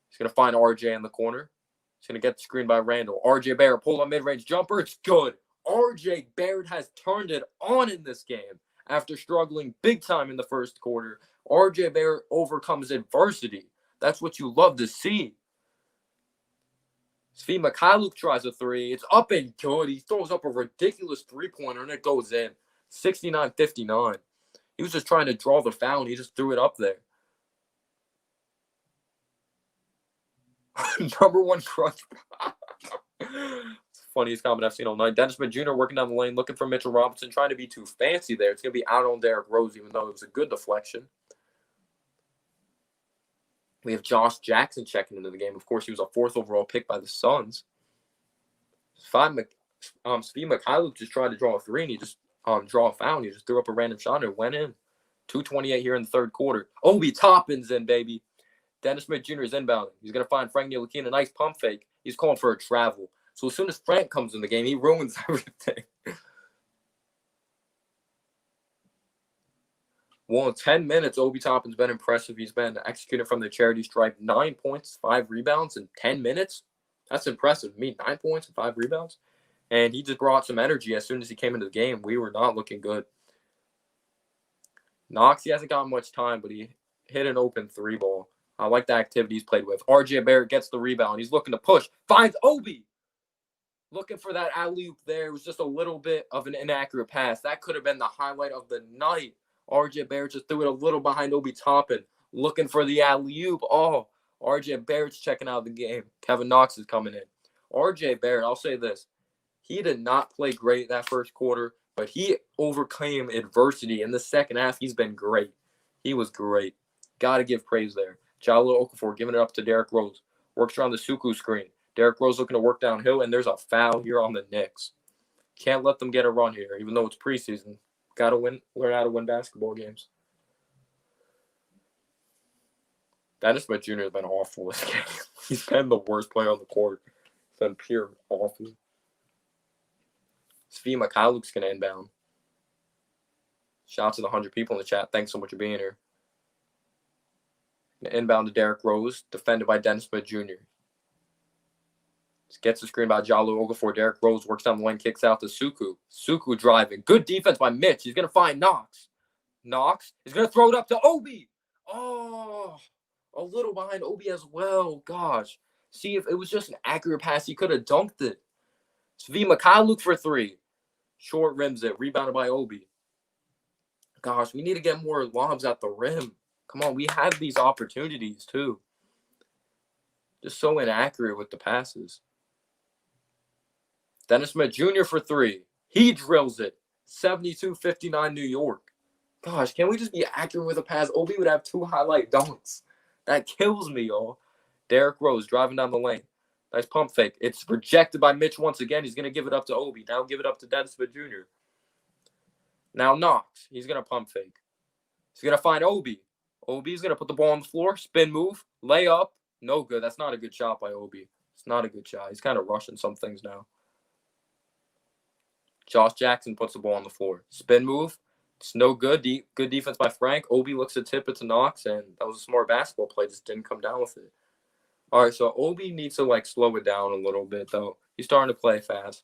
He's going to find RJ in the corner. He's going to get the screen by Randall. RJ Barrett pull a mid-range jumper. It's good. RJ Barrett has turned it on in this game after struggling big time in the first quarter. RJ Barrett overcomes adversity. That's what you love to see. Svi Mikhailuk tries a three. It's up and good. He throws up a ridiculous three-pointer, and it goes in. 69-59. He was just trying to draw the foul, and he just threw it up there. Number one crunch. It's the funniest comment I've seen all night. Dennis Smith Jr. working down the lane, looking for Mitchell Robinson, trying to be too fancy there. It's going to be out on Derrick Rose, even though it was a good deflection. We have Josh Jackson checking into the game. Of course, he was a 4th overall pick by the Suns. Svi Mikhailuk just tried to draw a three, and he just draw a foul. He just threw up a random shot, and it went in. 2:28 here in the third quarter. Obi Toppin's in, baby. Dennis Smith Jr. is inbounding. He's going to find Frank Ntilikina. A nice pump fake. He's calling for a travel. So as soon as Frank comes in the game, he ruins everything. Well, in 10 minutes, Obi Toppin's been impressive. He's been executed from the charity stripe. 9 points, 5 rebounds in 10 minutes. That's impressive to me. 9 points and 5 rebounds. And he just brought some energy as soon as he came into the game. We were not looking good. Knox, he hasn't got much time, but he hit an open 3-ball. I like the activity he's played with. R.J. Barrett gets the rebound. He's looking to push. Finds Obi. Looking for that alley-oop there. It was just a little bit of an inaccurate pass. That could have been the highlight of the night. R.J. Barrett just threw it a little behind Obi Toppin. Looking for the alley-oop. Oh, R.J. Barrett's checking out the game. Kevin Knox is coming in. R.J. Barrett, I'll say this. He did not play great that first quarter, but he overcame adversity. In the second half, he's been great. He was great. Got to give praise there. Jalil Okafor giving it up to Derrick Rose. Works around the Suku screen. Derrick Rose looking to work downhill, and there's a foul here on the Knicks. Can't let them get a run here, even though it's preseason. Got to learn how to win basketball games. Dennis Smith Jr. has been awful this game. He's been the worst player on the court. He's been pure awful. Svi Mikhailuk's going to inbound. Shout out to the 100 people in the chat. Thanks so much for being here. Inbound to Derrick Rose, defended by Dennis Smith Jr. Gets the screen by Jalil Okafor. Derrick Rose works down the lane, kicks out to Suku. Suku driving. Good defense by Mitch. He's going to find Knox. Knox is going to throw it up to Obi. Oh, a little behind Obi as well. Gosh. See, if it was just an accurate pass, he could have dunked it. Svi Mikhailuk for 3. Short rims it. Rebounded by Obi. Gosh, we need to get more lobs at the rim. Come on, we have these opportunities too. Just so inaccurate with the passes. Dennis Smith Jr. for 3. He drills it. 72-59 New York. Gosh, can we just be accurate with a pass? Obi would have 2 highlight dunks. That kills me, y'all. Derrick Rose driving down the lane. Nice pump fake. It's rejected by Mitch once again. He's going to give it up to Obi. Now give it up to Dennis Smith Jr. Now Knox. He's going to pump fake. He's going to find Obi. Obi's going to put the ball on the floor. Spin move. Lay up. No good. That's not a good shot by Obi. It's not a good shot. He's kind of rushing some things now. Josh Jackson puts the ball on the floor. Spin move. It's no good. Good defense by Frank. Obi looks to tip it to Knox, and that was a smart basketball play. Just didn't come down with it. All right, so Obi needs to, slow it down a little bit, though. He's starting to play fast.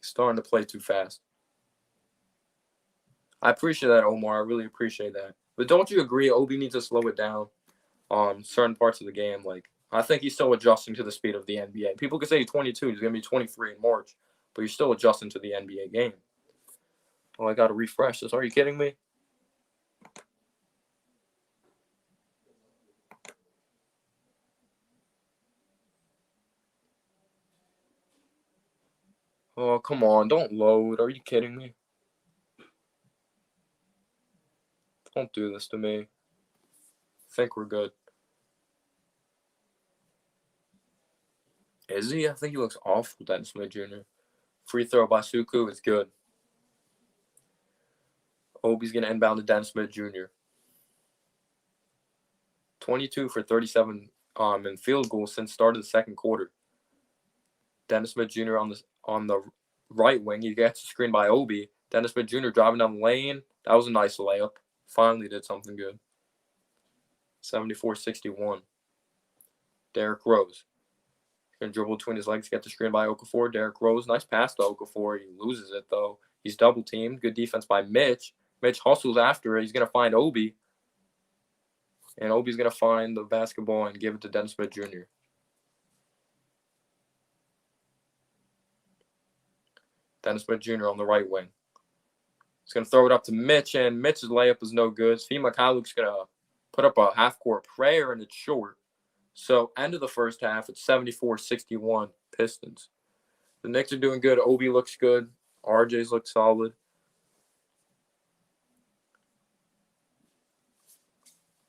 He's starting to play too fast. I appreciate that, Omar. I really appreciate that. But don't you agree Obi needs to slow it down on certain parts of the game? I think he's still adjusting to the speed of the NBA. People could say he's 22. He's going to be 23 in March. But you're still adjusting to the NBA game. Oh, I got to refresh this. Are you kidding me? Oh, come on. Don't load. Are you kidding me? Don't do this to me. I think we're good. Is he? I think he looks awful, Dennis Smith Jr. Free throw by Suku is good. Obi's going to inbound to Dennis Smith Jr. 22 for 37 in field goals since start of the second quarter. Dennis Smith Jr. on the right wing. He gets the screen by Obi. Dennis Smith Jr. driving down the lane. That was a nice layup. Finally did something good. 74-61. Derrick Rose. Going to dribble between his legs, get the screen by Okafor. Derrick Rose, nice pass to Okafor. He loses it, though. He's double-teamed. Good defense by Mitch. Mitch hustles after it. He's going to find Obi. And Obi's going to find the basketball and give it to Dennis Smith Jr. Dennis Smith Jr. on the right wing. He's going to throw it up to Mitch, and Mitch's layup is no good. Svi Mykhailiuk's going to put up a half-court prayer, and it's short. So, end of the first half, it's 74-61 Pistons. The Knicks are doing good. Obi looks good. RJ's look solid.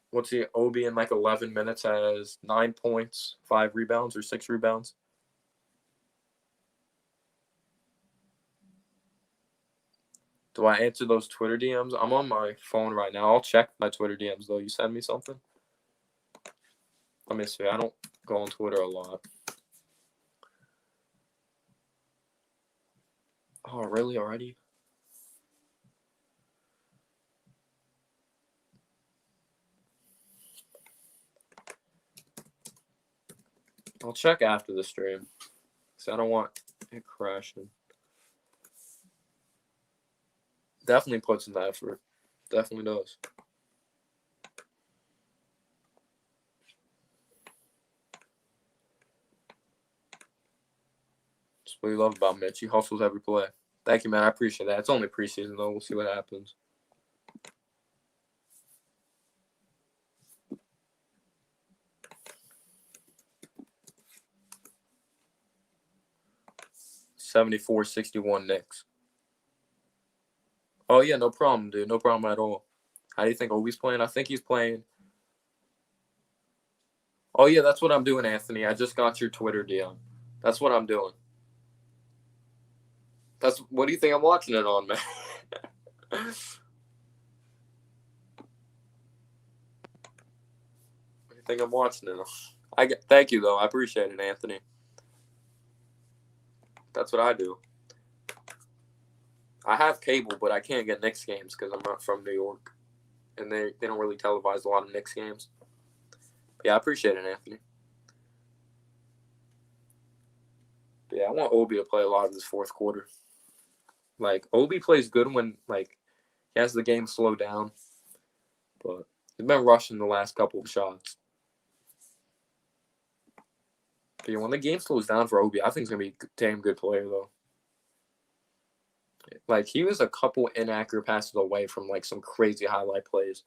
What's he? Obi in 11 minutes has 9 points, 5 rebounds, or 6 rebounds. Do I answer those Twitter DMs? I'm on my phone right now. I'll check my Twitter DMs, though. You send me something? Let me see. I don't go on Twitter a lot. Oh, really? Already? I'll check after the stream. Because I don't want it crashing. Definitely puts in the effort. Definitely does. That's what you love about Mitch. He hustles every play. Thank you, man. I appreciate that. It's only preseason, though. We'll see what happens. $74-61 Knicks. Oh, yeah, no problem, dude. No problem at all. How do you think Obi's playing? I think he's playing. Oh, yeah, that's what I'm doing, Anthony. I just got your Twitter DM. That's what I'm doing. What do you think I'm watching it on, man? What do you think I'm watching it on? Thank you, though. I appreciate it, Anthony. That's what I do. I have cable, but I can't get Knicks games because I'm not from New York. And they don't really televise a lot of Knicks games. But yeah, I appreciate it, Anthony. But yeah, I want Obi to play a lot of this fourth quarter. Obi plays good when, he has the game slow down. But he's been rushing the last couple of shots. But yeah, when the game slows down for Obi, I think he's going to be a damn good player, though. He was a couple inaccurate passes away from, some crazy highlight plays.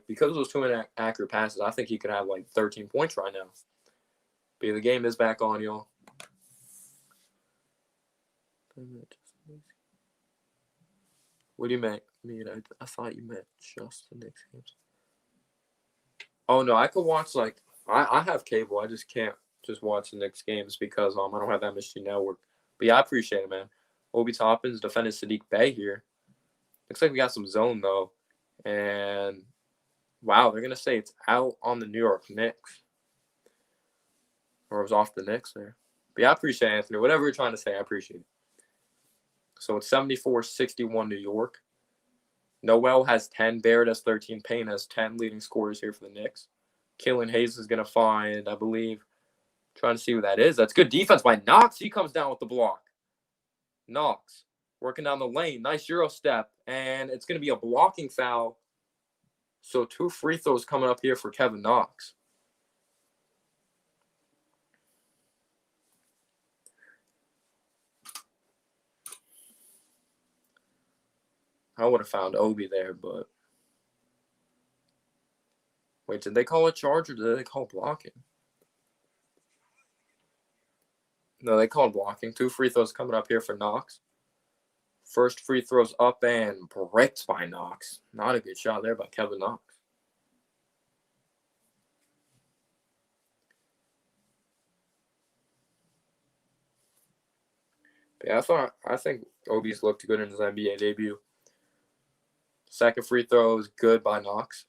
Because of those 2 inaccurate passes, I think he could have, 13 points right now. But yeah, the game is back on, y'all. What do you mean? I thought you meant just the Knicks games. Oh, no, I could watch, I have cable. I just can't just watch the Knicks games because I don't have that MSG network. But yeah, I appreciate it, man. Obi Toppin's defending Sadiq Bey here. Looks like we got some zone, though. And, wow, they're going to say it's out on the New York Knicks. Or it was off the Knicks there. But yeah, I appreciate it, Anthony. Whatever you're trying to say, I appreciate it. So it's 74-61 New York. Noel has 10. Barrett has 13. Payne has 10 leading scorers here for the Knicks. Killian Hayes is going to find, I believe, trying to see who that is. That's good defense by Knox. He comes down with the block. Knox working down the lane. Nice Euro step. And it's going to be a blocking foul. So 2 free throws coming up here for Kevin Knox. I would have found Obi there, but... Wait, did they call a charge or did they call blocking? No, they called blocking. 2 free throws coming up here for Knox. First free throws up and bricked by Knox. Not a good shot there by Kevin Knox. But yeah, I think Obi's looked good in his NBA debut. Second free throw is good by Knox.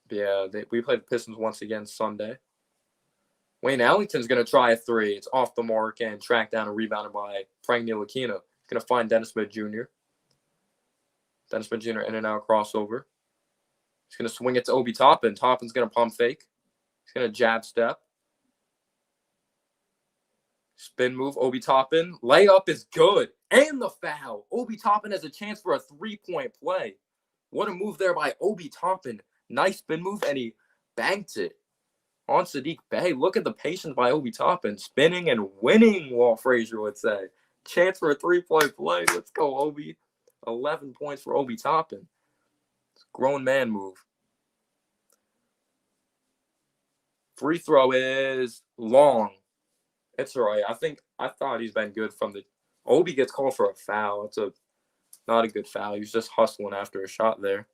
But yeah, we played the Pistons once again Sunday. Wayne Ellington's going to try a 3. It's off the mark and tracked down and rebounded by Frank Ntilikina. He's going to find Dennis Smith Jr. Dennis Smith Jr. in and out crossover. He's going to swing it to Obi Toppin. Toppin's going to pump fake. He's going to jab step. Spin move, Obi Toppin. Layup is good. And the foul. Obi Toppin has a chance for a 3-point play. What a move there by Obi Toppin. Nice spin move, and he banked it on Sadiq Bey. Look at the patience by Obi Toppin. Spinning and winning, Walt Frazier would say. Chance for a 3-point play. Let's go, Obi. 11 points for Obi Toppin. It's a grown man move. Free throw is long. It's all right. I thought he's been good from the... Obi gets called for a foul. It's not a good foul. He was just hustling after a shot there.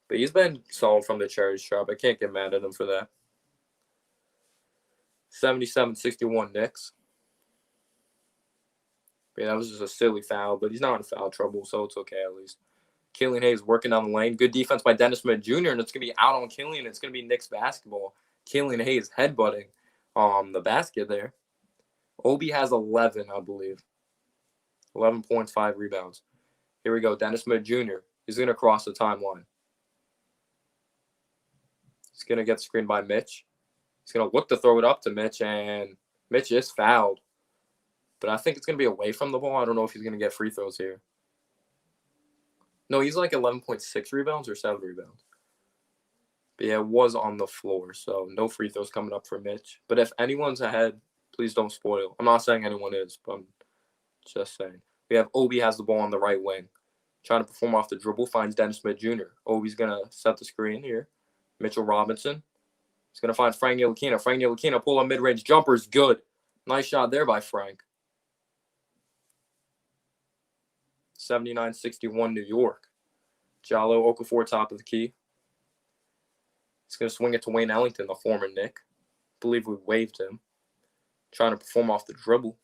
But he's been solid from the charity shop. I can't get mad at him for that. 77-61 Knicks. But yeah, that was just a silly foul, but he's not in foul trouble, so it's okay at least. Killian Hayes working down the lane. Good defense by Dennis Smith Jr., and it's going to be out on Killian. It's going to be Knicks basketball. Killian Hayes headbutting the basket there. Obi has 11, I believe. 11 points, 5 rebounds. Here we go. Dennis Smith Jr. He's going to cross the timeline. He's going to get screened by Mitch. He's going to look to throw it up to Mitch, and Mitch is fouled. But I think it's going to be away from the ball. I don't know if he's going to get free throws here. No, he's like 11.6 rebounds or 7 rebounds. But yeah, it was on the floor, so no free throws coming up for Mitch. But if anyone's ahead, please don't spoil. I'm not saying anyone is, but I'm just saying. We have Obi has the ball on the right wing. Trying to perform off the dribble, finds Dennis Smith Jr. Obi's going to set the screen here. Mitchell Robinson. He's going to find Frank Ntilikina. Frank Ntilikina pull a mid-range jumper is good. Nice shot there by Frank. 79-61 New York. Jallo Okafor top of the key. He's going to swing it to Wayne Ellington, the former Knick. I believe we waived him. Trying to perform off the dribble.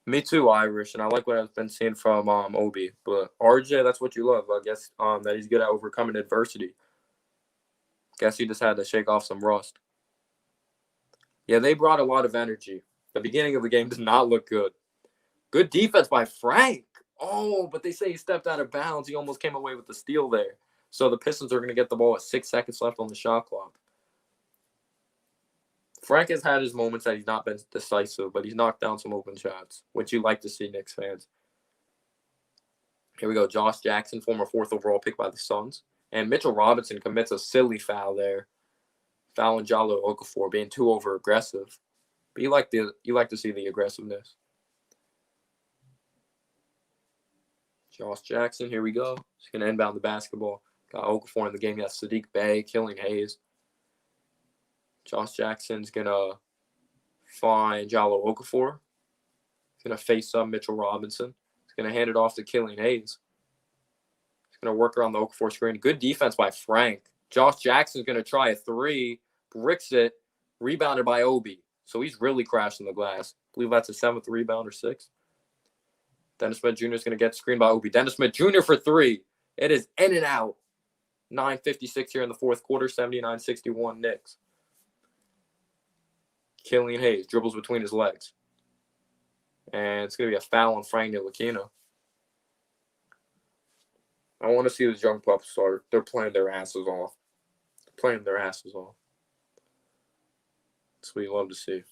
Me too, Irish, and I like what I've been seeing from Obi. But RJ, that's what you love. I guess that he's good at overcoming adversity. Guess he just had to shake off some rust. Yeah, they brought a lot of energy. The beginning of the game did not look good. Good defense by Frank. Oh, but they say he stepped out of bounds. He almost came away with the steal there. So the Pistons are going to get the ball with 6 seconds left on the shot clock. Frank has had his moments that he's not been decisive, but he's knocked down some open shots, which you like to see, Knicks fans. Here we go. Josh Jackson, former 4th overall pick by the Suns. And Mitchell Robinson commits a silly foul there. Fouling Jallo Okafor, being too over-aggressive. But you like to see the aggressiveness. Josh Jackson, here we go. He's going to inbound the basketball. Got Okafor in the game. Got Sadiq Bey, Killian Hayes. Josh Jackson's going to find Jallo Okafor. He's going to face up Mitchell Robinson. He's going to hand it off to Killian Hayes. He's going to work around the Okafor screen. Good defense by Frank. Josh Jackson's going to try a 3. Bricks it. Rebounded by Obi. So he's really crashing the glass. I believe that's a 7th rebound or 6th. Dennis Smith Jr. is going to get screened by Obi. Dennis Smith Jr. for 3. It is in and out. 9:56 here in the fourth quarter, 79-61 Knicks. Killian Hayes dribbles between his legs. And it's going to be a foul on Frank Ntilikina. I want to see those young pups start. They're playing their asses off. That's what you love to see.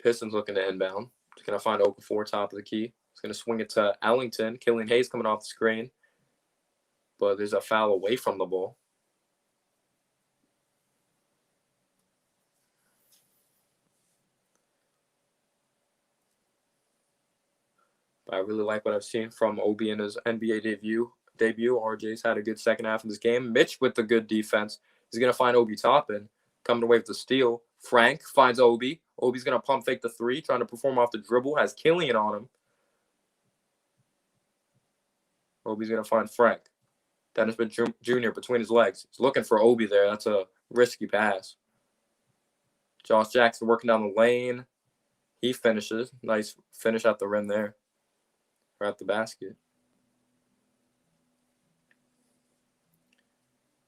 Pistons looking to inbound. He's going to find Okafor top of the key. He's going to swing it to Ellington. Killian Hayes coming off the screen. But there's a foul away from the ball. But I really like what I've seen from Obi in his NBA debut. RJ's had a good second half of this game. Mitch with the good defense. He's going to find Obi Toppin. Coming away with the steal. Frank finds Obi. Obi's going to pump fake the three, trying to perform off the dribble. Has Killian on him. Obi's going to find Frank. Dennis Smith Jr. between his legs. He's looking for Obi there. That's a risky pass. Josh Jackson working down the lane. He finishes. Nice finish at the rim there. Or at the basket.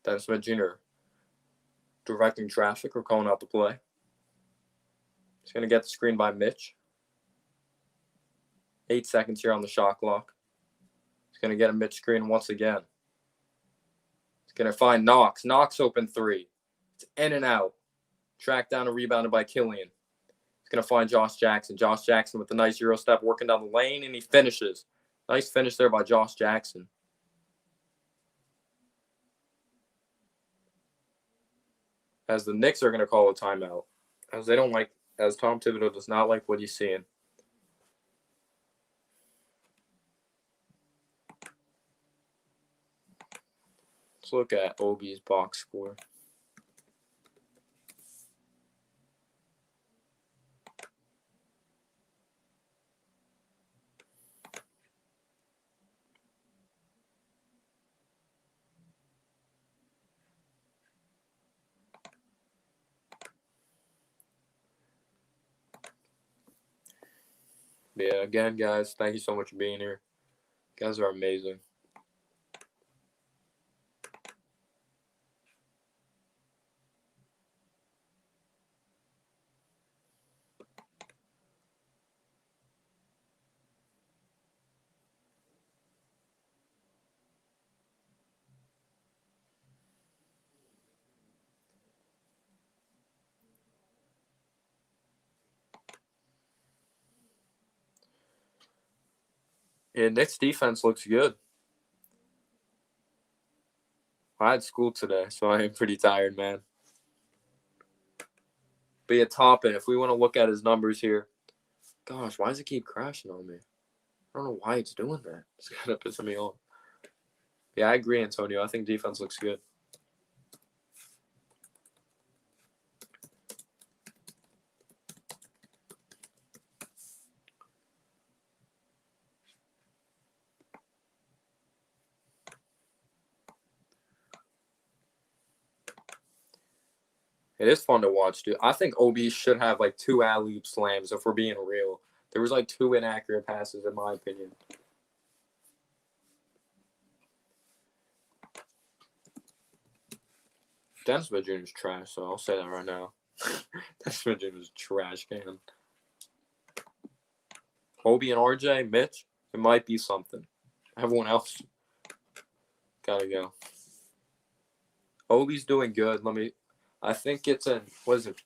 Dennis Smith Jr. directing traffic or calling out the play. He's going to get the screen by Mitch. 8 seconds here on the shot clock. He's going to get a Mitch screen once again. He's going to find Knox. Knox open three. It's in and out. Tracked down and rebounded by Killian. He's going to find Josh Jackson. Josh Jackson with a nice Euro step working down the lane, and he finishes. Nice finish there by Josh Jackson. As the Knicks are going to call a timeout. As Tom Thibodeau does not like what he's seeing. Let's look at Obi's box score. Yeah, again, guys, thank you so much for being here. You guys are amazing. Yeah, Knicks defense looks good. I had school today, so I am pretty tired, man. But yeah, Toppin, if we want to look at his numbers here, gosh, why does it keep crashing on me? I don't know why it's doing that. It's kind of pissing me off. Yeah, I agree, Antonio. I think defense looks good. It is fun to watch, dude. I think Obi should have like 2 alley-oop slams if we're being real. There was like 2 inaccurate passes, in my opinion. Dennis Smith Jr. is trash, so I'll say that right now. Dennis Smith Jr. is trash can. Obi and RJ, Mitch, it might be something. Everyone else gotta go. Obi's doing good. I think it's in,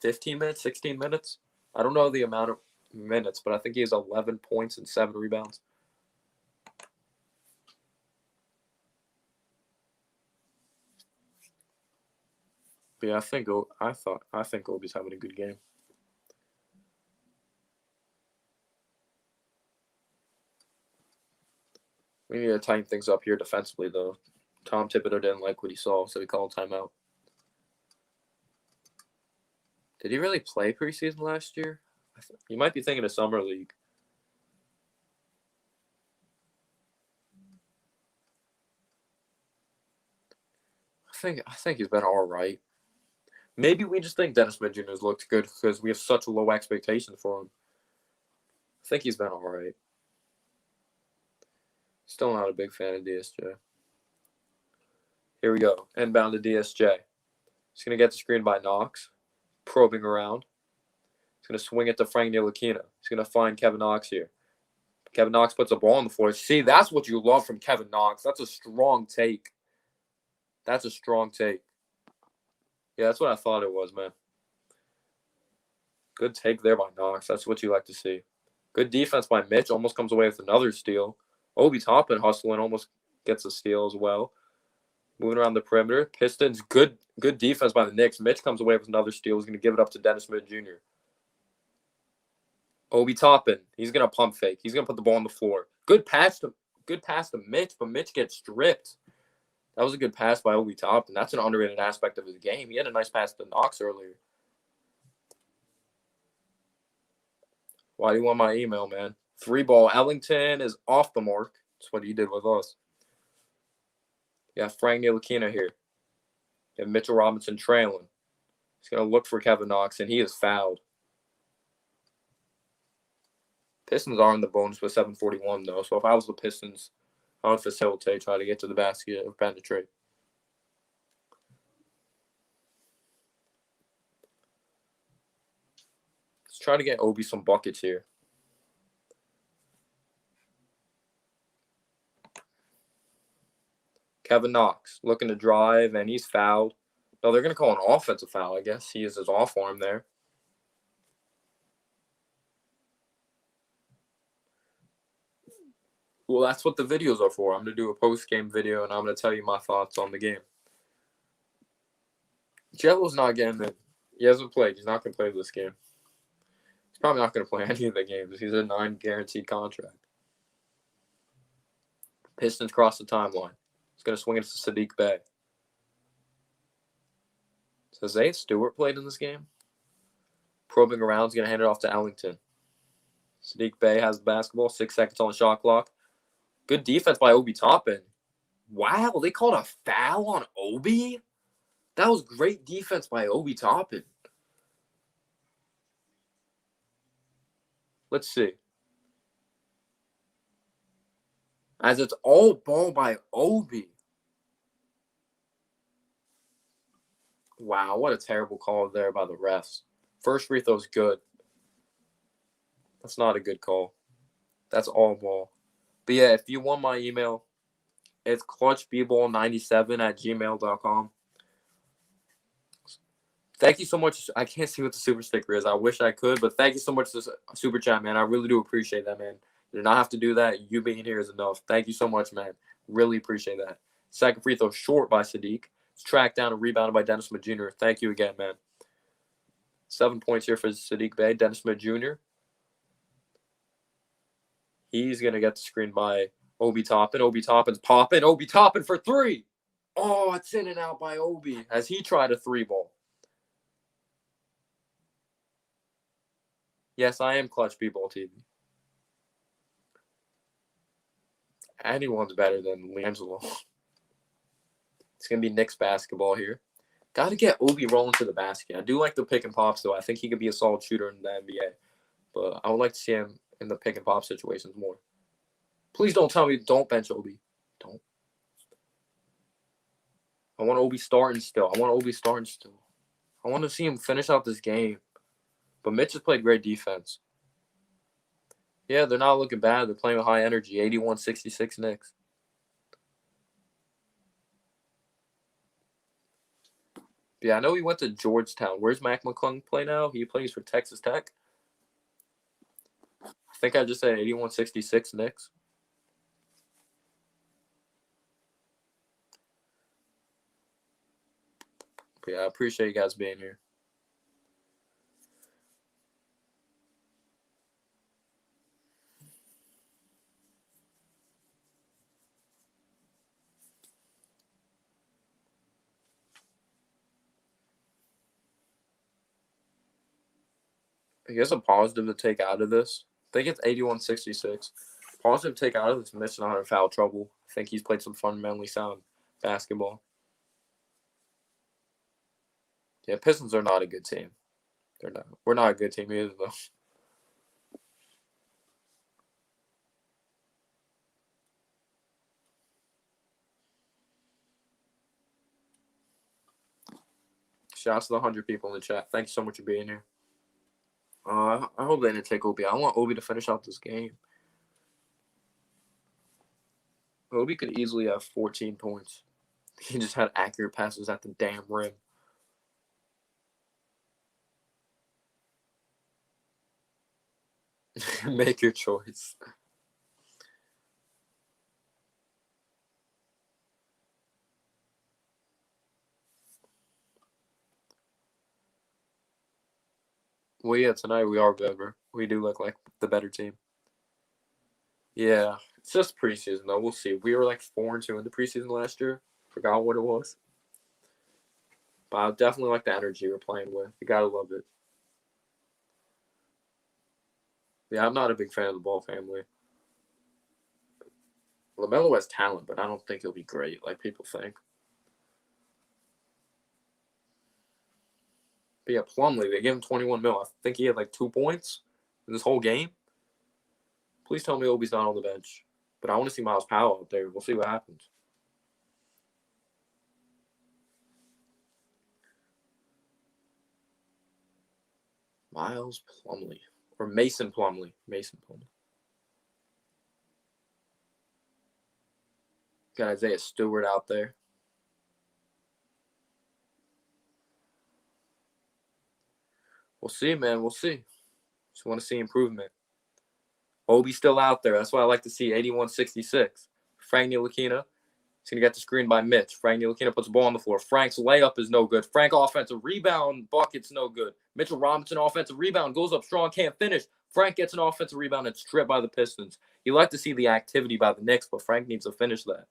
15 minutes, 16 minutes? I don't know the amount of minutes, but I think he has 11 points and 7 rebounds. But yeah, I think Obi's having a good game. We need to tighten things up here defensively, though. Tom Thibodeau didn't like what he saw, so he called timeout. Did he really play preseason last year? You might be thinking of Summer League. I think he's been all right. Maybe we just think Dennis Smith Jr. has looked good because we have such low expectations for him. I think he's been all right. Still not a big fan of DSJ. Here we go. Inbound to DSJ. He's going to get the screen by Knox. Probing around. He's going to swing it to Frank Ntilikina. He's going to find Kevin Knox here. Kevin Knox puts a ball on the floor. See, that's what you love from Kevin Knox. That's a strong take. That's a strong take. Yeah, that's what I thought it was, man. Good take there by Knox. That's what you like to see. Good defense by Mitch. Almost comes away with another steal. Obi Toppin hustling. Almost gets a steal as well. Moving around the perimeter. Pistons, good defense by the Knicks. Mitch comes away with another steal. He's going to give it up to Dennis Smith Jr. Obi Toppin. He's going to pump fake. He's going to put the ball on the floor. Good pass to Mitch, but Mitch gets stripped. That was a good pass by Obi Toppin. That's an underrated aspect of his game. He had a nice pass to Knox earlier. Why do you want my email, man? 3-ball. Ellington is off the mark. That's what he did with us. You got Frank Ntilikina here. You have Mitchell Robinson trailing. He's going to look for Kevin Knox, and he is fouled. Pistons are in the bonus with 7:41, though. So if I was the Pistons, I would facilitate, try to get to the basket or penetrate. Let's try to get Obi some buckets here. Kevin Knox looking to drive, and he's fouled. No, they're going to call an offensive foul, I guess. He uses his off arm there. Well, that's what the videos are for. I'm going to do a post-game video, and I'm going to tell you my thoughts on the game. Jello's not getting in. He hasn't played. He's not going to play this game. He's probably not going to play any of the games. He's a 9-guaranteed contract. Pistons cross the timeline. He's going to swing it to Sadiq Bey. So Zay Stewart played in this game. Probing around. He's going to hand it off to Ellington. Sadiq Bey has the basketball. 6 seconds on the shot clock. Good defense by Obi Toppin. Wow, they called a foul on Obi? That was great defense by Obi Toppin. Let's see. As it's all ball by Obi. Wow, what a terrible call there by the refs. First free throw's good. That's not a good call. That's all ball. But yeah, if you want my email, it's clutchbball97@gmail.com. Thank you so much. I can't see what the super sticker is. I wish I could, but thank you so much for this super chat, man. I really do appreciate that, man. You do not have to do that. You being here is enough. Thank you so much, man. Really appreciate that. Second free throw short by Sadiq. It's tracked down and rebounded by Dennis Smith Jr. Thank you again, man. 7 points here for Sadiq Bey. Dennis Smith Jr. He's going to get the screen by Obi Toppin. Obi Toppin's popping. Obi Toppin for 3. Oh, it's in and out by Obi as he tried a 3-ball. Yes, I am Clutch B-Ball TV. Anyone's better than LiAngelo. It's going to be Knicks basketball here. Got to get Obi rolling to the basket. I do like the pick and pops, though. I think he could be a solid shooter in the NBA. But I would like to see him in the pick and pop situations more. Please don't tell me don't bench Obi. Don't. I want Obi starting still. I want to see him finish out this game. But Mitch has played great defense. Yeah, they're not looking bad. They're playing with high energy. 81-66 Knicks. Yeah, I know he went to Georgetown. Where's Mac McClung play now? He plays for Texas Tech. I think I just said 81-66 Knicks. But yeah, I appreciate you guys being here. I guess a positive to take out of this. I think it's 81-66. Positive to take out of this, Mitch not in foul trouble. I think he's played some fundamentally sound basketball. Yeah, Pistons are not a good team. They're not. We're not a good team either, though. Shout out to the 100 people in the chat. Thank you so much for being here. I hope they didn't take Obi. I want Obi to finish out this game. Obi could easily have 14 points. He just had accurate passes at the damn rim. Make your choice. Well, yeah, tonight we are better. We do look like the better team. Yeah, it's just preseason, though. We'll see. We were like 4-2 in the preseason last year. Forgot what it was. But I definitely like the energy we're playing with. You gotta love it. Yeah, I'm not a big fan of the Ball family. LaMelo has talent, but I don't think he'll be great like people think. But yeah, Plumlee, they gave him 21 mil. I think he had like 2 points in this whole game. Please tell me Obi's not on the bench. But I want to see Miles Powell out there. We'll see what happens. Miles Plumlee. Or Mason Plumlee. Mason Plumlee. Got Isaiah Stewart out there. We'll see, man. We'll see. Just want to see improvement. Obi's still out there. That's why I like to see 81-66. Frank Ntilikina. He's going to get the screen by Mitch. Frank Ntilikina puts the ball on the floor. Frank's layup is no good. Frank offensive rebound. Bucket's no good. Mitchell Robinson offensive rebound. Goes up strong. Can't finish. Frank gets an offensive rebound and stripped by the Pistons. You like to see the activity by the Knicks, but Frank needs to finish that.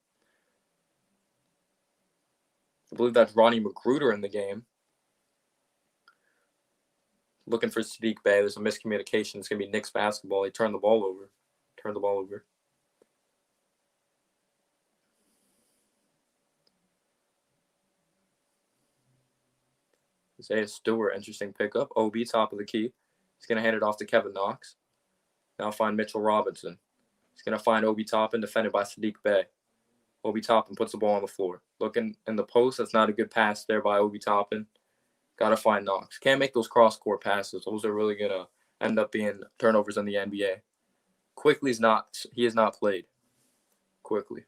I believe that's Ronnie Magruder in the game. Looking for Sadiq Bey. There's a miscommunication. It's going to be Knicks basketball. He turned the ball over. Isaiah Stewart, interesting pickup. Obi, top of the key. He's going to hand it off to Kevin Knox. Now find Mitchell Robinson. He's going to find Obi Toppin, defended by Sadiq Bey. Obi Toppin puts the ball on the floor. Looking in the post. That's not a good pass there by Obi Toppin. Got to find Knox. Can't make those cross-court passes. Those are really going to end up being turnovers in the NBA. Quickly he has not played. Quickly.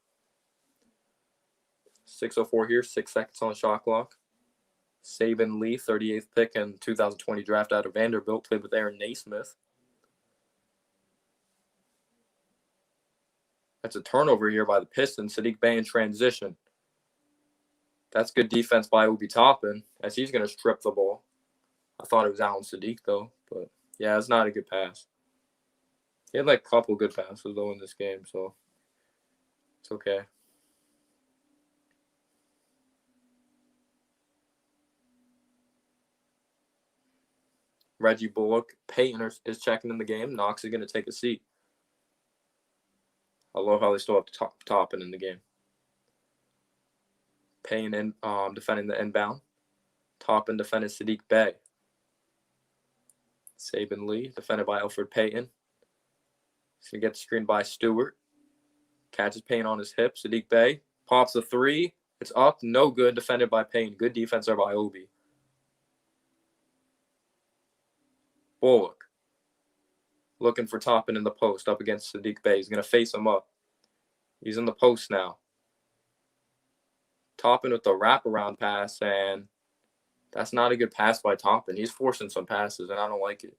6:04 here, 6 seconds on the shot clock. Saban Lee, 38th pick in 2020 draft out of Vanderbilt, played with Aaron Naismith. That's a turnover here by the Pistons. Sadiq Bey in transition. That's good defense by Obi Toppin, as he's going to strip the ball. I thought it was Alan Sadiq, though. But, yeah, it's not a good pass. He had, like, a couple good passes, though, in this game, so it's okay. Reggie Bullock. Payton is checking in the game. Knox is going to take a seat. I love how they still have Toppin in the game. Payton defending the inbound. Toppin defending Sadiq Bey. Saban Lee defended by Elfrid Payton. He's going to get screened by Stewart. Catches Payton on his hip. Sadiq Bey pops a three. It's up. No good. Defended by Payton. Good defense there by Obi. Bullock. Looking for Toppin in the post up against Sadiq Bey. He's going to face him up. He's in the post now. Toppin with the wraparound pass, and that's not a good pass by Toppin. He's forcing some passes, and I don't like it.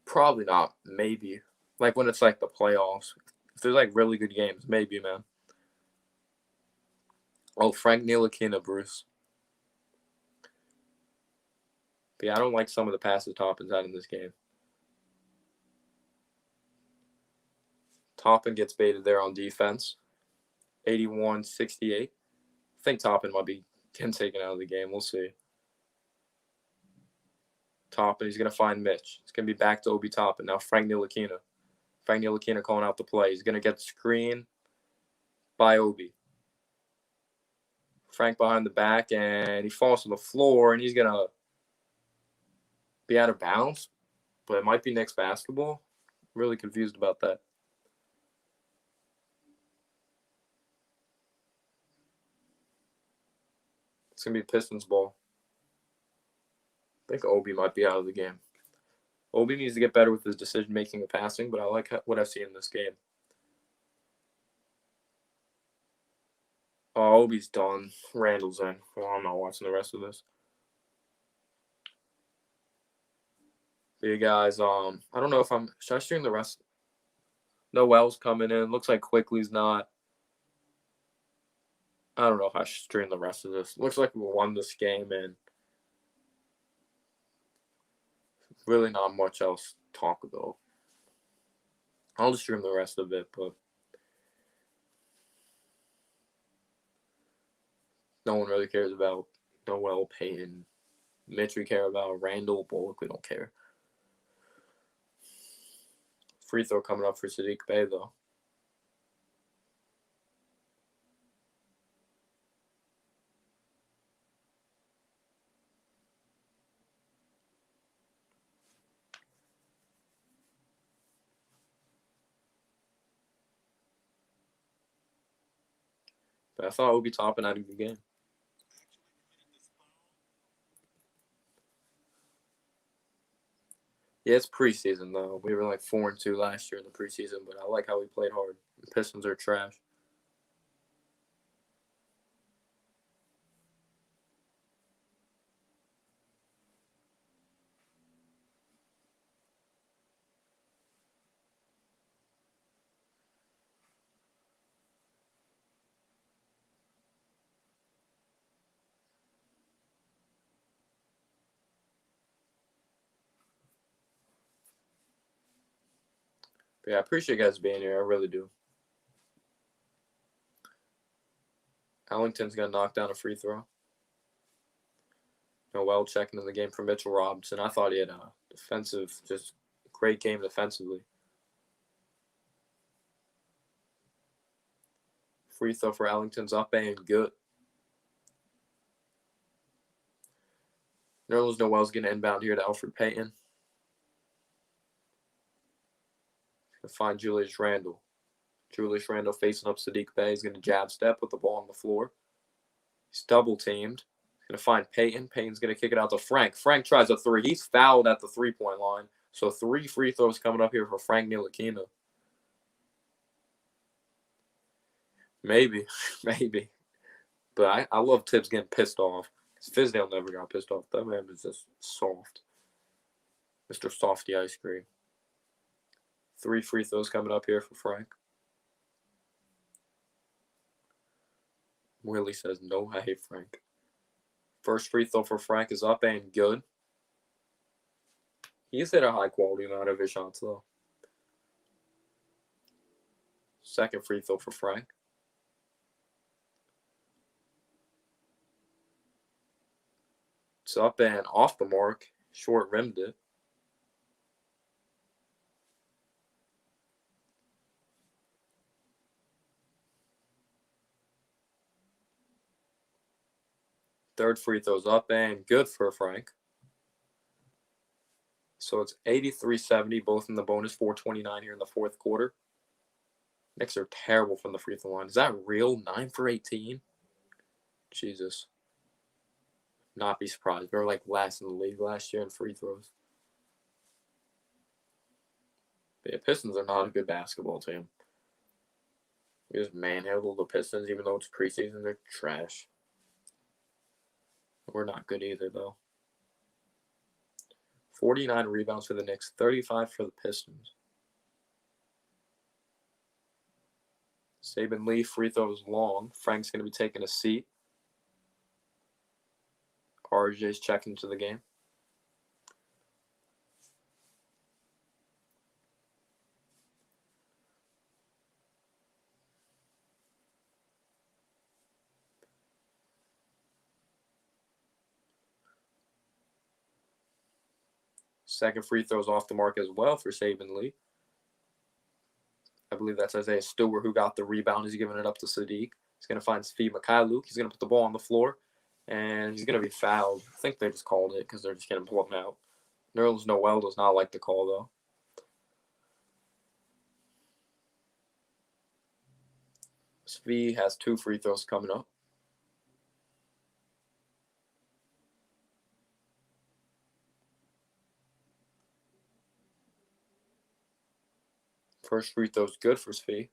Probably not. Maybe. Like when it's like the playoffs. If there's like really good games, maybe, man. Oh, Frank Ntilikina, Bruce. But yeah, I don't like some of the passes Toppin's had in this game. Toppin gets baited there on defense. 81-68. I think Toppin might be getting taken out of the game. We'll see. Toppin, he's going to find Mitch. It's going to be back to Obi Toppin. Now Frank Ntilikina. Frank Ntilikina calling out the play. He's going to get screen by Obi. Frank behind the back, and he falls to the floor, and he's going to be out of bounds. But it might be Knicks basketball. Really confused about that. It's going to be Pistons ball. I think Obi might be out of the game. Obi needs to get better with his decision-making and passing, but I like what I've seen in this game. Oh, Obi's done. Randall's in. Well, I'm not watching the rest of this. But you guys, I don't know if should I stream the rest? Noel's coming in. Looks like Quickly's not. I don't know if I should stream the rest of this. Looks like we won this game, and really not much else to talk about. I'll just stream the rest of it, but no one really cares about Noel, Payton, Mitch. We care about Randall, Bullock. We don't care. Free throw coming up for Sadiq Bey, though. But I thought Obi Toppin had a good game. Yeah, it's preseason, though. We were like 4-2 last year in the preseason, but I like how we played hard. The Pistons are trash. But yeah, I appreciate you guys being here. I really do. Ellington's going to knock down a free throw. Noel checking in the game for Mitchell Robinson. I thought he had a defensive, just great game defensively. Free throw for Ellington's up and good. Nerlens Noel's going to inbound here to Alfred Payton. To find Julius Randle. Julius Randle facing up Sadiq Bey. He's going to jab step with the ball on the floor. He's double teamed. He's going to find Payton. Payton's going to kick it out to Frank. Frank tries a three. He's fouled at the three-point line. So 3 free throws coming up here for Frank Ntilikina. Maybe. But I love Tibbs getting pissed off. Fizdale never got pissed off. That man is just soft. Mr. Softy Ice Cream. 3 free throws coming up here for Frank. Willie says, no, I hate Frank. First free throw for Frank is up and good. He's hit a high-quality amount of his shots, though. Second free throw for Frank. It's up and off the mark. Short rimmed it. Third free throw's up and good for Frank. So it's 83-70, both in the bonus, 4:29 here in the fourth quarter. Knicks are terrible from the free throw line. Is that real? 9 for 18? Jesus. Not be surprised. They were like last in the league last year in free throws. The Pistons are not a good basketball team. We just manhandled the Pistons, even though it's preseason. They're trash. We're not good either, though. 49 rebounds for the Knicks, 35 for the Pistons. Saban Lee, free throws long. Frank's going to be taking a seat. RJ's checking into the game. Second free throws off the mark as well for Saban Lee. I believe that's Isaiah Stewart who got the rebound. He's giving it up to Sadiq. He's going to find Svi Mikhailuk. He's going to put the ball on the floor, and he's going to be fouled. I think they just called it because they're just going to pull him out. Nerlens Noel does not like the call, though. Svi has 2 free throws coming up. First free throw's good for Svi.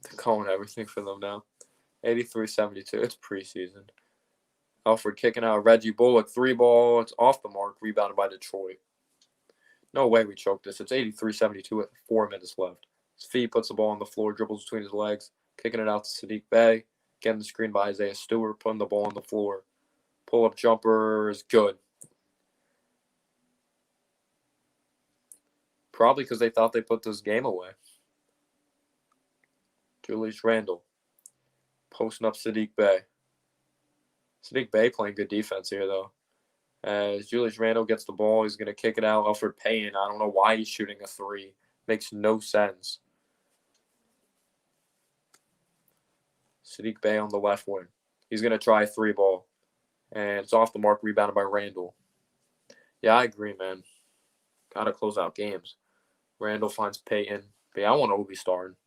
They're calling everything for them now. 83-72. It's preseason. Alfred kicking out Reggie Bullock. 3-ball. It's off the mark. Rebounded by Detroit. No way we choked this. It's 83-72 with 4 minutes left. Svi puts the ball on the floor, dribbles between his legs, kicking it out to Sadiq Bey. Getting the screen by Isaiah Stewart, putting the ball on the floor. Pull-up jumper is good. Probably because they thought they put this game away. Julius Randle. Posting up Sadiq Bey. Sadiq Bey playing good defense here, though. As Julius Randle gets the ball, he's going to kick it out. Alfred Payton, I don't know why he's shooting a 3. Makes no sense. Sadiq Bey on the left wing. He's going to try a 3-ball. And it's off the mark, rebounded by Randle. Yeah, I agree, man. Got to close out games. Randle finds Payton. But yeah, I want Obi starting.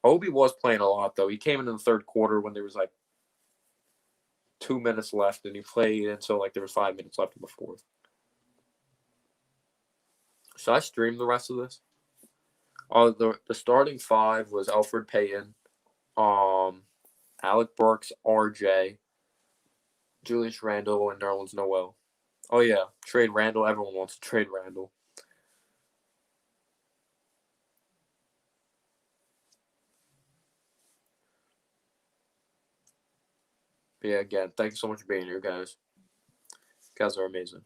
Obi was playing a lot, though. He came in the third quarter when there was, 2 minutes left, and he played until, there was 5 minutes left in the fourth. Should I stream the rest of this? The starting 5 was Alfred Payton, Alec Burks, RJ, Julius Randle, and Nerlens Noel. Oh, yeah. Trade Randle. Everyone wants to trade Randle. But yeah, again, thank you so much for being here, guys. You guys are amazing.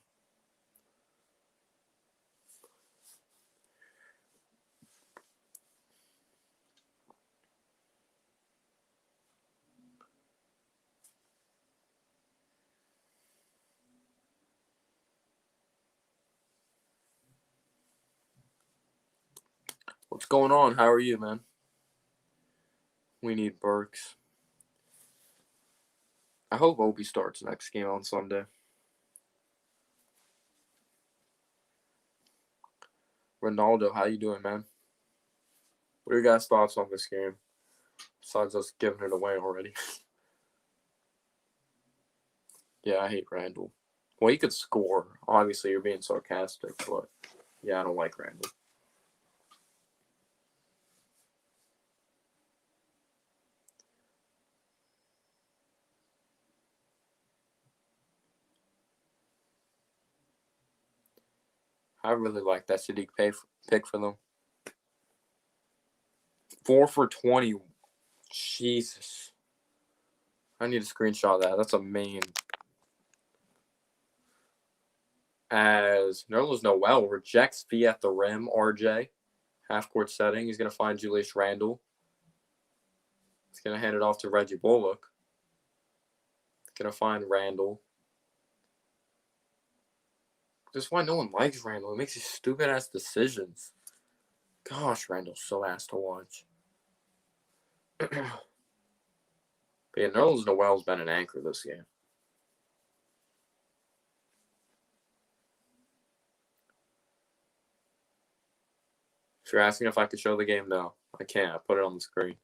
What's going on? How are you, man? We need Burks. I hope Obi starts next game on Sunday. Ronaldo, how you doing, man? What are your guys' thoughts on this game? Besides us giving it away already. Yeah, I hate Randle. Well, he could score. Obviously, you're being sarcastic, but yeah, I don't like Randle. I really like that Sadiq pick for them. 4 for 20. Jesus. I need a screenshot of that. That's a main. As Nerlens Noel rejects Svi at the rim, RJ. Half-court setting. He's going to find Julius Randle. He's going to hand it off to Reggie Bullock. He's going to find Randle. That's why no one likes Randle. It makes these stupid-ass decisions. Gosh, Randle's so ass to watch. But yeah, Nerlens Noel's been an anchor this game. If you're asking if I could show the game, no. I can't. I put it on the screen.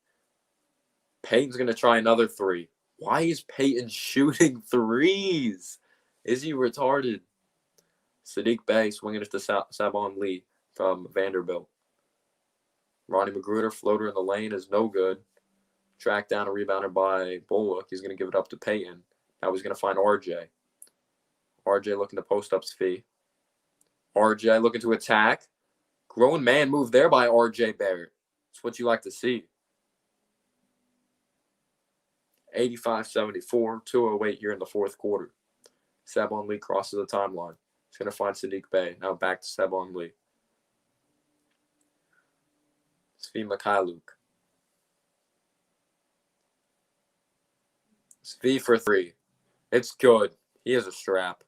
Peyton's going to try another 3. Why is Peyton shooting 3s? Is he retarded? Sadiq Bey swinging it to Savon Lee from Vanderbilt. Ronnie Magruder, floater in the lane, is no good. Tracked down and rebounded by Bullock. He's going to give it up to Peyton. Now he's going to find RJ. RJ looking to post up Svi. RJ looking to attack. Grown man move there by RJ Barrett. That's what you like to see. 85-74, 2:08 here in the fourth quarter. Savon Lee crosses the timeline. He's going to find Sadiq Bey. Now back to Savon Lee. Svi Mikhailuk. Svi for 3. It's good. He has a strap.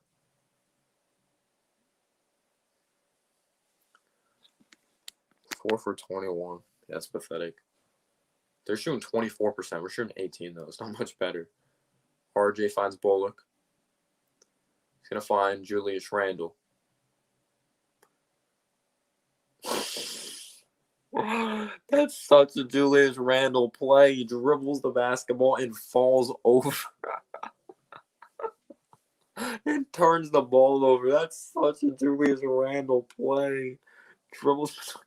Four for 21. That's pathetic. They're shooting 24%. We're shooting 18, though. It's not much better. RJ finds Bullock. He's going to find Julius Randle. That's such a Julius Randle play. He dribbles the basketball and falls over and turns the ball over. That's such a Julius Randle play. Dribbles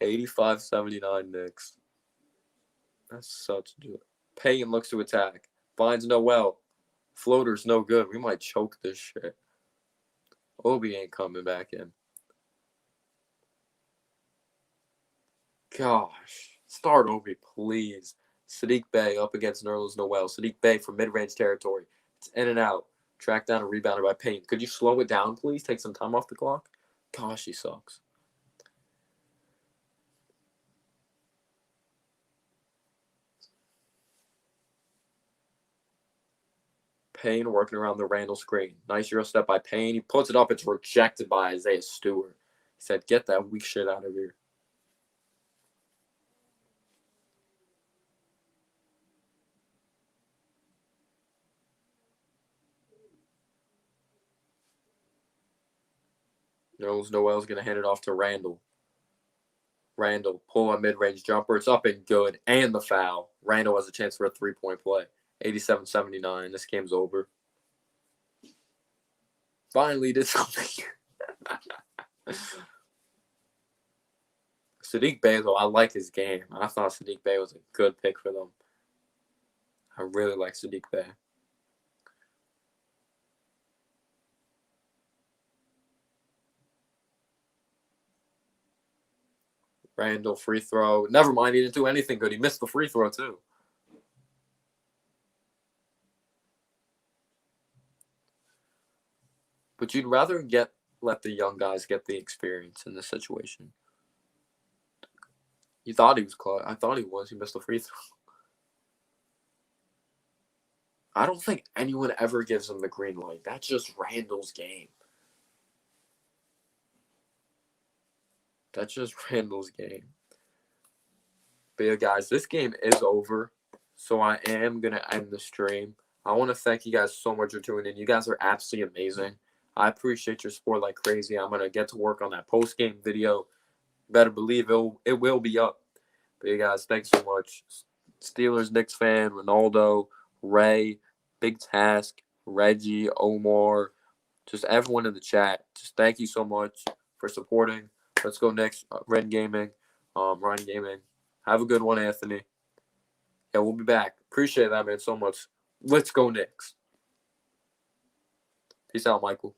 85-79 Knicks. That's such a Julius. Payne looks to attack. Finds Noel. Floater's no good. We might choke this shit. Obi ain't coming back in. Gosh. Start Obi, please. Sadiq Bey up against Nerlens Noel. Sadiq Bey from mid-range territory. It's in and out. Tracked down and rebounded by Payne. Could you slow it down, please? Take some time off the clock? Gosh, he sucks. Payne working around the Randall screen. Nice Euro step by Payne. He puts it up. It's rejected by Isaiah Stewart. He said, get that weak shit out of here. Knows Noel's going to hand it off to Randall. Randall, pull a mid-range jumper. It's up and good. And the foul. Randall has a chance for a three-point play. 87-79. This game's over. Finally did something. Sadiq Bey, though, I like his game. I thought Sadiq Bey was a good pick for them. I really like Sadiq Bey. Randall, free throw. Never mind, he didn't do anything good. He missed the free throw, too. But you'd rather let the young guys get the experience in this situation. You thought he was close. I thought he was. He missed the free throw. I don't think anyone ever gives him the green light. That's just Randall's game. That's just Randall's game. But yeah, guys, this game is over. So I am going to end the stream. I want to thank you guys so much for tuning in. You guys are absolutely amazing. I appreciate your support like crazy. I'm going to get to work on that post-game video. Better believe it will be up. But yeah, guys, thanks so much. Steelers, Knicks fan, Ronaldo, Ray, Big Task, Reggie, Omar, just everyone in the chat. Just thank you so much for supporting. Let's go Knicks. Ren Gaming, Ryan Gaming. Have a good one, Anthony. Yeah, we'll be back. Appreciate that, man, so much. Let's go Knicks. Peace out, Michael.